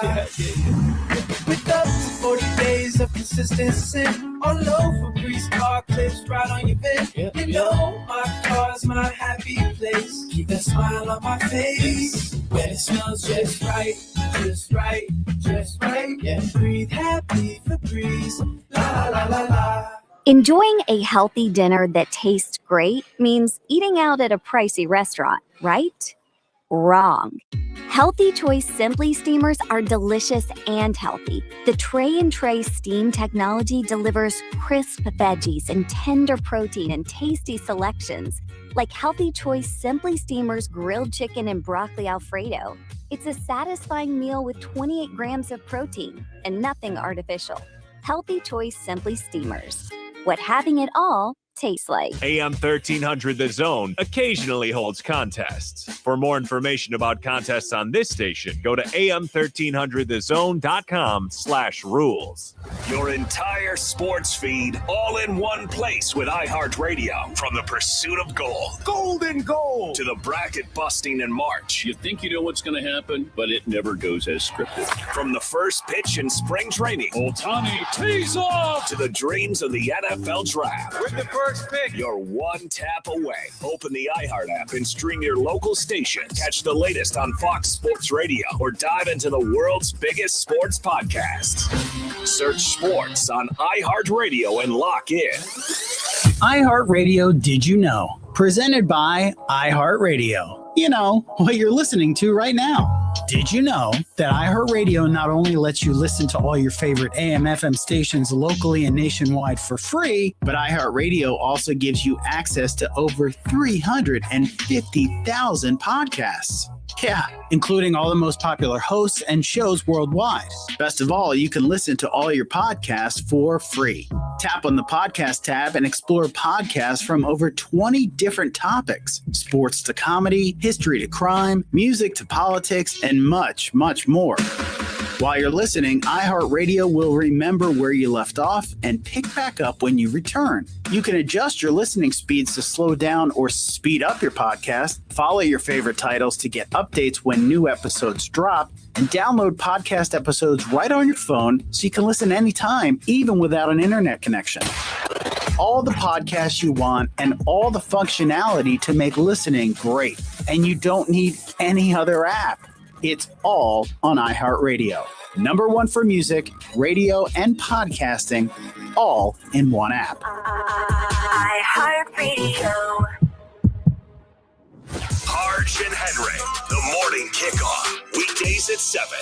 With up to 40 days of consistency, all over Febreze car clips right on your bed. You know my car's my happy place. Keep a smile on my face when it smells just right, just right, just right. Yeah. Breathe happy Febreze. La la la la. Enjoying a healthy dinner that tastes great means eating out at a pricey restaurant, right? Wrong. Healthy Choice Simply Steamers are delicious and healthy. The Tray and Tray steam technology delivers crisp veggies and tender protein and tasty selections, like Healthy Choice Simply Steamers grilled chicken and broccoli Alfredo. It's a satisfying meal with 28 grams of protein and nothing artificial. Healthy Choice Simply Steamers. What having it all tastes like. AM 1300 The Zone occasionally holds contests. For more information about contests on this station, go to am1300thezone.com/rules. Your entire sports feed all in one place with iHeartRadio. From the pursuit of gold, golden gold, to the bracket busting in March. You think you know what's going to happen, but it never goes as scripted. From the first pitch in spring training, Ohtani tees off, to the dreams of the NFL draft. With the first pick, you're one tap away. Open the iHeart app and stream your local stations. Catch the latest on Fox Sports Radio or dive into the world's biggest sports podcasts. Search sports on iHeartRadio and lock in. iHeartRadio Did You Know? Presented by iHeartRadio. You know, what you're listening to right now. Did you know that iHeartRadio not only lets you listen to all your favorite AM/FM stations locally and nationwide for free, but iHeartRadio also gives you access to over 350,000 podcasts. Yeah, including all the most popular hosts and shows worldwide. Best of all, you can listen to all your podcasts for free. Tap on the podcast tab and explore podcasts from over 20 different topics. Sports to comedy, history to crime, music to politics, and much, much more. While you're listening, iHeartRadio will remember where you left off and pick back up when you return. You can adjust your listening speeds to slow down or speed up your podcast, follow your favorite titles to get updates when new episodes drop, and download podcast episodes right on your phone so you can listen anytime, even without an internet connection. All the podcasts you want and all the functionality to make listening great. And you don't need any other app. It's all on iHeartRadio. Number one for music, radio, and podcasting, all in one app. iHeartRadio. Harge and Henry, the morning kickoff, weekdays at 7.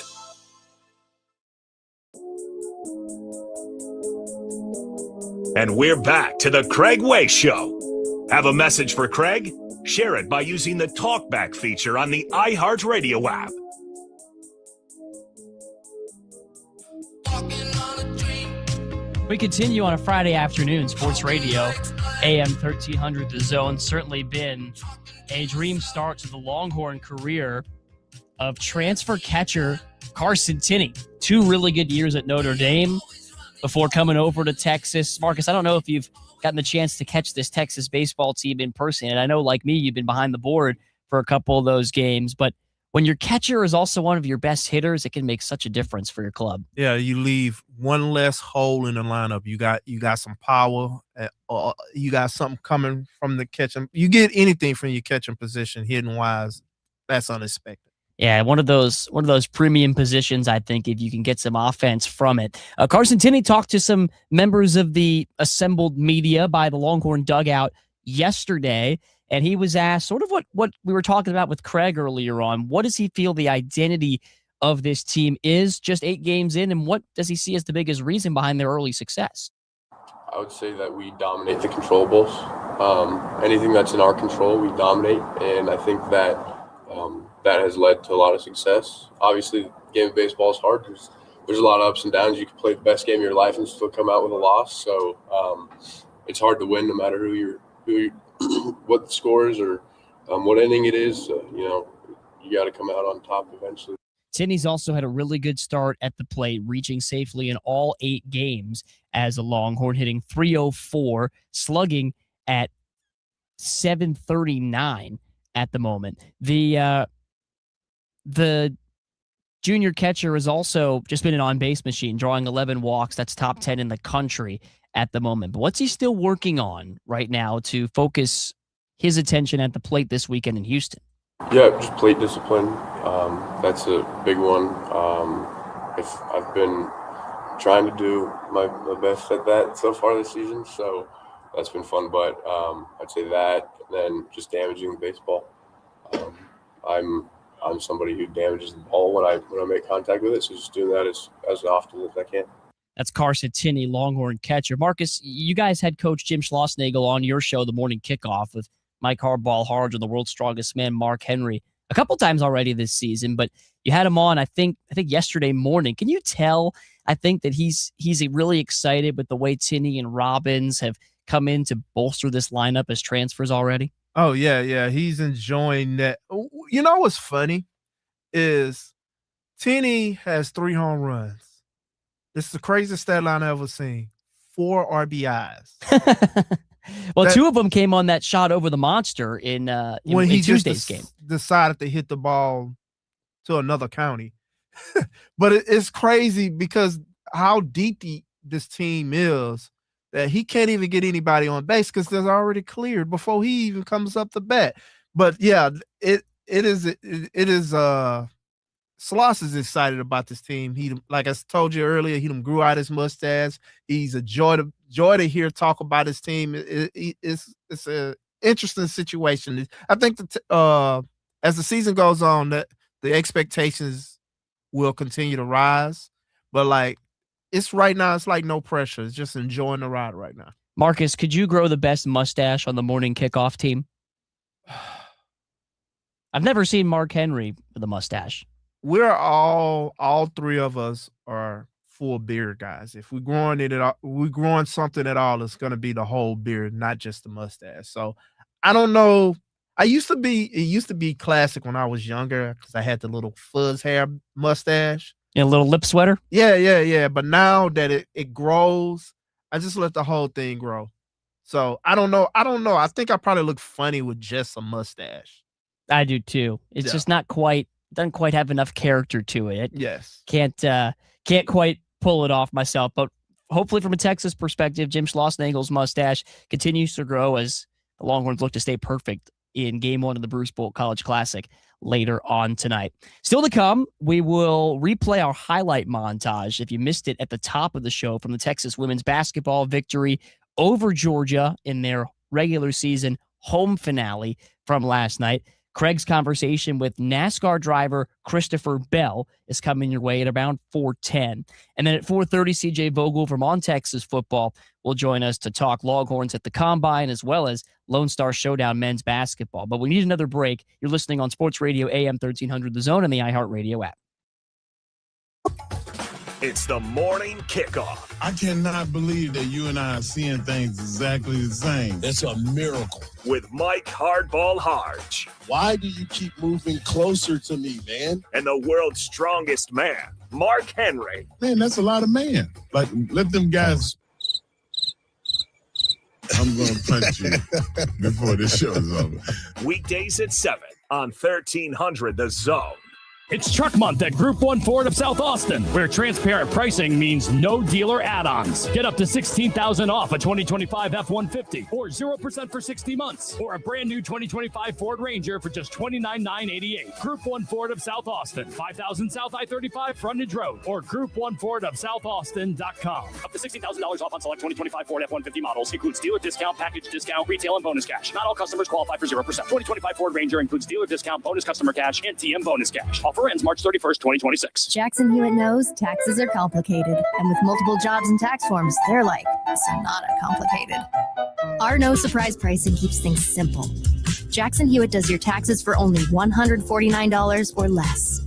And we're back to the Craig Way Show. Have a message for Craig? Share it by using the TalkBack feature on the iHeartRadio app. We continue on a Friday afternoon, Sports Radio, AM 1300 The Zone. Certainly been a dream start to the Longhorn career of transfer catcher Carson Tinney. 2 really good years at Notre Dame before coming over to Texas. Marcus, I don't know if you've gotten the chance to catch this Texas baseball team in person. And I know, like me, you've been behind the board for a couple of those games. But when your catcher is also one of your best hitters, it can make such a difference for your club. Yeah, you leave one less hole in the lineup. You got some power. You got something coming from the catching. You get anything from your catching position, hitting wise. That's unexpected. Yeah, one of those premium positions, I think, if you can get some offense from it. Carson Tinney talked to some members of the assembled media by the Longhorn dugout yesterday, and he was asked sort of what we were talking about with Craig earlier on. What does he feel the identity of this team is just 8 games in, and what does he see as the biggest reason behind their early success? I would say that we dominate the controllables. Anything that's in our control, we dominate, and I think that that has led to a lot of success. Obviously, the game of baseball is hard. There's a lot of ups and downs. You can play the best game of your life and still come out with a loss. So it's hard to win no matter what the score is or what inning it is. You got to come out on top eventually. Tinney's also had a really good start at the plate, reaching safely in all 8 games as a Longhorn, hitting .304, slugging at .739 at the moment. The junior catcher has also just been an on-base machine, drawing 11 walks. That's top 10 in the country at the moment. But what's he still working on right now to focus his attention at the plate this weekend in Houston? Yeah, just plate discipline. That's a big one. I've been trying to do my best at that so far this season, so that's been fun. But I'd say that, and then just damaging the baseball. I'm somebody who damages the ball when I make contact with it, so just doing that as often as I can. That's Carson Tinney, Longhorn catcher. Marcus, you guys had Coach Jim Schlossnagle on your show, The Morning Kickoff, with Mike Hardball Harge and the world's strongest man, Mark Henry, a couple times already this season, but you had him on, I think yesterday morning. Can you tell, I think, that he's really excited with the way Tinney and Robbins have come in to bolster this lineup as transfers already? Oh, yeah. He's enjoying that. You know what's funny is Tinney has 3 home runs. This is the craziest stat line I've ever seen. 4 RBIs. Well, 2 of them came on that shot over the monster in Tuesday's game. Decided to hit the ball to another county. But it's crazy because how deep this team is that he can't even get anybody on base because they're already cleared before he even comes up to bat. But yeah, it is Sloss is excited about this team. He, like I told you earlier, he grew out his mustache. He's a joy to hear talk about his team. It's an interesting situation. I think that as the season goes on, that the expectations will continue to rise. But it's right now, it's like no pressure. It's just enjoying the ride right now. Marcus, could you grow the best mustache on the Morning Kickoff team? I've never seen Mark Henry with a mustache. We're all 3 of us are full beard guys. If we're growing something at all, it's going to be the whole beard, not just the mustache. So I don't know. It used to be classic when I was younger because I had the little fuzz hair mustache. A little lip sweater? Yeah. But now that it grows, I just let the whole thing grow. So I don't know. I think I probably look funny with just a mustache. I do too. It's just not quite, doesn't quite have enough character to it. Yes. Can't quite pull it off myself. But hopefully from a Texas perspective, Jim Schlossnagle's mustache continues to grow as the Longhorns look to stay perfect in Game 1 of the Bruce Bolt College Classic later on tonight. Still to come, we will replay our highlight montage if you missed it at the top of the show from the Texas women's basketball victory over Georgia in their regular season home finale from last night. Craig's conversation with NASCAR driver Christopher Bell is coming your way at around 4:10. And then at 4:30, CJ Vogel from OnTexasFootball will join us to talk Longhorns at the Combine as well as Lone Star Showdown men's basketball. But we need another break. You're listening on Sports Radio AM 1300 The Zone and the iHeartRadio app. It's the morning kickoff. I cannot believe that you and I are seeing things exactly the same. It's a miracle. With Mike Hardball Harge. Why do you keep moving closer to me, man? And the world's strongest man, Mark Henry. Man, that's a lot of man. Like, let them guys... I'm going to punch you before this show is over. Weekdays at 7 on 1300 The Zone. It's Truck Month at Group 1 Ford of South Austin, where transparent pricing means no dealer add-ons. Get up to $16,000 off a 2025 F-150 or 0% for 60 months, or a brand new 2025 Ford Ranger for just $29,988. Group 1 Ford of South Austin, 5000 South I-35 Frontage Road, or Group1FordofSouthAustin.com. Up to $16,000 off on select 2025 Ford F-150 models. Includes dealer discount, package discount, retail, and bonus cash. Not all customers qualify for 0%. 2025 Ford Ranger includes dealer discount, bonus customer cash, and TM bonus cash. Offer ends March 31st, 2026. Jackson Hewitt knows taxes are complicated, and with multiple jobs and tax forms, they're like Sonata complicated. Our no surprise pricing keeps things simple. Jackson Hewitt does your taxes for only $149 or less.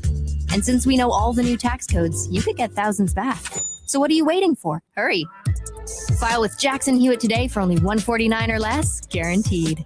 And since we know all the new tax codes, you could get thousands back. So what are you waiting for? Hurry. File with Jackson Hewitt today for only $149 or less, guaranteed.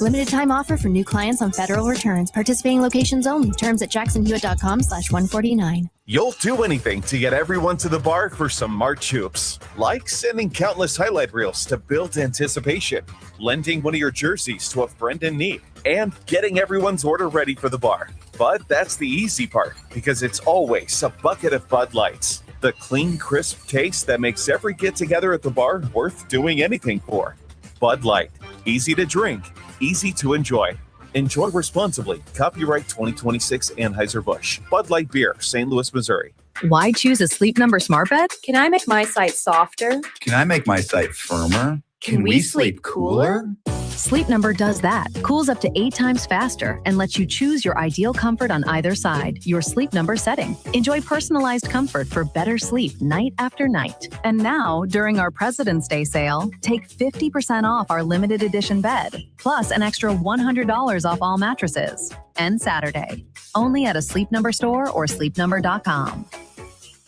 Limited time offer for new clients on federal returns. Participating locations only. Terms at jacksonhewitt.com/149. You'll do anything to get everyone to the bar for some March hoops. Like sending countless highlight reels to build anticipation, lending one of your jerseys to a friend in need, and getting everyone's order ready for the bar. But that's the easy part, because it's always a bucket of Bud Lights. The clean, crisp taste that makes every get-together at the bar worth doing anything for. Bud Light. Easy to drink. Easy to enjoy. Enjoy responsibly. Copyright 2026 Anheuser-Busch. Bud Light Beer, St. Louis, Missouri. Why choose a Sleep Number smart bed? Can I make my site softer? Can I make my site firmer? Can we sleep cooler? Sleep Number does that. Cools up to 8 times faster and lets you choose your ideal comfort on either side. Your Sleep Number setting. Enjoy personalized comfort for better sleep night after night. And now, during our President's Day sale, take 50% off our limited edition bed, plus an extra $100 off all mattresses. And Saturday. Only at a Sleep Number store or sleepnumber.com.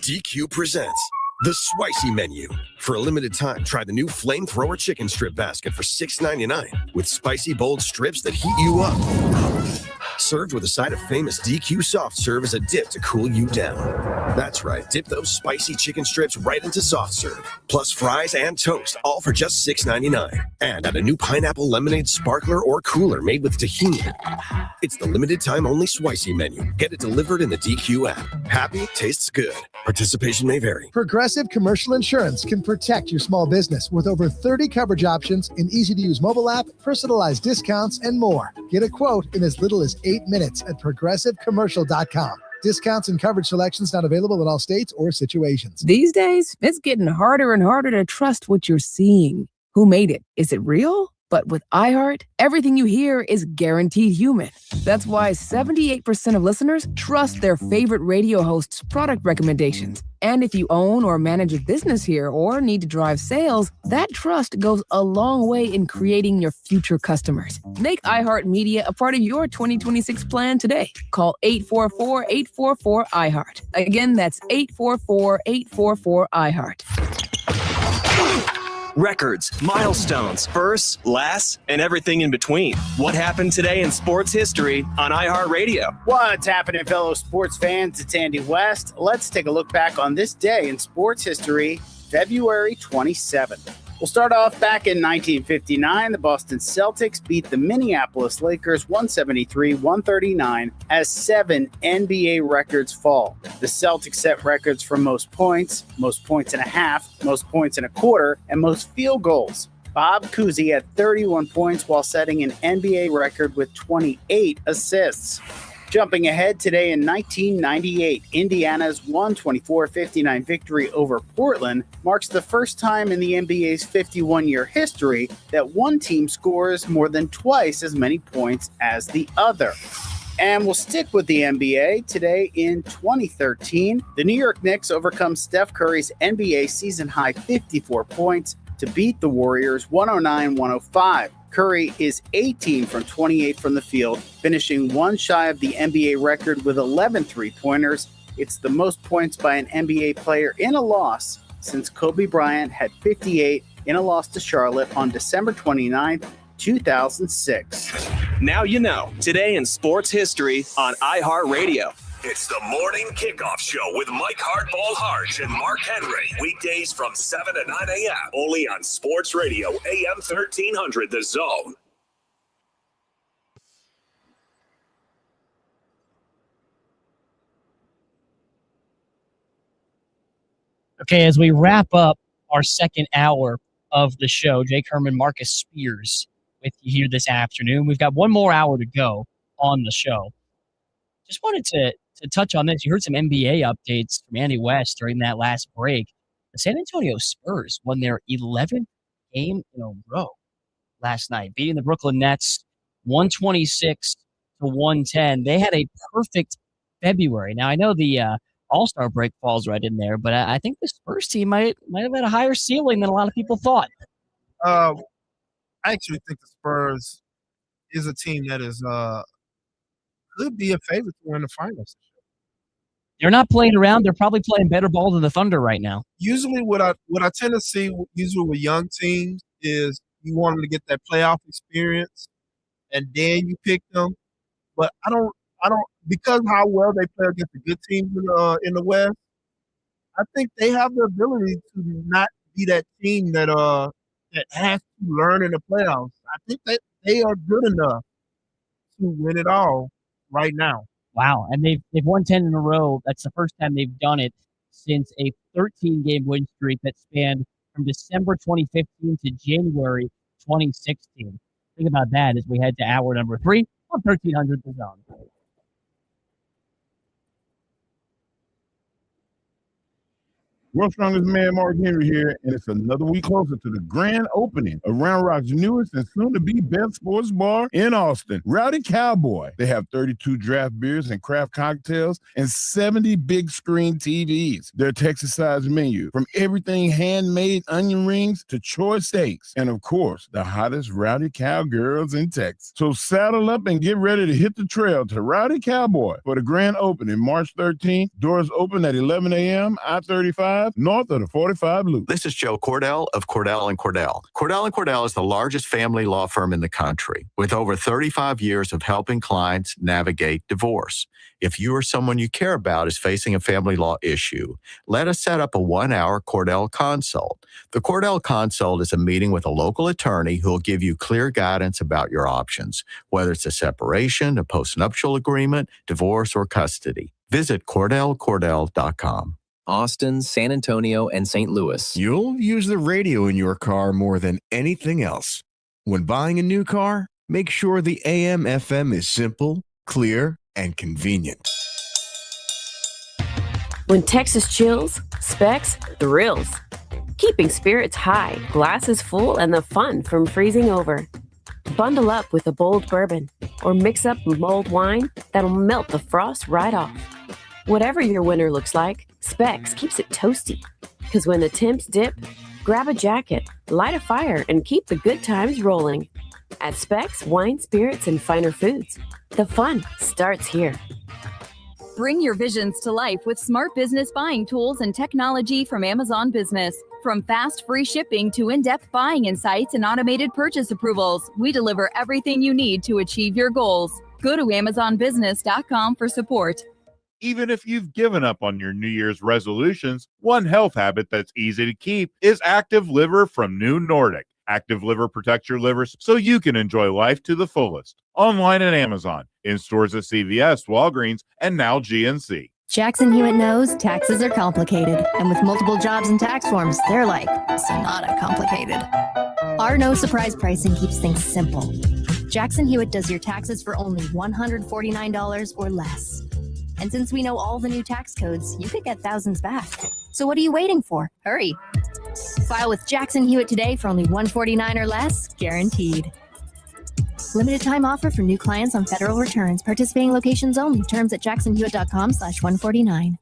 DQ presents The Spicy Menu. For a limited time, try the new Flamethrower Chicken Strip Basket for $6.99 with spicy, bold strips that heat you up. Served with a side of famous DQ soft serve as a dip to cool you down. That's right, dip those spicy chicken strips right into soft serve. Plus fries and toast, all for just $6.99. And add a new pineapple lemonade sparkler or cooler made with tahini. It's the limited time only Spicy Menu. Get it delivered in the DQ app. Happy, tastes good. Participation may vary. Progressive Commercial Insurance can protect your small business with over 30 coverage options, an easy-to-use mobile app, personalized discounts, and more. Get a quote in as little as 8 minutes at progressivecommercial.com. Discounts and coverage selections not available in all states or situations. These days, it's getting harder and harder to trust what you're seeing. Who made it? Is it real? But with iHeart, everything you hear is guaranteed human. That's why 78% of listeners trust their favorite radio host's product recommendations. And if you own or manage a business here or need to drive sales, that trust goes a long way in creating your future customers. Make iHeartMedia a part of your 2026 plan today. Call 844-844-iHeart. Again, that's 844-844-iHeart. records, milestones, firsts, lasts, and everything in between. What happened today in sports history on iHeartRadio? What's happening, fellow sports fans? It's Andy West. Let's take a look back on this day in sports history, February 27th. We'll start off back in 1959. The Boston Celtics beat the Minneapolis Lakers 173-139 as 7 NBA records fall. The Celtics set records for most points in a half, most points in a quarter, and most field goals. Bob Cousy had 31 points while setting an NBA record with 28 assists. Jumping ahead today in 1998, Indiana's 124-59 victory over Portland marks the first time in the NBA's 51-year history that one team scores more than twice as many points as the other. And we'll stick with the NBA. Today in 2013, the New York Knicks overcome Steph Curry's NBA season-high 54 points to beat the Warriors 109-105. Curry is 18 from 28 from the field, finishing one shy of the NBA record with 11 three-pointers. It's the most points by an NBA player in a loss since Kobe Bryant had 58 in a loss to Charlotte on December 29, 2006. Now you know, today in sports history on iHeartRadio. It's the Morning Kickoff Show with Mike Hardball Hart and Mark Henry. Weekdays from 7 to 9 a.m. Only on Sports Radio, AM 1300, The Zone. Okay, as we wrap up our second hour of the show, Jake Herman, Marcus Spears with you here this afternoon. We've got one more hour to go on the show. Just wanted to touch on this. You heard some NBA updates from Andy West during that last break. The San Antonio Spurs won their 11th game in a row last night, beating the Brooklyn Nets 126-110. They had a perfect February. Now, I know the All-Star break falls right in there, but I think the Spurs team might have had a higher ceiling than a lot of people thought. I actually think the Spurs is a team that is could be a favorite to win the finals. They're not playing around. They're probably playing better ball than the Thunder right now. Usually what I tend to see usually with young teams is you want them to get that playoff experience and then you pick them. But I don't because how well they play against the good teams in the West, I think they have the ability to not be that team that has to learn in the playoffs. I think that they are good enough to win it all right now. Wow, and they've won 10 in a row. That's the first time they've done it since a 13-game win streak that spanned from December 2015 to January 2016. Think about that as we head to hour number 3 on 1300 The Zone. World's Strongest Man, Mark Henry here, and it's another week closer to the grand opening of Round Rock's newest and soon-to-be best sports bar in Austin, Rowdy Cowboy. They have 32 draft beers and craft cocktails and 70 big-screen TVs. Their Texas-sized menu, from everything handmade onion rings to choice steaks, and of course, the hottest Rowdy Cowgirls in Texas. So saddle up and get ready to hit the trail to Rowdy Cowboy for the grand opening March 13th. Doors open at 11 a.m. I-35. North of the 45 Loop. This is Joe Cordell of Cordell & Cordell. Cordell & Cordell is the largest family law firm in the country with over 35 years of helping clients navigate divorce. If you or someone you care about is facing a family law issue, let us set up a 1-hour Cordell Consult. The Cordell Consult is a meeting with a local attorney who will give you clear guidance about your options, whether it's a separation, a postnuptial agreement, divorce, or custody. Visit CordellCordell.com. Austin, San Antonio, and St. Louis. You'll use the radio in your car more than anything else. When buying a new car, make sure the AM/FM is simple, clear, and convenient. When Texas chills, Specs thrills. Keeping spirits high, glasses full, and the fun from freezing over. Bundle up with a bold bourbon or mix up mulled wine that'll melt the frost right off. Whatever your winter looks like, Specs keeps it toasty. Because when the temps dip, grab a jacket, light a fire, and keep the good times rolling. At Specs Wine, Spirits, and Finer Foods, the fun starts here. Bring your visions to life with smart business buying tools and technology from Amazon Business. From fast, free shipping to in-depth buying insights and automated purchase approvals, we deliver everything you need to achieve your goals. Go to AmazonBusiness.com for support. Even if you've given up on your New Year's resolutions, one health habit that's easy to keep is Active Liver from New Nordic. Active Liver protects your liver so you can enjoy life to the fullest. Online at Amazon, in stores at CVS, Walgreens, and now GNC. Jackson Hewitt knows taxes are complicated, and with multiple jobs and tax forms, they're like Sonata complicated. Our no surprise pricing keeps things simple. Jackson Hewitt does your taxes for only $149 or less. And since we know all the new tax codes, you could get thousands back. So what are you waiting for? Hurry. File with Jackson Hewitt today for only $149 or less, guaranteed. Limited time offer for new clients on federal returns. Participating locations only. Terms at jacksonhewitt.com/149.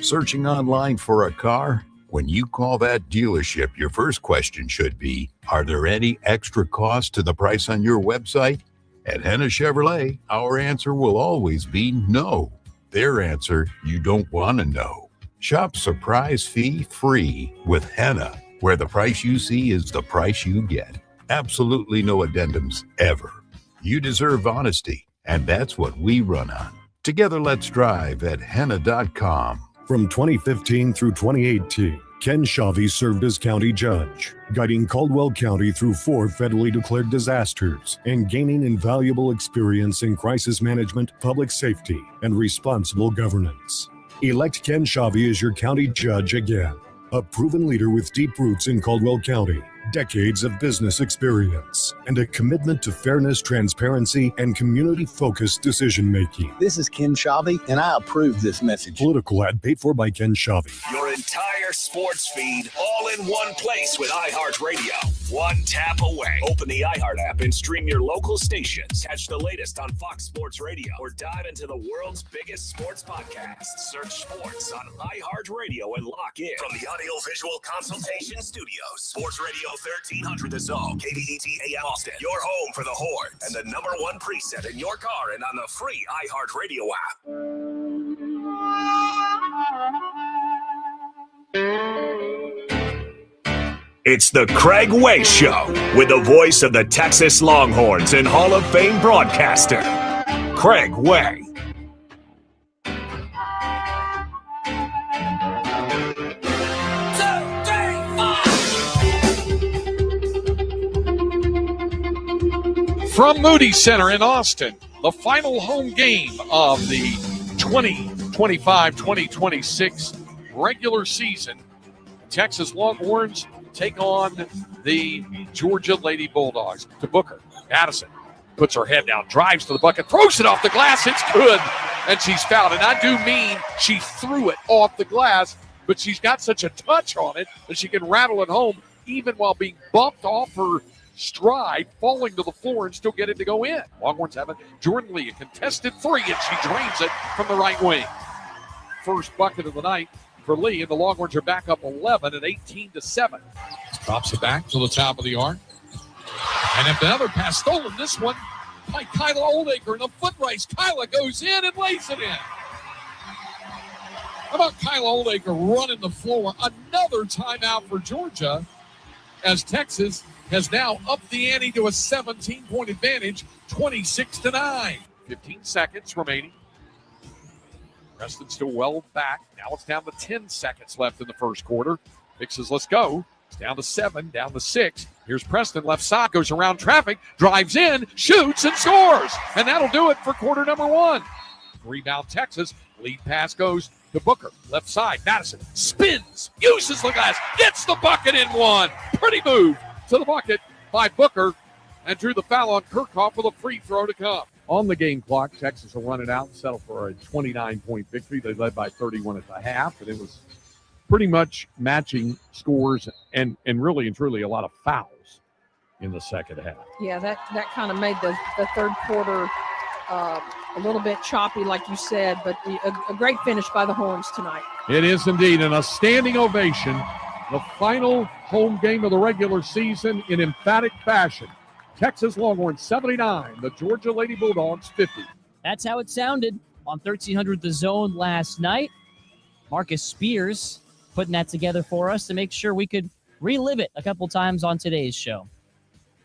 Searching online for a car? When you call that dealership, your first question should be, are there any extra costs to the price on your website? At Henna Chevrolet, our answer will always be no. Their answer, you don't want to know. Shop surprise fee free with Henna, where the price you see is the price you get. Absolutely no addendums ever. You deserve honesty, and that's what we run on. Together, let's drive at henna.com. From 2015 through 2018, Ken Chavez served as county judge, guiding Caldwell County through 4 federally declared disasters and gaining invaluable experience in crisis management, public safety, and responsible governance. Elect Ken Chavez as your county judge again, a proven leader with deep roots in Caldwell County, decades of business experience, and a commitment to fairness, transparency, and community-focused decision-making. This is Ken Chavez, and I approve this message. Political ad paid for by Ken Chavez. Your entire sports feed all in one place with iHeartRadio. One tap away. Open the iHeart app and stream your local stations. Catch the latest on Fox Sports Radio or dive into the world's biggest sports podcast. Search sports on iHeartRadio and lock in. From the Audio-Visual Consultation Studios, Sports Radio 1300 The Zone, KVET AM Austin, your home for the Horns, and the #1 preset in your car and on the free iHeartRadio app. It's the Craig Way Show with the voice of the Texas Longhorns and Hall of Fame broadcaster, Craig Way. From Moody Center in Austin, the final home game of the 2025-2026 regular season. Texas Longhorns take on the Georgia Lady Bulldogs. To Booker, Addison puts her head down, drives to the bucket, throws it off the glass. It's good, and she's fouled. And I do mean she threw it off the glass, but she's got such a touch on it that she can rattle it home even while being bumped off her stride, falling to the floor and still get it to go in. Longhorns have it. Jordan Lee, a contested 3, and she drains it from the right wing. First bucket of the night for Lee, and the Longhorns are back up 11 at 18-7. Drops it back to the top of the arc. And another pass stolen, this one by Kyla Oldacre in a foot race. Kyla goes in and lays it in. How about Kyla Oldacre running the floor? Another timeout for Georgia as Texas has now upped the ante to a 17-point advantage, 26-9. 15 seconds remaining. Preston still well back. Now it's down to 10 seconds left in the first quarter. Vic says, let's go. It's down to 7, down to 6. Here's Preston, left side, goes around traffic, drives in, shoots, and scores. And that'll do it for quarter number 1. Rebound Texas. Lead pass goes to Booker. Left side, Madison spins, uses the glass, gets the bucket in 1. Pretty move to the bucket by Booker, and drew the foul on Kirchhoff with a free throw to come. On the game clock, Texas will run it out and settle for a 29-point victory. They led by 31 at the half, and it was pretty much matching scores and really and truly a lot of fouls in the second half. Yeah, that kind of made the third quarter a little bit choppy, like you said, but a great finish by the Horns tonight. It is indeed, and a standing ovation. The final home game of the regular season in emphatic fashion. Texas Longhorns 79, the Georgia Lady Bulldogs 50. That's how it sounded. on 1300 The Zone last night. Marcus Spears putting that together for us to make sure we could relive it a couple times on today's show.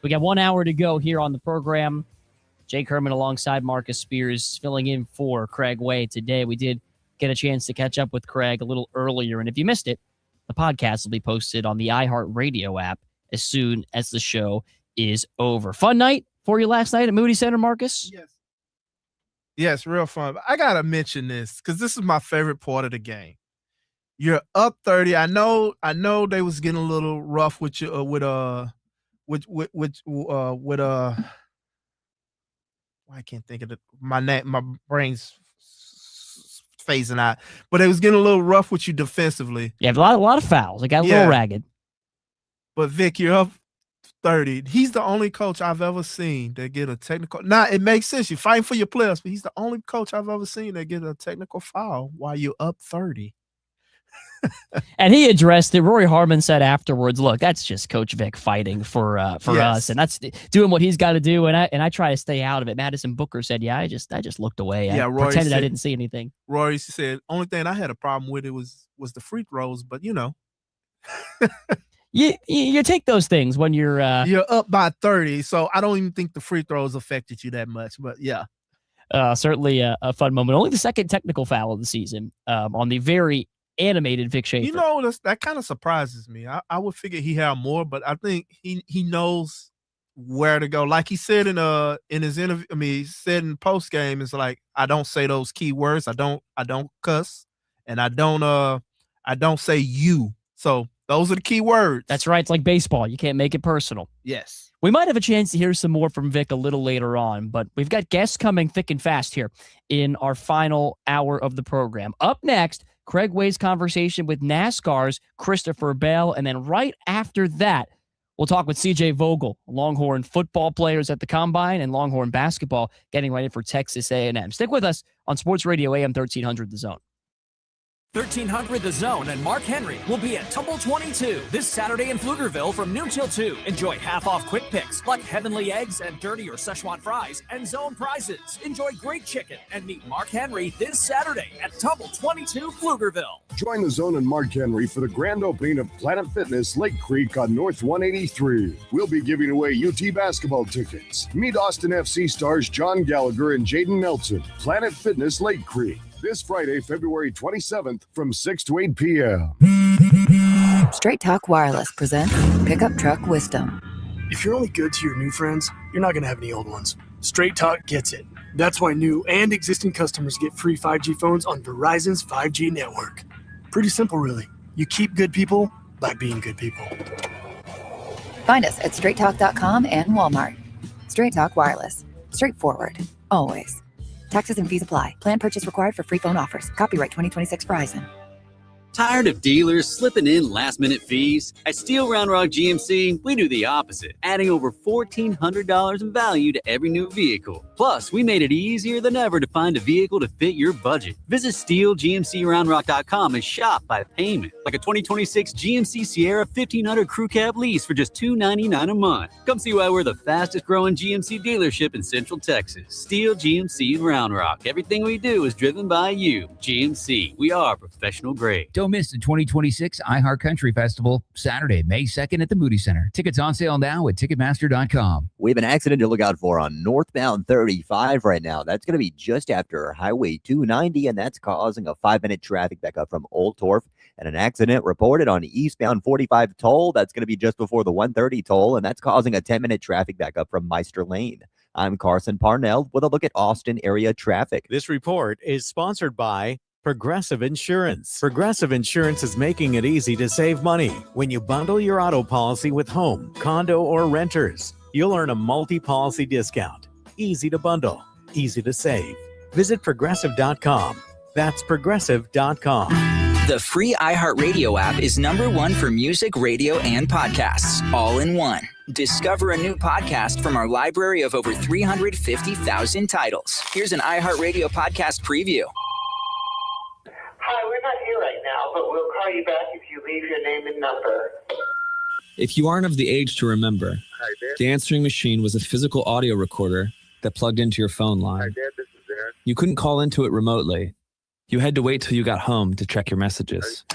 We got 1 hour to go here on the program. Jake Herman alongside Marcus Spears filling in for Craig Way today. We did get a chance to catch up with Craig a little earlier, and if you missed it, the podcast will be posted on the iHeartRadio app as soon as the show is over. Fun night for you last night at Moody Center, Marcus? Yes, real fun. I got to mention this because this is my favorite part of the game. You're up 30. I know they was getting a little rough with you I can't think of it. My brain's phasing out, but it was getting a little rough with you defensively. Yeah, a lot of fouls. It got a little ragged. But Vic, you're up 30. He's the only coach I've ever seen that get a technical. Now it makes sense. You're fighting for your players, but he's the only coach I've ever seen that get a technical foul while you're up 30. And he addressed it. Rory Harmon said afterwards, look, that's just Coach Vic fighting for us, and that's doing what he's got to do, and I try to stay out of it. Madison Booker said, yeah, I just looked away. I pretended I didn't see anything. Rory said, only thing I had a problem with it was the free throws, but you take those things when you're up by 30, so I don't even think the free throws affected you that much, but yeah. Certainly a fun moment. Only the second technical foul of the season on the very animated Vic Schaefer. That kind of surprises me. I would figure he had more, but I think he knows where to go. Like he said in his interview, he said in post game, it's like, I don't say those key words. I don't cuss, and I don't say you. So those are the key words. That's right. It's like baseball. You can't make it personal. Yes. We might have a chance to hear some more from Vic a little later on, but we've got guests coming thick and fast here in our final hour of the program. Up next, Craig Way's conversation with NASCAR's Christopher Bell, and then right after that, we'll talk with CJ Vogel, Longhorn football players at the Combine and Longhorn basketball getting ready for Texas A&M. Stick with us on Sports Radio AM 1300 The Zone. 1300 The Zone and Mark Henry will be at Tumble 22 this Saturday in Pflugerville from noon till 2. Enjoy half-off quick picks like Heavenly Eggs and Dirty or Szechuan Fries and Zone prizes. Enjoy great chicken and meet Mark Henry this Saturday at Tumble 22 Pflugerville. Join The Zone and Mark Henry for the grand opening of Planet Fitness Lake Creek on North 183. We'll be giving away UT basketball tickets. Meet Austin FC stars John Gallagher and Jaden Nelson. Planet Fitness Lake Creek. This Friday, February 27th from 6 to 8 p.m. Straight Talk Wireless presents Pickup Truck Wisdom. If you're only good to your new friends, you're not going to have any old ones. Straight Talk gets it. That's why new and existing customers get free 5G phones on Verizon's 5G network. Pretty simple, really. You keep good people by being good people. Find us at straighttalk.com and Walmart. Straight Talk Wireless. Straightforward. Always. Taxes and fees apply. Plan purchase required for free phone offers. Copyright 2026 Verizon. Tired of dealers slipping in last-minute fees? At Steel Round Rock GMC, we do the opposite, adding over $1,400 in value to every new vehicle. Plus, we made it easier than ever to find a vehicle to fit your budget. Visit SteelGMCRoundRock.com and shop by payment, like a 2026 GMC Sierra 1500 Crew Cab lease for just $299 a month. Come see why we're the fastest-growing GMC dealership in Central Texas. Steel GMC Round Rock. Everything we do is driven by you. GMC, we are professional grade. Don't miss the 2026 iHeart Country Festival, Saturday, May 2nd at the Moody Center. Tickets on sale now at Ticketmaster.com. We have an accident to look out for on northbound 35 right now. That's going to be just after Highway 290, and that's causing a 5-minute traffic backup from Old Torf. And an accident reported on eastbound 45 toll. That's going to be just before the 130 toll, and that's causing a 10-minute traffic backup from Meister Lane. I'm Carson Parnell with a look at Austin area traffic. This report is sponsored by Progressive Insurance. Progressive Insurance is making it easy to save money. When you bundle your auto policy with home, condo, or renters, you'll earn a multi-policy discount. Easy to bundle, easy to save. Visit Progressive.com. That's Progressive.com. The free iHeartRadio app is #1 for music, radio, and podcasts, all in one. Discover a new podcast from our library of over 350,000 titles. Here's an iHeartRadio podcast preview. Hi, we're not here right now, but we'll call you back if you leave your name and number. If you aren't of the age to remember, the answering machine was a physical audio recorder that plugged into your phone line. Hi, Dad, this is Aaron. You couldn't call into it remotely. You had to wait till you got home to check your messages.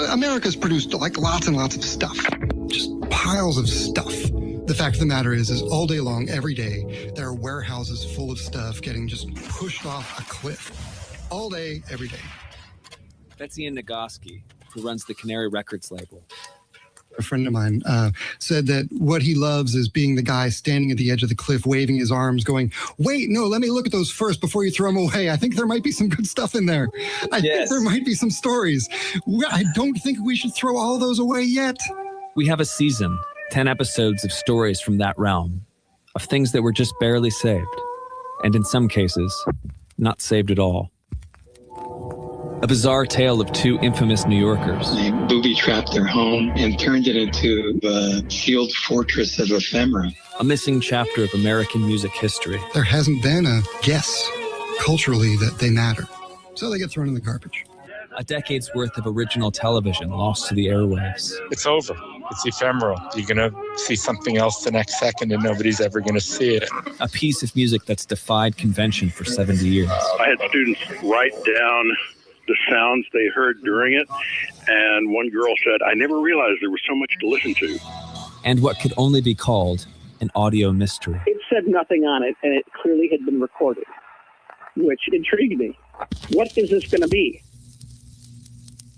America's produced like lots and lots of stuff, just piles of stuff. The fact of the matter is all day long, every day, there are warehouses full of stuff getting just pushed off a cliff. All day, every day. That's Ian Nagoski, who runs the Canary Records label. A friend of mine said that what he loves is being the guy standing at the edge of the cliff, waving his arms, going, wait, no, let me look at those first before you throw them away. I think there might be some good stuff in there. I think there might be some stories. I don't think we should throw all those away yet. We have a season, 10 episodes of stories from that realm, of things that were just barely saved, and in some cases, not saved at all. A bizarre tale of two infamous New Yorkers. They booby-trapped their home and turned it into the sealed fortress of ephemera. A missing chapter of American music history. There hasn't been a guess culturally that they matter. So they get thrown in the garbage. A decade's worth of original television lost to the airwaves. It's over. It's ephemeral. You're going to see something else the next second and nobody's ever going to see it. A piece of music that's defied convention for 70 years. I had students write down the sounds they heard during it, and one girl said, I never realized there was so much to listen to. And what could only be called an audio mystery. It said nothing on it, and it clearly had been recorded, which intrigued me. What is this going to be?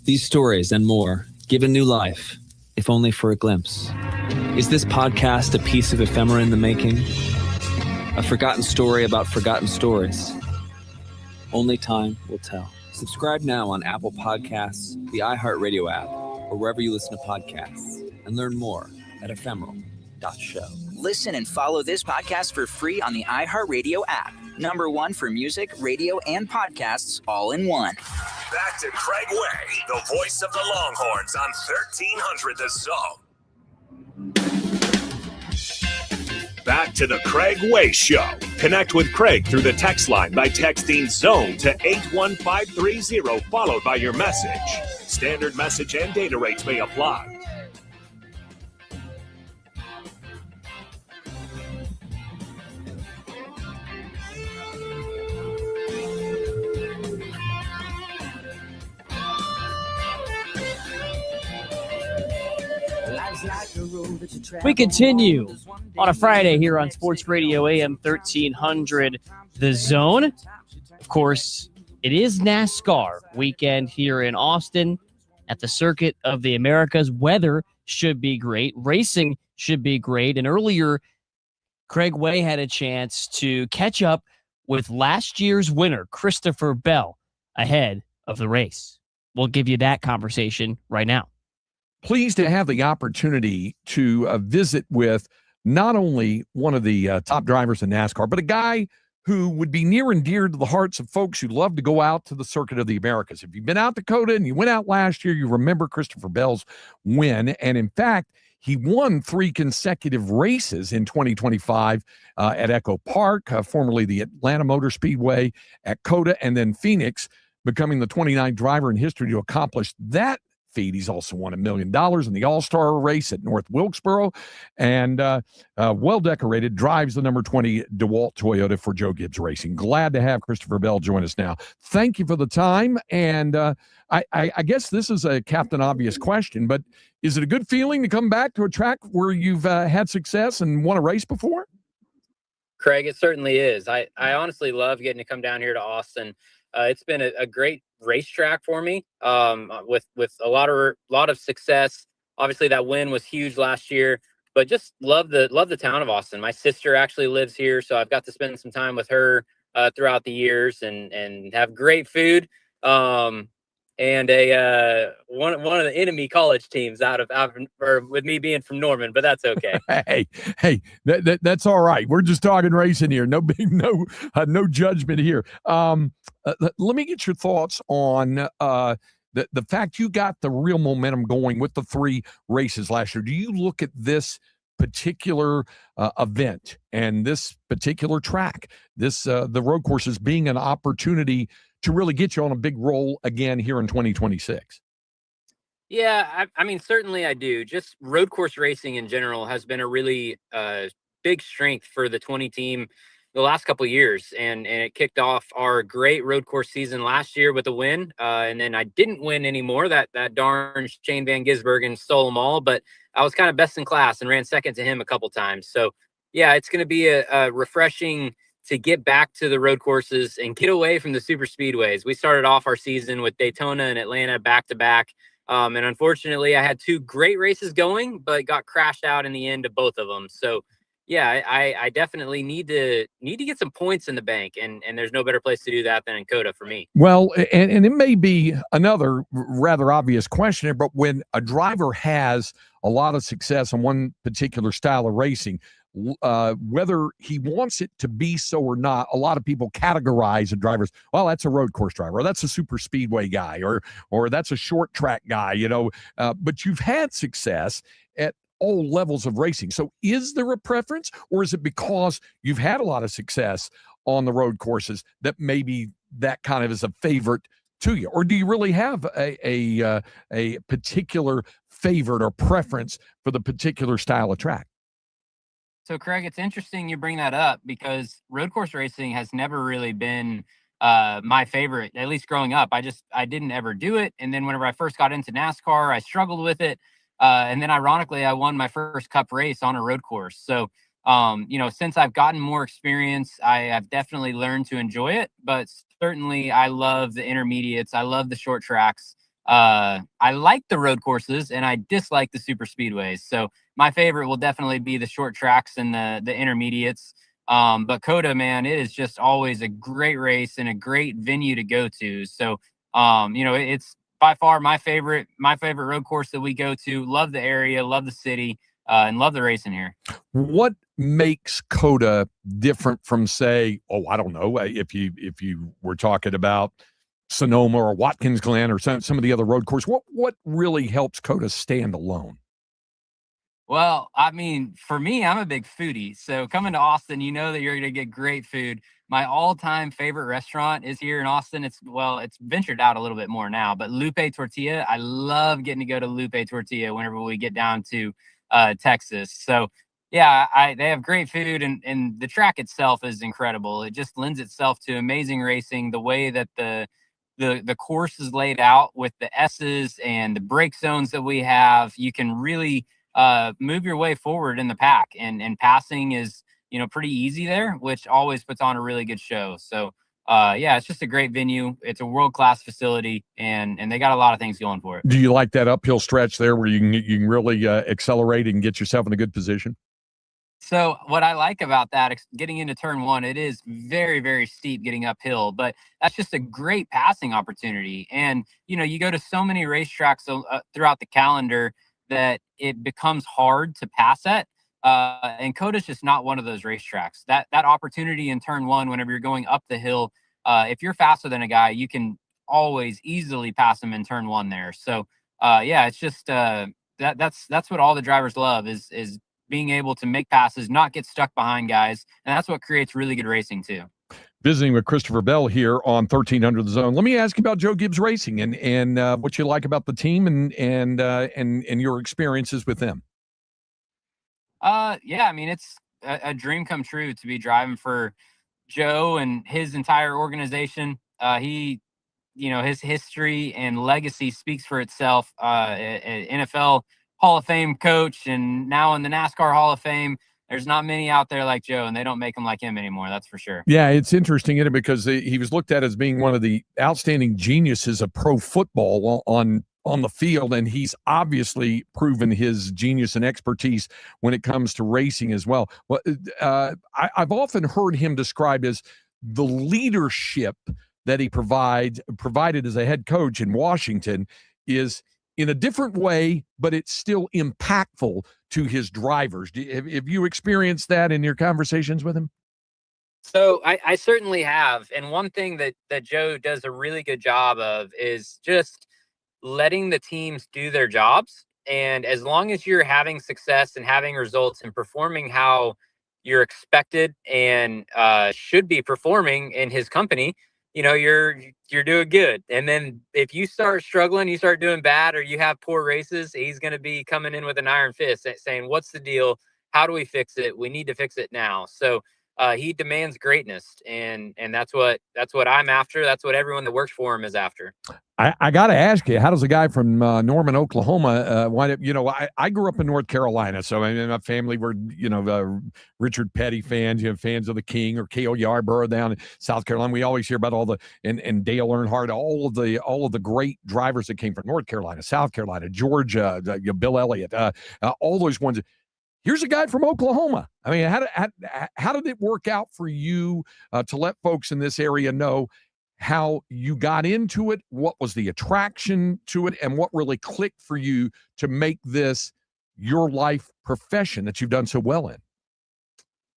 These stories and more given new life, if only for a glimpse. Is this podcast a piece of ephemera in the making? A forgotten story about forgotten stories? Only time will tell. Subscribe now on Apple Podcasts, the iHeartRadio app, or wherever you listen to podcasts, and learn more at ephemeral.show. Listen and follow this podcast for free on the iHeartRadio app. #1 for music, radio, and podcasts all in one. Back to Craig Way, the voice of the Longhorns on 1300 The Zone. Back to the Craig Way Show. Connect with Craig through the text line by texting ZONE to 81530, followed by your message. Standard message and data rates may apply. We continue on a Friday here on Sports Radio AM 1300 The Zone. Of course, it is NASCAR weekend here in Austin at the Circuit of the Americas. Weather should be great. Racing should be great. And earlier, Craig Way had a chance to catch up with last year's winner, Christopher Bell, ahead of the race. We'll give you that conversation right now. Pleased to have the opportunity to visit with not only one of the top drivers in NASCAR, but a guy who would be near and dear to the hearts of folks who love to go out to the Circuit of the Americas. If you've been out to COTA and you went out last year, you remember Christopher Bell's win. And in fact, he won 3 consecutive races in 2025 at Echo Park, formerly the Atlanta Motor Speedway, at COTA, and then Phoenix, becoming the 29th driver in history to accomplish that feat. He's also won $1 million in the All-Star race at North Wilkesboro, and well-decorated, drives the number 20 DeWalt Toyota for Joe Gibbs Racing. Glad to have Christopher Bell join us now. Thank you for the time, and I guess this is a Captain Obvious question, but is it a good feeling to come back to a track where you've had success and won a race before? Craig, it certainly is. I honestly love getting to come down here to Austin. It's been a great racetrack for me, with a lot of success. Obviously, that win was huge last year, but just love the town of Austin. My sister actually lives here, so I've got to spend some time with her throughout the years and have great food. And one of the enemy college teams out or with me being from Norman, but that's okay. Hey, that's all right. We're just talking racing here. No judgment here. Let me get your thoughts on the fact you got the real momentum going with the 3 races last year. Do you look at this particular event and this particular track, the road courses, being an opportunity to really get you on a big roll again here in 2026? Yeah, I mean, certainly I do. Just road course racing in general has been a really big strength for the 20 team the last couple of years, and it kicked off our great road course season last year with a win. And then I didn't win anymore. That darn Shane Van Gisbergen stole them all, but I was kind of best in class and ran second to him a couple times. So yeah, it's going to be a refreshing to get back to the road courses and get away from the super speedways. We started off our season with Daytona and Atlanta back to back. And unfortunately I had 2 great races going, but got crashed out in the end of both of them. So yeah, I definitely need to get some points in the bank, and there's no better place to do that than in COTA for me. Well, and it may be another rather obvious question here, but when a driver has a lot of success in one particular style of racing, whether he wants it to be so or not, a lot of people categorize a driver as, well, that's a road course driver, or that's a super speedway guy, or that's a short track guy, but you've had success at all levels of racing. So is there a preference, or is it because you've had a lot of success on the road courses that maybe that kind of is a favorite to you? Or do you really have a particular favorite or preference for the particular style of track? So Craig, it's interesting you bring that up, because road course racing has never really been my favorite, at least growing up. I didn't ever do it. And then whenever I first got into NASCAR, I struggled with it. And then ironically, I won my first cup race on a road course. So, since I've gotten more experience, I have definitely learned to enjoy it. But certainly I love the intermediates. I love the short tracks. I like the road courses, and I dislike the super speedways. So my favorite will definitely be the short tracks and the intermediates. But COTA, man, it is just always a great race and a great venue to go to. So, it's by far my favorite road course that we go to. Love the area, love the city, and love the racing here. What makes COTA different from, say, I don't know, if you were talking about Sonoma or Watkins Glen or some of the other road courses? What really helps COTA stand alone? Well, I mean, for me, I'm a big foodie. So coming to Austin, you know that you're going to get great food. My all-time favorite restaurant is here in Austin. It's ventured out a little bit more now, but Lupe Tortilla. I love getting to go to Lupe Tortilla whenever we get down to Texas. So yeah, they have great food, and the track itself is incredible. It just lends itself to amazing racing. The way that the course is laid out with the S's and the break zones that we have, you can really move your way forward in the pack, and passing is pretty easy there, which always puts on a really good show. So it's just a great venue. It's a world-class facility, and they got a lot of things going for it. Do you like that uphill stretch there where you can really accelerate and get yourself in a good position? So what I like about that, getting into turn 1, it is very, very steep getting uphill, but that's just a great passing opportunity. And, you go to so many racetracks throughout the calendar that it becomes hard to pass at. And COTA is just not one of those racetracks. That opportunity in turn 1, whenever you're going up the hill, if you're faster than a guy, you can always easily pass him in turn 1 there. So it's just that's what all the drivers love is being able to make passes, not get stuck behind guys, and that's what creates really good racing too. Visiting with Christopher Bell here on 1300 The Zone. Let me ask you about Joe Gibbs Racing and what you like about the team and your experiences with them. I mean, it's a dream come true to be driving for Joe and his entire organization. His history and legacy speaks for itself. NFL Hall of Fame coach, and now in the NASCAR Hall of Fame. There's not many out there like Joe, and they don't make them like him anymore. That's for sure. Yeah, it's interesting, isn't it? Because he was looked at as being one of the outstanding geniuses of pro football on the field, and he's obviously proven his genius and expertise when it comes to racing as well. I've often heard him described as the leadership that he provided as a head coach in Washington is in a different way, but it's still impactful to his drivers. Have you experienced that in your conversations with him? So I certainly have. And one thing that Joe does a really good job of is just letting the teams do their jobs. And as long as you're having success and having results and performing how you're expected and should be performing in his company, you're doing good. And then if you start struggling, you start doing bad, or you have poor races, he's going to be coming in with an iron fist saying, what's the deal? How do we fix it? We need to fix it now. So he demands greatness, and that's what I'm after. That's what everyone that works for him is after. I got to ask you, how does a guy from Norman, Oklahoma, wind up? I grew up in North Carolina, so my family were, Richard Petty fans, fans of the King, or Cale Yarborough down in South Carolina. We always hear about all the and Dale Earnhardt, all of the great drivers that came from North Carolina, South Carolina, Georgia, Bill Elliott, all those ones. Here's a guy from Oklahoma. I mean, how did it work out for you to let folks in this area know how you got into it, what was the attraction to it, and what really clicked for you to make this your life profession that you've done so well in?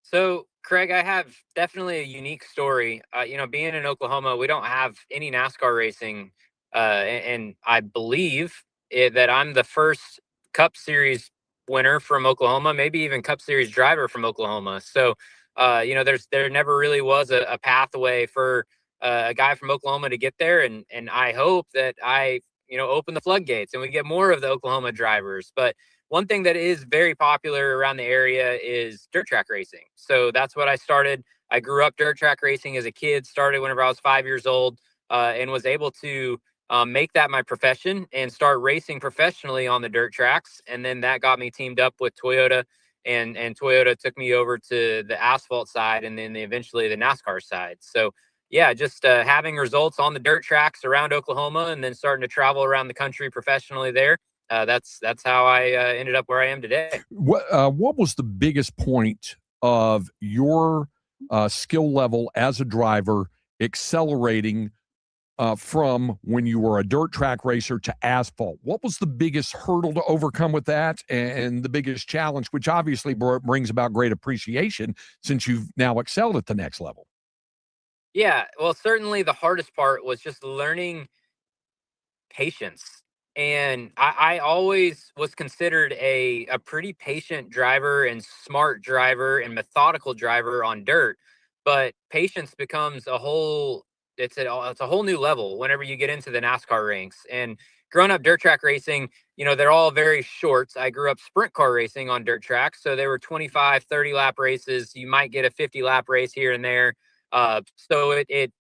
So, Craig, I have definitely a unique story. Being in Oklahoma, we don't have any NASCAR racing, and I believe that I'm the first Cup Series winner from Oklahoma, maybe even Cup Series driver from Oklahoma. So, there never really was a pathway for a guy from Oklahoma to get there, and I hope that I open the floodgates and we get more of the Oklahoma drivers. But one thing that is very popular around the area is dirt track racing. So that's what I started. I grew up dirt track racing as a kid, started whenever I was 5 years old, and was able to make that my profession and start racing professionally on the dirt tracks. And then that got me teamed up with Toyota, and Toyota took me over to the asphalt side, and then eventually the NASCAR side. So yeah, just having results on the dirt tracks around Oklahoma, and then starting to travel around the country professionally there. That's how I ended up where I am today. What was the biggest point of your skill level as a driver accelerating from when you were a dirt track racer to asphalt? What was the biggest hurdle to overcome with that, and the biggest challenge, which obviously brings about great appreciation since you've now excelled at the next level? Yeah, well, certainly the hardest part was just learning patience. And I always was considered a pretty patient driver and smart driver and methodical driver on dirt. But patience becomes it's a whole new level whenever you get into the NASCAR ranks. And growing up dirt track racing, they're all very short. I grew up sprint car racing on dirt tracks. So they were 25, 30 lap races. You might get a 50 lap race here and there. So it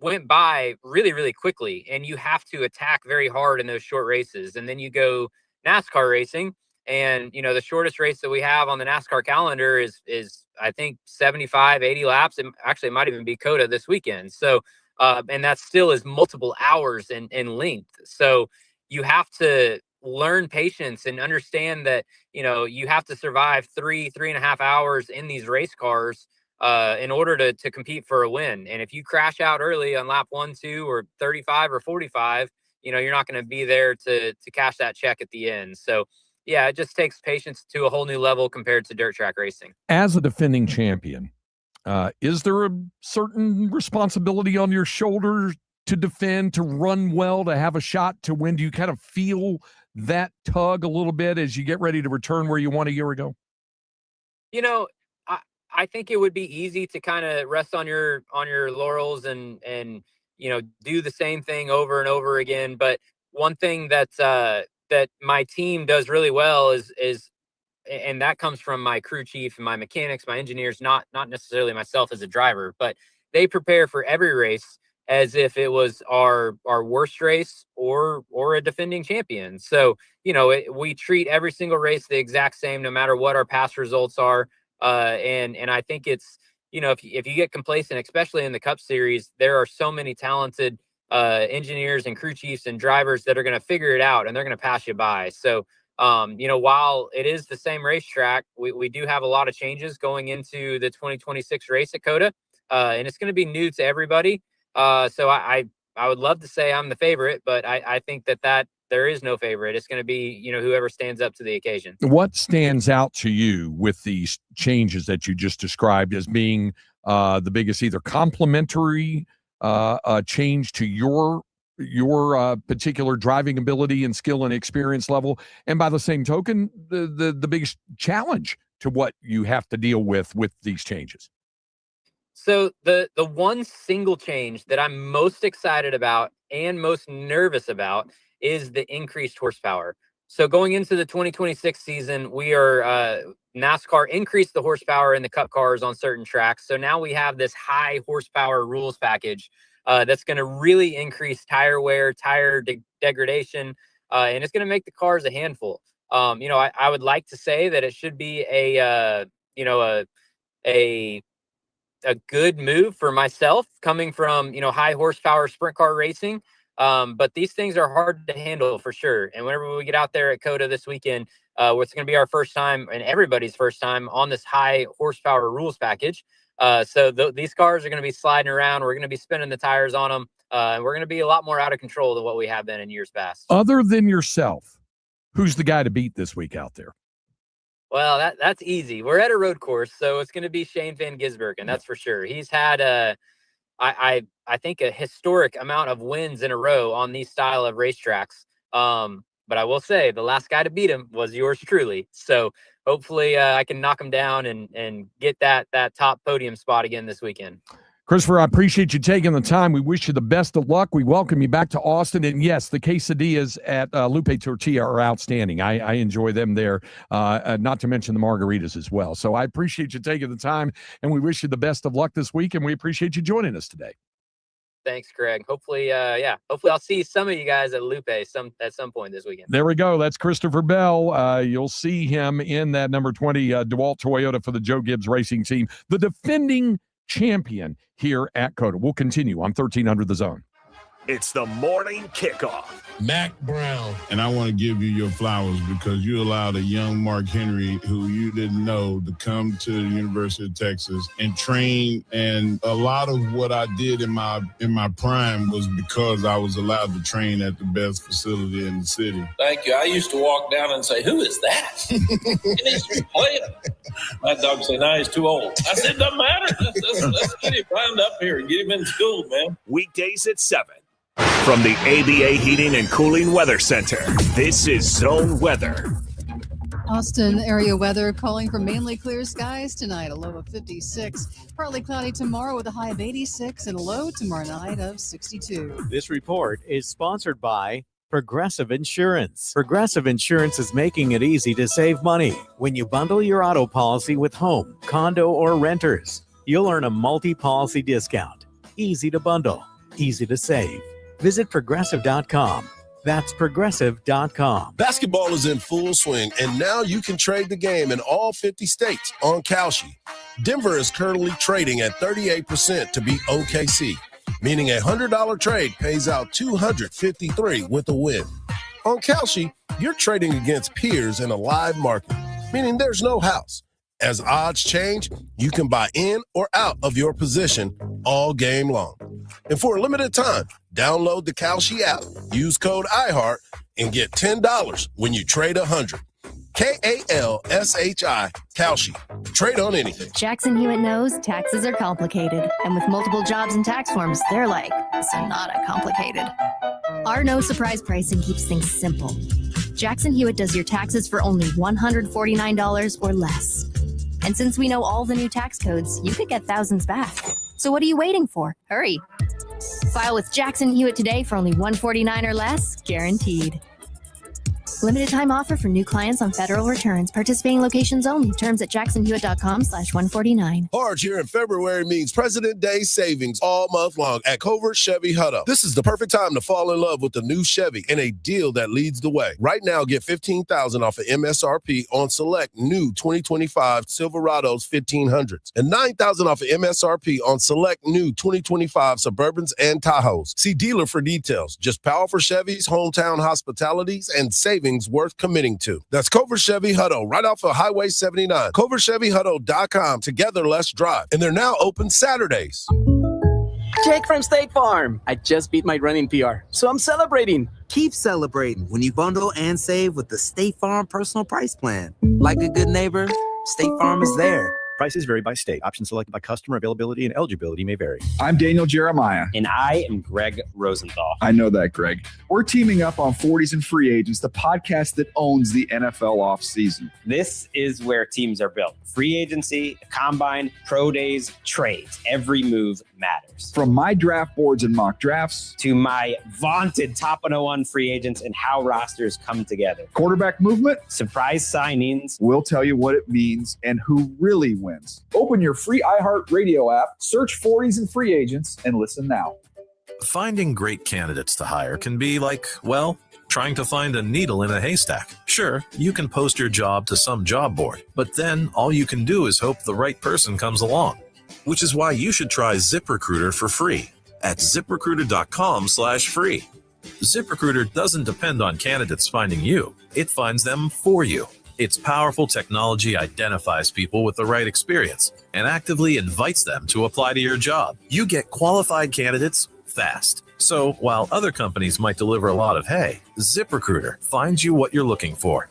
went by really, really quickly, and you have to attack very hard in those short races. And then you go NASCAR racing, and the shortest race that we have on the NASCAR calendar is I think 75, 80 laps. And actually it might even be COTA this weekend. So and that still is multiple hours in length. So you have to learn patience and understand that you have to survive 3.5 hours in these race cars in order to compete for a win. And if you crash out early on lap 1, 2, or 35 or 45, you're not going to be there to cash that check at the end. So yeah, it just takes patience to a whole new level compared to dirt track racing. As a defending champion, is there a certain responsibility on your shoulders to defend, to run well, to have a shot to win? Do you kind of feel that tug a little bit as you get ready to return where you won a year ago? I think it would be easy to kind of rest on your laurels and do the same thing over and over again. But one thing that my team does really well is and that comes from my crew chief and my mechanics, my engineers, not necessarily myself as a driver, but they prepare for every race as if it was our worst race or a defending champion. So we treat every single race the exact same, no matter what our past results are. And I think it's, if you get complacent, especially in the Cup Series, there are so many talented engineers and crew chiefs and drivers that are going to figure it out, and they're going to pass you by. So, while it is the same racetrack, we do have a lot of changes going into the 2026 race at COTA, and it's going to be new to everybody. So I would love to say I'm the favorite, but I think that there is no favorite. It's going to be, whoever stands up to the occasion. What stands out to you with these changes that you just described as being the biggest, either complementary change to your particular driving ability and skill and experience level, and by the same token, the biggest challenge to what you have to deal with these changes? So the one single change that I'm most excited about and most nervous about is the increased horsepower. So going into the 2026 season, we are NASCAR increased the horsepower in the Cup cars on certain tracks. So now we have this high horsepower rules package that's going to really increase tire wear, tire degradation, and it's going to make the cars a handful. I would like to say that it should be a good move for myself coming from, high horsepower sprint car racing. But these things are hard to handle for sure. And whenever we get out there at COTA this weekend, it's going to be our first time and everybody's first time on this high horsepower rules package. So these cars are going to be sliding around. We're going to be spinning the tires on them. And we're going to be a lot more out of control than what we have been in years past. Other than yourself, who's the guy to beat this week out there? Well, that's easy. We're at a road course, so it's going to be Shane Van Gisbergen, that's for sure. He's had I think a historic amount of wins in a row on these style of racetracks. But I will say the last guy to beat him was yours truly. So hopefully I can knock him down and get that top podium spot again this weekend. Christopher, I appreciate you taking the time. We wish you the best of luck. We welcome you back to Austin. And yes, the quesadillas at Lupe Tortilla are outstanding. I enjoy them there, not to mention the margaritas as well. So I appreciate you taking the time, and we wish you the best of luck this week, and we appreciate you joining us today. Thanks, Craig. Hopefully I'll see some of you guys at Lupe at some point this weekend. There we go. That's Christopher Bell. You'll see him in that number 20 DeWalt Toyota for the Joe Gibbs Racing Team, the defending champion here at COTA. We'll continue on 1300 The Zone. It's the morning kickoff. Mac Brown. And I want to give you your flowers because you allowed a young Mark Henry who you didn't know to come to the University of Texas and train. And a lot of what I did in my prime was because I was allowed to train at the best facility in the city. Thank you. I used to walk down and say, "Who is that?" He needs to be playing. My dog said, "No, he's too old." I said, "Doesn't matter. Let's get him lined up here and get him in school, man." Weekdays at 7. From the ABA Heating and Cooling Weather Center, this is Zone Weather. Austin area weather calling for mainly clear skies tonight, a low of 56. Partly cloudy tomorrow with a high of 86 and a low tomorrow night of 62. This report is sponsored by Progressive Insurance. Progressive Insurance is making it easy to save money. When you bundle your auto policy with home, condo, or renters, you'll earn a multi-policy discount. Easy to bundle, easy to save. Visit Progressive.com. That's Progressive.com. Basketball is in full swing, and now you can trade the game in all 50 states on Kalshi. Denver is currently trading at 38% to beat OKC, meaning a $100 trade pays out $253 with a win. On Kalshi, you're trading against peers in a live market, meaning there's no house. As odds change, you can buy in or out of your position all game long. And for a limited time, download the Kalshi app, use code iHeart, and get $10 when you trade 100. Kalshi, Kalshi. Trade on anything. Jackson Hewitt knows taxes are complicated, and with multiple jobs and tax forms, they're like Sonata complicated. Our no surprise pricing keeps things simple. Jackson Hewitt does your taxes for only $149 or less. And since we know all the new tax codes, you could get thousands back. So what are you waiting for? Hurry. File with Jackson Hewitt today for only $149 or less, guaranteed. Limited time offer for new clients on federal returns. Participating locations only. Terms at jacksonhewitt.com/149. Hard here in February means President Day savings all month long at Covert Chevy Hutto. This is the perfect time to fall in love with the new Chevy and a deal that leads the way. Right now, get $15,000 off of MSRP on select new 2025 Silverados 1500s and $9,000 off of MSRP on select new 2025 Suburbans and Tahoes. See dealer for details. Just powerful Chevys, hometown hospitalities, and savings worth committing to. That's Covert Chevy Hutto, right off of Highway 79. CovertChevyHutto.com. Together, let's drive. And they're now open Saturdays. Jake from State Farm. I just beat my running PR, so I'm celebrating. Keep celebrating when you bundle and save with the State Farm Personal Price Plan. Like a good neighbor, State Farm is there. Prices vary by state. Options selected by customer. Availability and eligibility may vary. I'm Daniel Jeremiah. And I am Greg Rosenthal. I know that, Greg. We're teaming up on 40s and Free Agents, the podcast that owns the NFL offseason. This is where teams are built. Free agency, the combine, pro days, trades. Every move matters. From my draft boards and mock drafts to my vaunted top 101 free agents and how rosters come together. Quarterback movement, surprise signings. We'll tell you what it means and who really wins. Open your free iHeartRadio app, search 40s and Free Agents, and listen now. Finding great candidates to hire can be like, well, trying to find a needle in a haystack. Sure, you can post your job to some job board, but then all you can do is hope the right person comes along. Which is why you should try ZipRecruiter for free at ZipRecruiter.com/free. ZipRecruiter doesn't depend on candidates finding you. It finds them for you. Its powerful technology identifies people with the right experience and actively invites them to apply to your job. You get qualified candidates fast. So while other companies might deliver a lot of hay, ZipRecruiter finds you what you're looking for.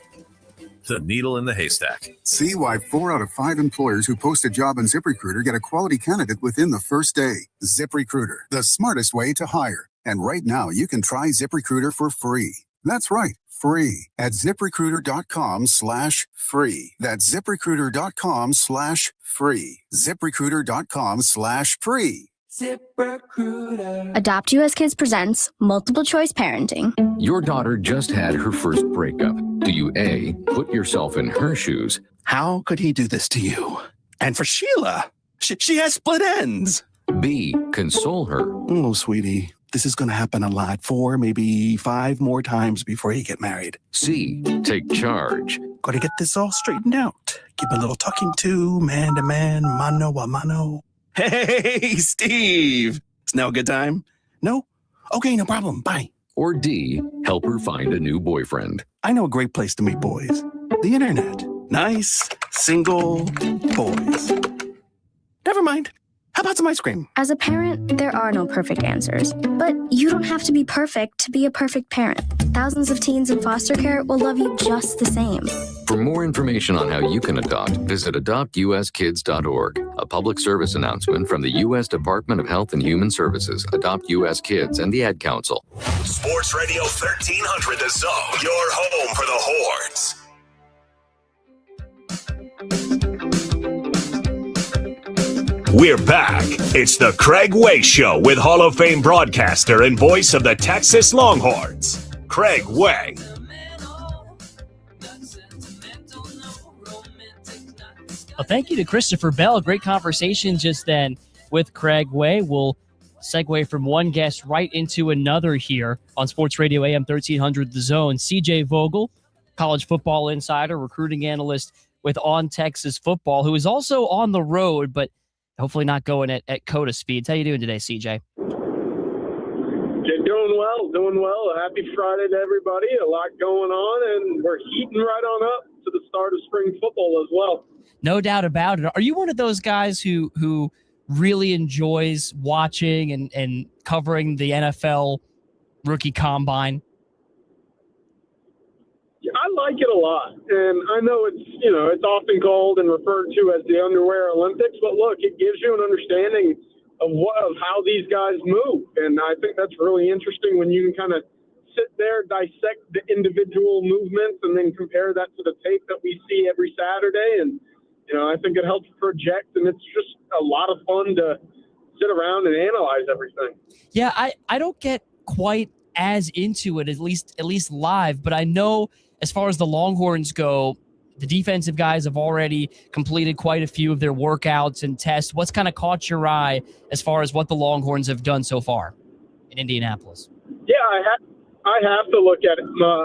The needle in the haystack. See why 4 out of 5 employers who post a job on ZipRecruiter get a quality candidate within the first day. ZipRecruiter, the smartest way to hire. And right now, you can try ZipRecruiter for free. That's right, free at ZipRecruiter.com/free. That's ZipRecruiter.com/free. ZipRecruiter.com/free. ZipRecruiter. Adopt US Kids presents Multiple Choice Parenting. Your daughter just had her first breakup. Do you A, put yourself in her shoes? How could he do this to you? And for Sheila, she has split ends. B, console her. Oh, sweetie, this is going to happen a lot. 4, maybe 5 more times before you get married. C, take charge. Got to get this all straightened out. Give a little talking to, man to man, mano a mano. Hey, Steve. Is now a good time? No? Okay, no problem. Bye. Or D, help her find a new boyfriend. I know a great place to meet boys. The internet. Nice, single boys. Never mind. How about some ice cream? As a parent, there are no perfect answers. But you don't have to be perfect to be a perfect parent. Thousands of teens in foster care will love you just the same. For more information on how you can adopt, visit adoptuskids.org. A public service announcement from the U.S. Department of Health and Human Services, Adopt U.S. Kids, and the Ad Council. Sports Radio 1300 The Zone, your home for the Horns. We're back. It's the Craig Way Show with Hall of Fame broadcaster and voice of the Texas Longhorns, Craig Way. Well, thank you to Christopher Bell. Great conversation just then with Craig Way. We'll segue from one guest right into another here on Sports Radio AM 1300 The Zone. CJ Vogel, college football insider, recruiting analyst with OnTexasFootball, who is also on the road, but hopefully not going at COTA speeds. How you doing today, CJ? Doing well. Happy Friday to everybody. A lot going on, and we're heating right on up to the start of spring football as well. No doubt about it. Are you one of those guys who really enjoys watching and covering the NFL rookie combine? Yeah, I like it a lot, and I know it's often called and referred to as the underwear Olympics, but look, it gives you an understanding of how these guys move, and I think that's really interesting when you can kind of sit there, dissect the individual movements, and then compare that to the tape that we see every Saturday, and I think it helps project, and it's just a lot of fun to sit around and analyze everything. Yeah, I don't get quite as into it, at least live, but I know as far as the Longhorns go, the defensive guys have already completed quite a few of their workouts and tests. What's kind of caught your eye as far as what the Longhorns have done so far in Indianapolis? Yeah, I have to look at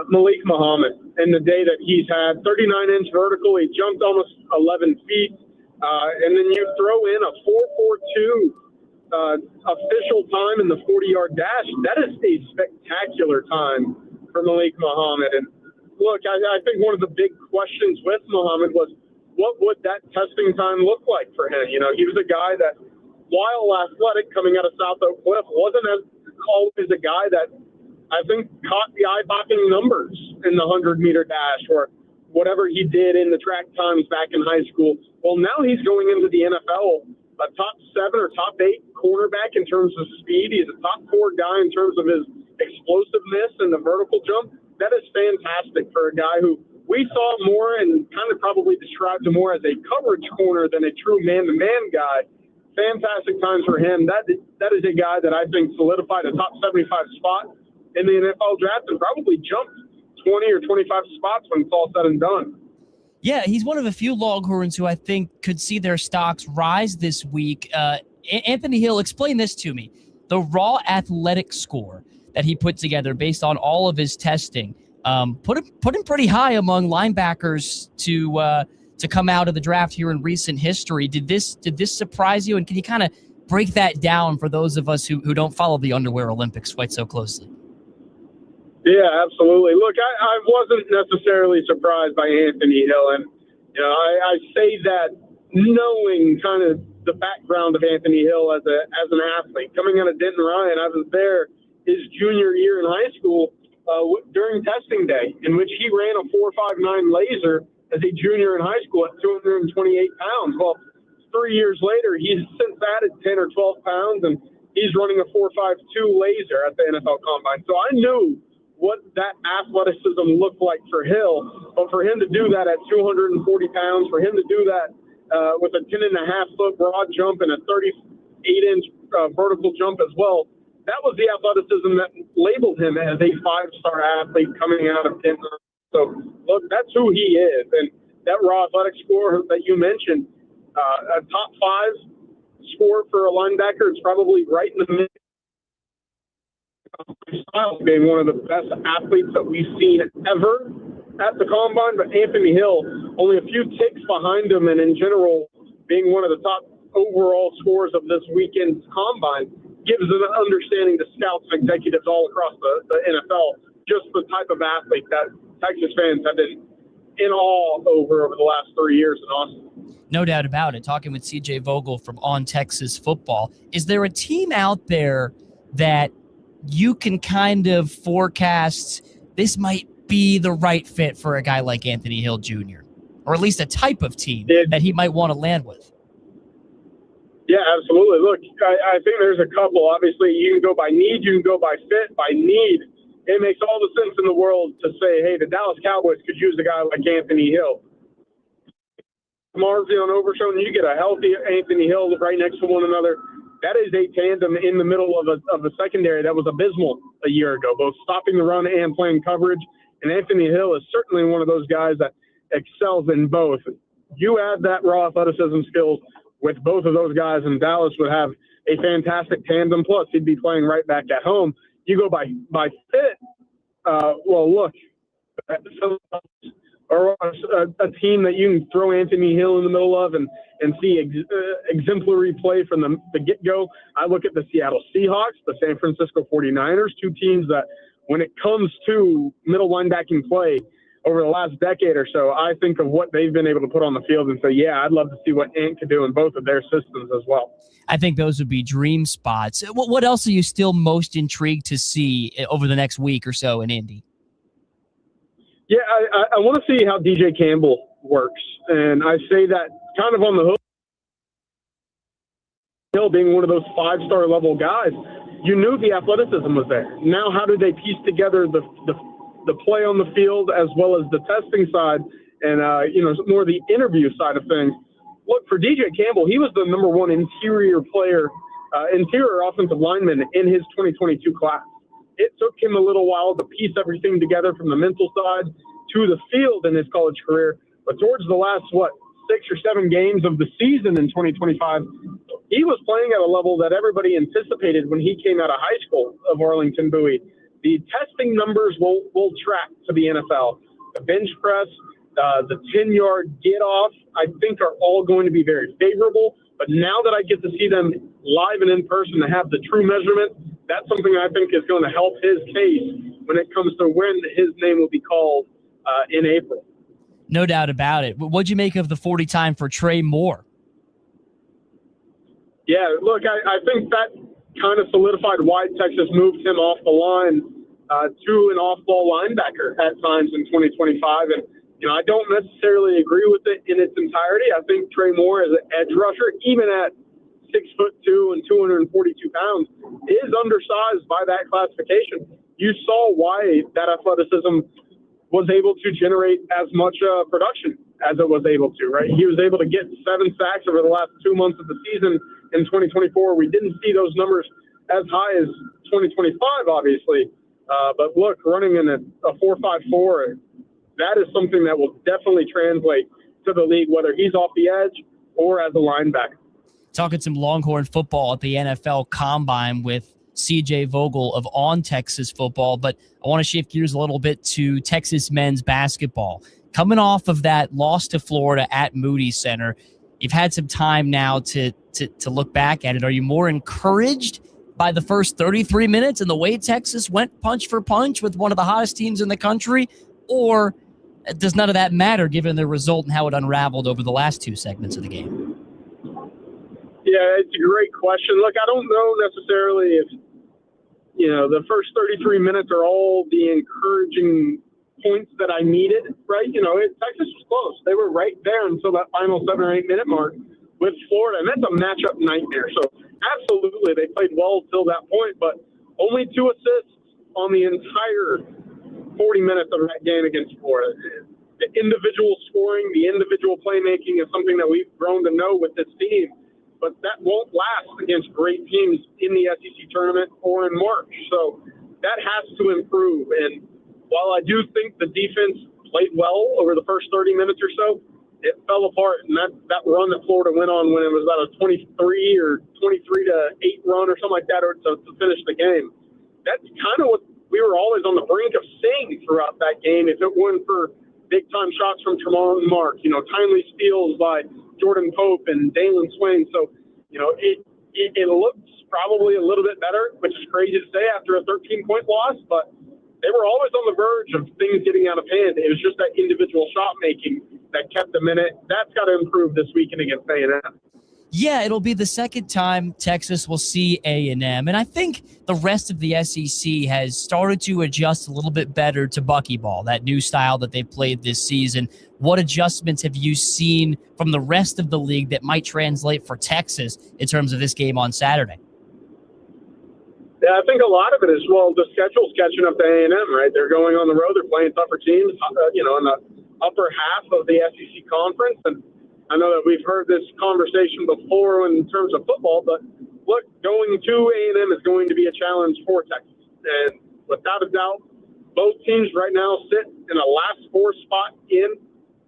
Malik Muhammad and the day that he's had 39-inch vertical. He jumped almost 11 feet. And then you throw in a 4.42 official time in the 40-yard dash. That is a spectacular time for Malik Muhammad. And look, I think one of the big questions with Muhammad was, what would that testing time look like for him? He was a guy that, while athletic, coming out of South Oak Cliff, wasn't as always a guy that I think caught the eye-popping numbers in the 100-meter dash or whatever he did in the track times back in high school. Well, now he's going into the NFL, a top 7 or top 8 cornerback in terms of speed. He's a top 4 guy in terms of his explosiveness and the vertical jump. That is fantastic for a guy who we saw more and kind of probably described him more as a coverage corner than a true man-to-man guy. Fantastic times for him. That is a guy that I think solidified a top 75 spot in the NFL draft and probably jumped 20 or 25 spots when it's all said and done. Yeah, he's one of a few Longhorns who I think could see their stocks rise this week. Anthony Hill, explain this to me. The raw athletic score that he put together based on all of his testing, put him pretty high among linebackers to come out of the draft here in recent history. Did this surprise you? And can you kind of break that down for those of us who don't follow the Underwear Olympics quite so closely? Yeah, absolutely. Look, I wasn't necessarily surprised by Anthony Hill. And, I say that knowing kind of the background of Anthony Hill as an athlete. Coming out of Denton Ryan, I was there his junior year in high school during testing day, in which he ran a 4.59 laser as a junior in high school at 228 pounds. Well, 3 years later, he's since added 10 or 12 pounds, and he's running a 4.52 laser at the NFL Combine. So I knew what that athleticism looked like for Hill, but for him to do that at 240 pounds, for him to do that with a 10.5-foot broad jump and a 38-inch vertical jump as well, that was the athleticism that labeled him as a 5-star athlete coming out of Denton. So, look, that's who he is. And that raw athletic score that you mentioned, a top 5 score for a linebacker, it's probably right in the middle. Being one of the best athletes that we've seen ever at the Combine, but Anthony Hill only a few ticks behind him, and in general being one of the top overall scores of this weekend's Combine gives an understanding to scouts and executives all across the NFL, just the type of athlete that Texas fans have been in awe over the last 3 years in Austin. No doubt about it. Talking with CJ Vogel from OnTexasFootball, is there a team out there that you can kind of forecast this might be the right fit for a guy like Anthony Hill Jr., or at least a type of team that he might want to land with? Yeah, absolutely. Look, I think there's a couple. Obviously, you can go by need, you can go by fit. By need, it makes all the sense in the world to say, hey, the Dallas Cowboys could use a guy like Anthony Hill. Marzi on Overshown, you get a healthy Anthony Hill right next to one another. That is a tandem in the middle of a secondary that was abysmal a year ago, both stopping the run and playing coverage. And Anthony Hill is certainly one of those guys that excels in both. You add that raw athleticism skills with both of those guys, and Dallas would have a fantastic tandem. Plus, he'd be playing right back at home. You go by fit. Well, look, or a team that you can throw Anthony Hill in the middle of and see exemplary play from the get-go. I look at the Seattle Seahawks, the San Francisco 49ers, two teams that when it comes to middle linebacking play over the last decade or so, I think of what they've been able to put on the field and say, yeah, I'd love to see what Ant could do in both of their systems as well. I think those would be dream spots. What else are you still most intrigued to see over the next week or so in Indy? Yeah, I want to see how DJ Campbell works. And I say that kind of on the hook. Hill being one of those 5-star level guys, you knew the athleticism was there. Now, how do they piece together the play on the field as well as the testing side and, more the interview side of things? Look, for DJ Campbell, he was the number 1 interior offensive lineman in his 2022 class. It took him a little while to piece everything together from the mental side to the field in his college career. But towards the last, 6 or 7 games of the season in 2025, he was playing at a level that everybody anticipated when he came out of high school of Arlington Bowie. The testing numbers will track to the NFL. The bench press, the 10-yard get-off, I think are all going to be very favorable. But now that I get to see them live and in person to have the true measurement, that's something I think is going to help his case when it comes to when his name will be called in April. No doubt about it. What'd you make of the 40 time for Trey Moore? Yeah, look, I think that kind of solidified why Texas moved him off the line to an off-ball linebacker at times in 2025. And I don't necessarily agree with it in its entirety. I think Trey Moore as an edge rusher, even at 6'2" and 242 pounds, is undersized by that classification. You saw why that athleticism was able to generate as much production as it was able to, right? He was able to get 7 sacks over the last 2 months of the season in 2024. We didn't see those numbers as high as 2025, obviously. But look, running in a 4.54, that is something that will definitely translate to the league, whether he's off the edge or as a linebacker. Talking some Longhorn football at the NFL Combine with CJ Vogel of OnTexasFootball, but I want to shift gears a little bit to Texas men's basketball. Coming off of that loss to Florida at Moody Center, you've had some time now to look back at it. Are you more encouraged by the first 33 minutes and the way Texas went punch for punch with one of the hottest teams in the country, or does none of that matter given the result and how it unraveled over the last 2 segments of the game? Yeah, it's a great question. Look, I don't know necessarily if, the first 33 minutes are all the encouraging points that I needed, right? Texas was close. They were right there until that final 7 or 8 minute mark with Florida, and that's a matchup nightmare. So absolutely, they played well till that point, but only 2 assists on the entire 40 minutes of that game against Florida. The individual scoring, the individual playmaking is something that we've grown to know with this team, but that won't last against great teams in the SEC tournament or in March. So that has to improve. And while I do think the defense played well over the first 30 minutes or so, it fell apart. And that run that Florida went on when it was about a 23 or 23-8 run or something like that, or to finish the game, that's kind of what we were always on the brink of seeing throughout that game. If it weren't for big-time shots from Tremont Mark, timely steals by Jordan Pope and Dalen Swain. So, it looks probably a little bit better, which is crazy to say after a 13-point loss, but they were always on the verge of things getting out of hand. It was just that individual shot making that kept them in it. That's got to improve this weekend against A&M. Yeah, it'll be the second time Texas will see A&M, and I think the rest of the SEC has started to adjust a little bit better to buckyball, that new style that they've played this season. What adjustments have you seen from the rest of the league that might translate for Texas in terms of this game on Saturday? Yeah, I think a lot of it is, the schedule's catching up to A&M, right? They're going on the road. They're playing tougher teams, in the upper half of the SEC conference, and I know that we've heard this conversation before in terms of football, but look, going to A&M is going to be a challenge for Texas. And without a doubt, both teams right now sit in a last 4 spot in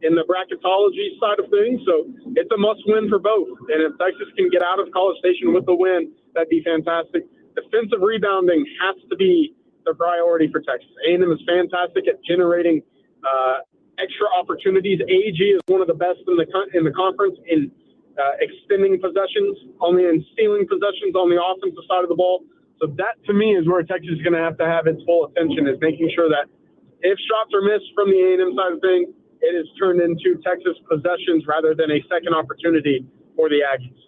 the bracketology side of things. So it's a must win for both. And if Texas can get out of College Station with the win, that'd be fantastic. Defensive rebounding has to be the priority for Texas. A&M is fantastic at generating extra opportunities. AG is one of the best in the conference in extending possessions and stealing possessions on the offensive side of the ball. So that, to me, is where Texas is going to have its full attention, is making sure that if shots are missed from the A&M side of things, it is turned into Texas possessions rather than a second opportunity for the Aggies.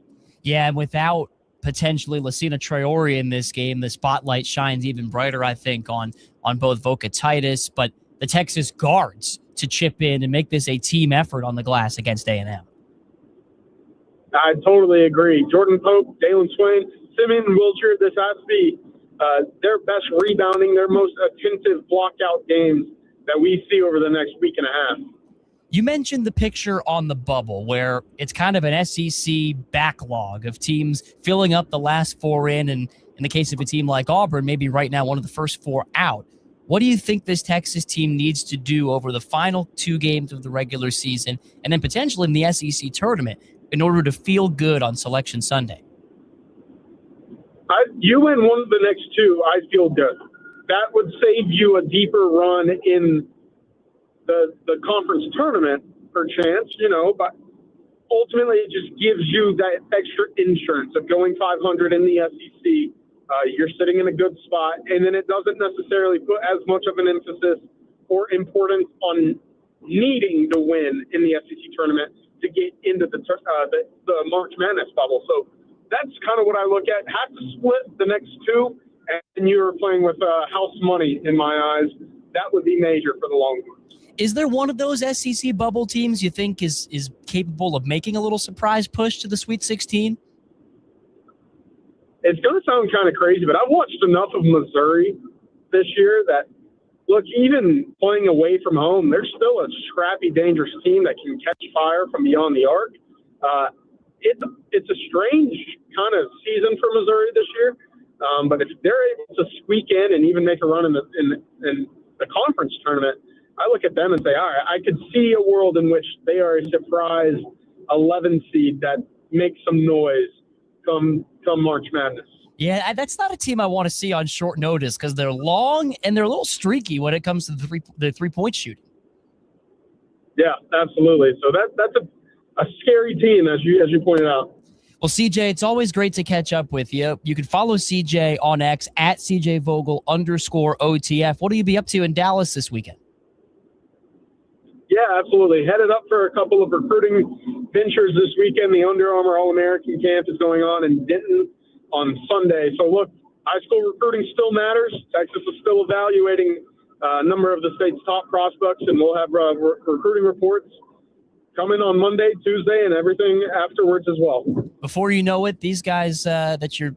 Yeah, and without potentially Lucina Traore in this game, the spotlight shines even brighter, I think, on both Vocatitis, but the Texas guards to chip in and make this a team effort on the glass against A&M. I totally agree. Jordan Pope, Dalen Swain, Simeon and Wiltshire, this has to be their best rebounding, their most attentive block-out games that we see over the next week and a half. You mentioned the picture on the bubble where it's kind of an SEC backlog of teams filling up the last 4 in, and in the case of a team like Auburn, maybe right now one of the first 4 out. What do you think this Texas team needs to do over the final 2 games of the regular season and then potentially in the SEC tournament in order to feel good on Selection Sunday? You win one of the next 2, I feel good. That would save you a deeper run in the conference tournament, perchance, but ultimately it just gives you that extra insurance of going 500 in the SEC. You're sitting in a good spot, and then it doesn't necessarily put as much of an emphasis or importance on needing to win in the SEC tournament to get into the March Madness bubble. So that's kind of what I look at. Have to split the next 2, and you're playing with house money in my eyes. That would be major for the Longhorns. Is there one of those SEC bubble teams you think is capable of making a little surprise push to the Sweet 16? It's going to sound kind of crazy, but I've watched enough of Missouri this year that, look, even playing away from home, they're still a scrappy, dangerous team that can catch fire from beyond the arc. It's a strange kind of season for Missouri this year, but if they're able to squeak in and even make a run in the conference tournament, I look at them and say, all right, I could see a world in which they are a surprise 11 seed that makes some noise come March Madness. Yeah, that's not a team I want to see on short notice because they're long and they're a little streaky when it comes to the three-point shooting. Yeah, absolutely. So that's a scary team, as you pointed out. Well, CJ, it's always great to catch up with you. You can follow CJ on X at CJVogel_OTF. What will you be up to in Dallas this weekend? Yeah, absolutely. Headed up for a couple of recruiting ventures this weekend. The Under Armour All-American Camp is going on in Denton on Sunday. So, look, high school recruiting still matters. Texas is still evaluating a number of the state's top prospects, and we'll have recruiting reports coming on Monday, Tuesday, and everything afterwards as well. Before you know it, these guys that you're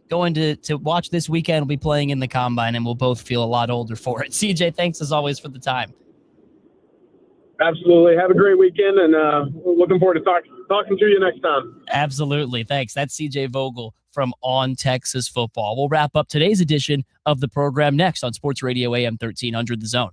going to watch this weekend will be playing in the Combine, and we'll both feel a lot older for it. CJ, thanks as always for the time. Absolutely. Have a great weekend, and looking forward to talking to you next time. Absolutely. Thanks. That's CJ Vogel from On Texas Football. We'll wrap up today's edition of the program next on Sports Radio AM 1300 The Zone.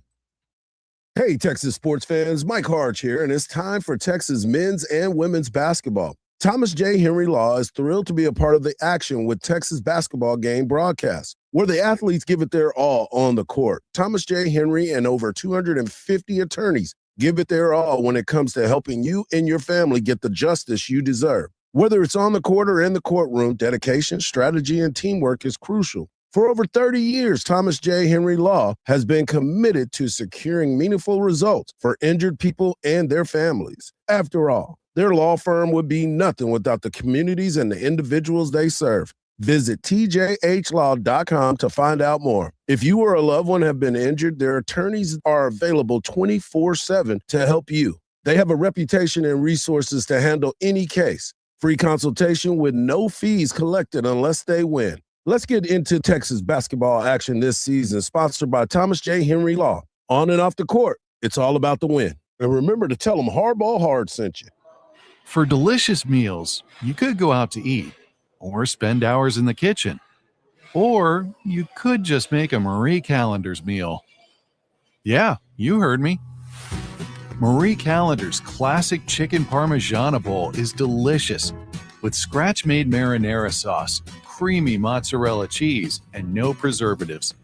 Hey, Texas sports fans, Mike Harge here, and it's time for Texas men's and women's basketball. Thomas J. Henry Law is thrilled to be a part of the action with Texas basketball game broadcast, where the athletes give it their all on the court. Thomas J. Henry and over 250 attorneys give it their all when it comes to helping you and your family get the justice you deserve. Whether it's on the court or in the courtroom, dedication, strategy, and teamwork is crucial. For over 30 years, Thomas J. Henry Law has been committed to securing meaningful results for injured people and their families. After all, their law firm would be nothing without the communities and the individuals they serve. Visit tjhlaw.com to find out more. If you or a loved one have been injured, their attorneys are available 24/7 to help you. They have a reputation and resources to handle any case. Free consultation with no fees collected unless they win. Let's get into Texas basketball action this season, sponsored by Thomas J. Henry Law. On and off the court, it's all about the win. And remember to tell them Hardball Hard sent you. For delicious meals, you could go out to eat or spend hours in the kitchen. Or you could just make a Marie Callender's meal. Yeah, you heard me. Marie Callender's classic chicken parmigiana bowl is delicious with scratch-made marinara sauce, creamy mozzarella cheese, and no preservatives.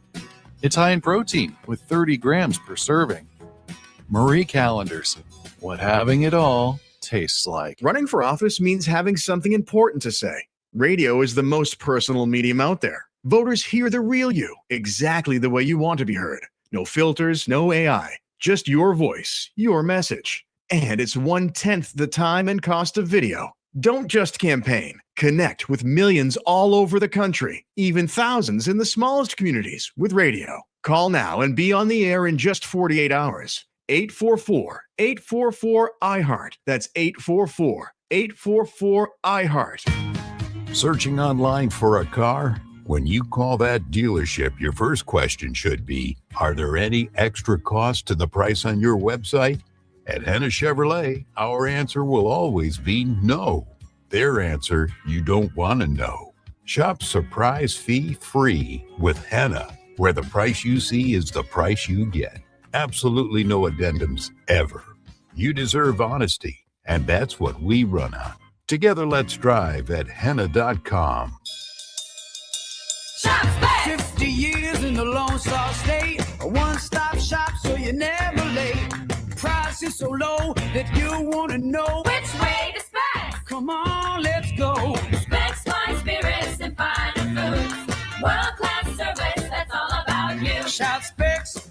It's high in protein with 30 grams per serving. Marie Callender's, what having it all tastes like. Running for office means having something important to say. Radio is the most personal medium out there. Voters hear the real you, exactly the way you want to be heard. No filters, no AI, just your voice, your message. And it's 1/10 the time and cost of video. Don't just campaign. Connect with millions all over the country, even thousands in the smallest communities with radio. Call now and be on the air in just 48 hours. 844-844-iHeart. That's 844-844-iHeart. Searching online for a car? When you call that dealership, your first question should be, are there any extra costs to the price on your website? At Henna Chevrolet, our answer will always be no. Their answer, you don't want to know. Shop surprise fee free with Henna, where the price you see is the price you get. Absolutely no addendums ever. You deserve honesty, and that's what we run on. Together, let's drive at henna.com. 50 years in the Lone Star State, a one-stop shop so you're never late. Price is so low that you want to know which way to Specs. Come on, let's go. Specs, fine spirits and fine foods. World-class service, that's all about you. Shout Specs,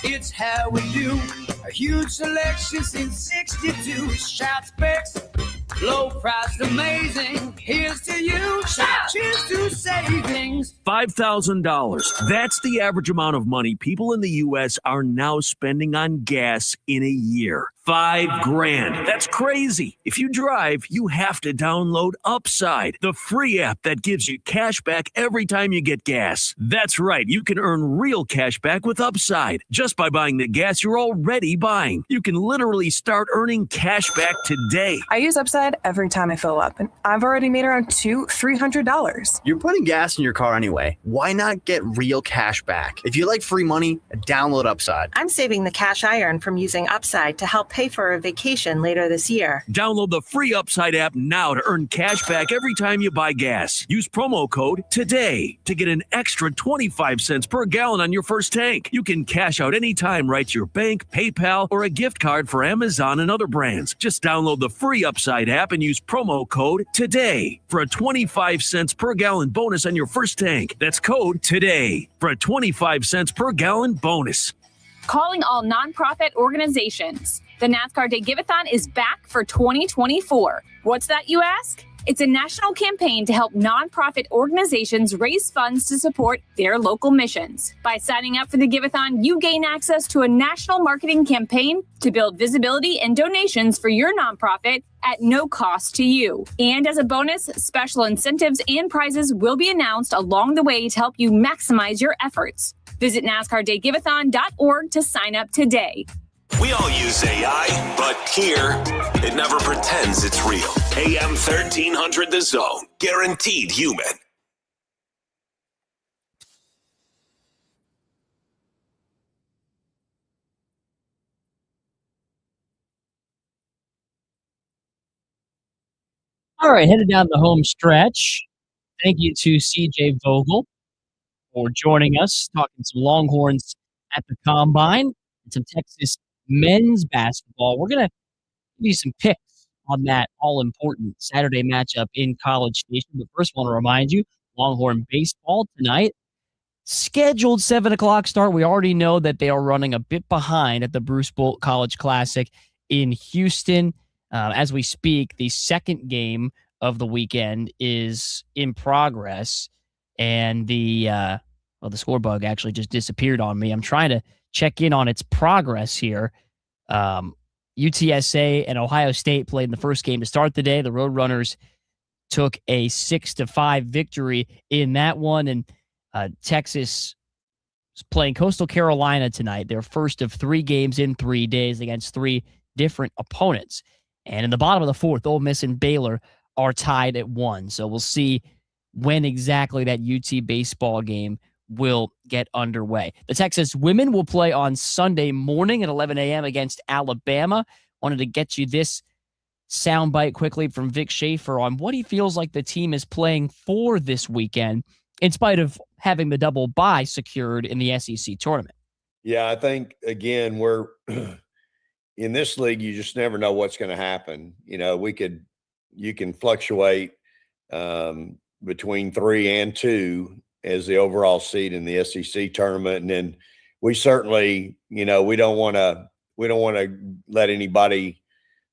it's how we do. A huge selection since 62. Shout Specs, Low price, amazing. Here's to you. Cheers to savings. $5,000. That's the average amount of money people in the U.S. are now spending on gas in a year. $5,000. That's crazy. If you drive, you have to download Upside, the free app that gives you cash back every time you get gas. That's right. You can earn real cash back with Upside just by buying the gas you're already buying. You can literally start earning cash back today. I use Upside every time I fill up, and I've already made around $300. You're putting gas in your car anyway. Why not get real cash back? If you like free money, download Upside. I'm saving the cash I earn from using Upside to help pay for a vacation later this year. Download the free Upside app now to earn cash back every time you buy gas. Use promo code TODAY to get an extra 25 cents per gallon on your first tank. You can cash out anytime right to your bank, PayPal, or a gift card for Amazon and other brands. Just download the free Upside app and use promo code TODAY for a 25 cents per gallon bonus on your first tank. That's code TODAY for a 25 cents per gallon bonus. Calling all nonprofit organizations. The NASCAR Day Give-a-thon is back for 2024. What's that, you ask? It's a national campaign to help nonprofit organizations raise funds to support their local missions. By signing up for the Give-a-thon, you gain access to a national marketing campaign to build visibility and donations for your nonprofit at no cost to you. And as a bonus, special incentives and prizes will be announced along the way to help you maximize your efforts. Visit NASCARDayGiveathon.org to sign up today. We all use AI, but here, it never pretends it's real. AM 1300 The Zone. Guaranteed human. All right, headed down the home stretch. Thank you to CJ Vogel for joining us, talking some Longhorns at the Combine and some Texas men's basketball. We're going to give you some picks on that all-important Saturday matchup in College Station. But first, I want to remind you, Longhorn baseball tonight, scheduled 7 o'clock start. We already know that they are running a bit behind at the Bruce Bolt College Classic in Houston. As we speak, the second game of the weekend is in progress, and the score bug actually just disappeared on me. I'm trying to check in on its progress here. UTSA and Ohio State played in the first game to start the day. The Roadrunners took a 6-5 victory in that one, and Texas is playing Coastal Carolina tonight. Their first of 3 games in 3 days against 3 different opponents. And in the bottom of the fourth, Ole Miss and Baylor are tied at 1. So we'll see when exactly that UT baseball game will get underway. The Texas women will play on Sunday morning at 11 a.m. against Alabama. Wanted to get you this soundbite quickly from Vic Schaefer on what he feels like the team is playing for this weekend, in spite of having the double bye secured in the SEC tournament. Yeah, I think, again, we're in this league, you just never know what's going to happen. You know, you can fluctuate between 3 and 2 as the overall seed in the SEC tournament. And then we certainly, we don't want to let anybody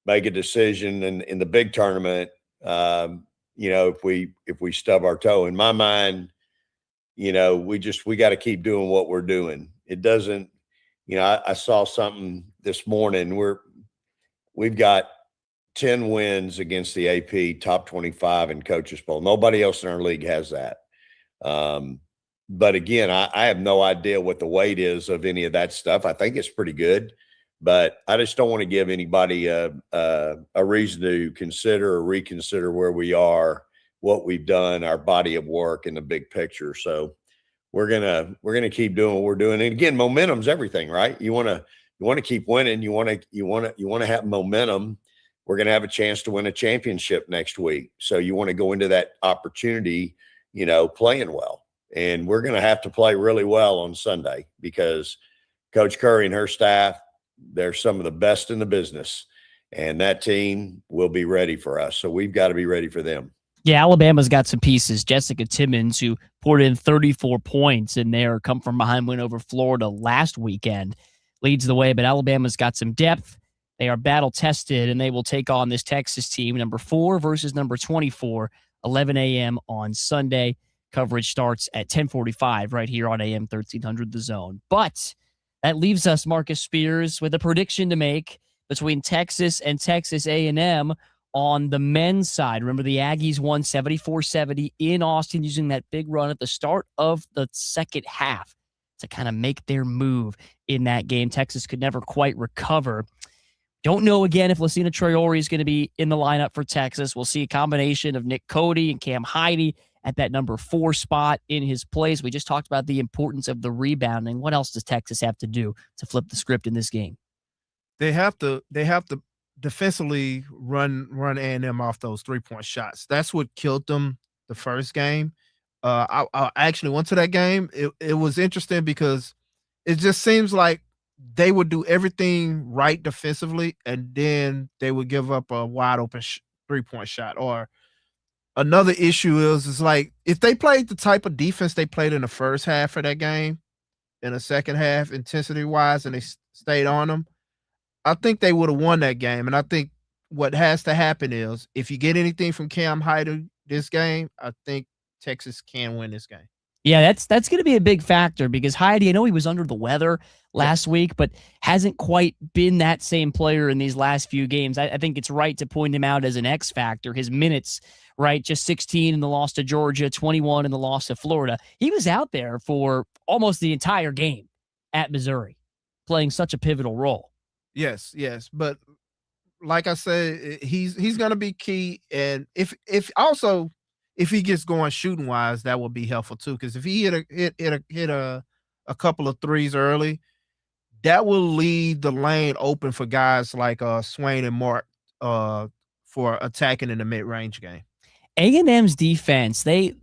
make a decision in the big tournament. If we stub our toe. In my mind, we got to keep doing what we're doing. It doesn't, I saw something this morning. We've got 10 wins against the AP top 25 in Coaches Poll. Nobody else in our league has that. But again, I have no idea what the weight is of any of that stuff. I think it's pretty good, but I just don't want to give anybody a reason to consider or reconsider where we are, what we've done, our body of work in the big picture. So we're gonna keep doing what we're doing. And again, momentum's everything, right? You want to keep winning. You want to have momentum. We're going to have a chance to win a championship next week. So you want to go into that opportunity, playing well. And we're going to have to play really well on Sunday because Coach Curry and her staff, they're some of the best in the business. And that team will be ready for us. So we've got to be ready for them. Yeah, Alabama's got some pieces. Jessica Timmons, who poured in 34 points in their come-from-behind win over Florida last weekend, leads the way. But Alabama's got some depth. They are battle-tested, and they will take on this Texas team, number 4 versus number 24, 11 a.m. on Sunday. Coverage starts at 10:45 right here on AM 1300 The Zone. But that leaves us, Marcus Spears, with a prediction to make between Texas and Texas A&M on the men's side. Remember, the Aggies won 74-70 in Austin using that big run at the start of the second half to kind of make their move in that game. Texas could never quite recover. Don't know, again, if Lucina Traore is going to be in the lineup for Texas. We'll see a combination of Nick Cody and Cam Heide at that number 4 spot in his place. We just talked about the importance of the rebounding. What else does Texas have to do to flip the script in this game? They have to defensively run A&M off those 3-point shots. That's what killed them the first game. I actually went to that game. It was interesting because it just seems like they would do everything right defensively, and then they would give up a wide open 3-point shot. Or another issue is like if they played the type of defense they played in the first half of that game, in the second half, intensity wise, and they stayed on them, I think they would have won that game. And I think what has to happen is if you get anything from Cam Heide this game, I think Texas can win this game. Yeah, that's going to be a big factor because Heide, I know he was under the weather last week, but hasn't quite been that same player in these last few games. I think it's right to point him out as an X factor. His minutes, right, just 16 in the loss to Georgia, 21 in the loss to Florida. He was out there for almost the entire game at Missouri, playing such a pivotal role. Yes. But like I said, he's going to be key. And if he gets going shooting wise, that will be helpful too. Because if he hit a couple of threes early, that will leave the lane open for guys like Swain and Mark for attacking in the mid-range game. A&M's defense, they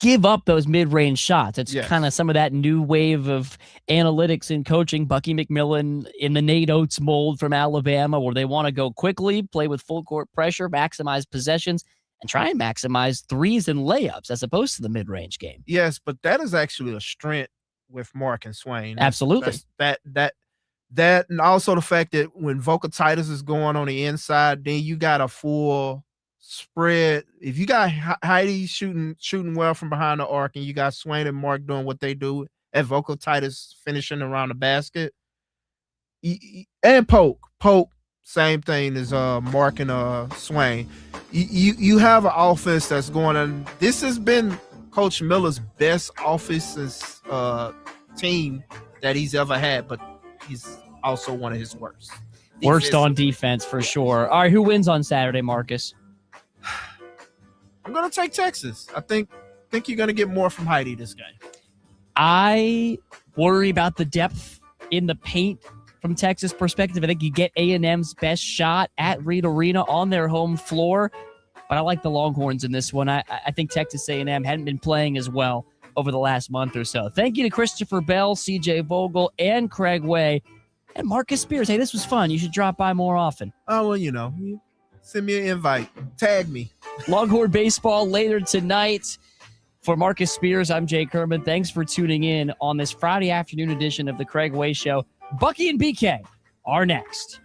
give up those mid-range shots. It's kind of some of that new wave of analytics and coaching. Bucky McMillan in the Nate Oates mold from Alabama, where they want to go quickly, play with full court pressure, maximize possessions, and try and maximize threes and layups as opposed to the mid-range game. Yes, but that is actually a strength with Mark and Swain. Absolutely. That and also the fact that when Vogel Titus is going on the inside, then you got a full spread. If you got Heide shooting well from behind the arc, and you got Swain and Mark doing what they do, and Vogel Titus finishing around the basket, and Pope, same thing as Mark and Swain. You have an offense that's going on. This has been Coach Miller's best offensive team that he's ever had, but he's also one of his worst. Worst on defense for sure. All right, who wins on Saturday, Marcus? I'm going to take Texas. I think you're going to get more from Heide this game. I worry about the depth in the paint from Texas perspective. I think you get A&M's best shot at Reed Arena on their home floor, but I like the Longhorns in this one. I think Texas A&M hadn't been playing as well over the last month or so. Thank you to Christopher Bell, CJ Vogel, and Craig Way, and Marcus Spears. Hey, this was fun. You should drop by more often. Oh, well, send me an invite. Tag me. Longhorn baseball later tonight. For Marcus Spears, I'm Jake Herman. Thanks for tuning in on this Friday afternoon edition of the Craig Way Show. Bucky and BK are next.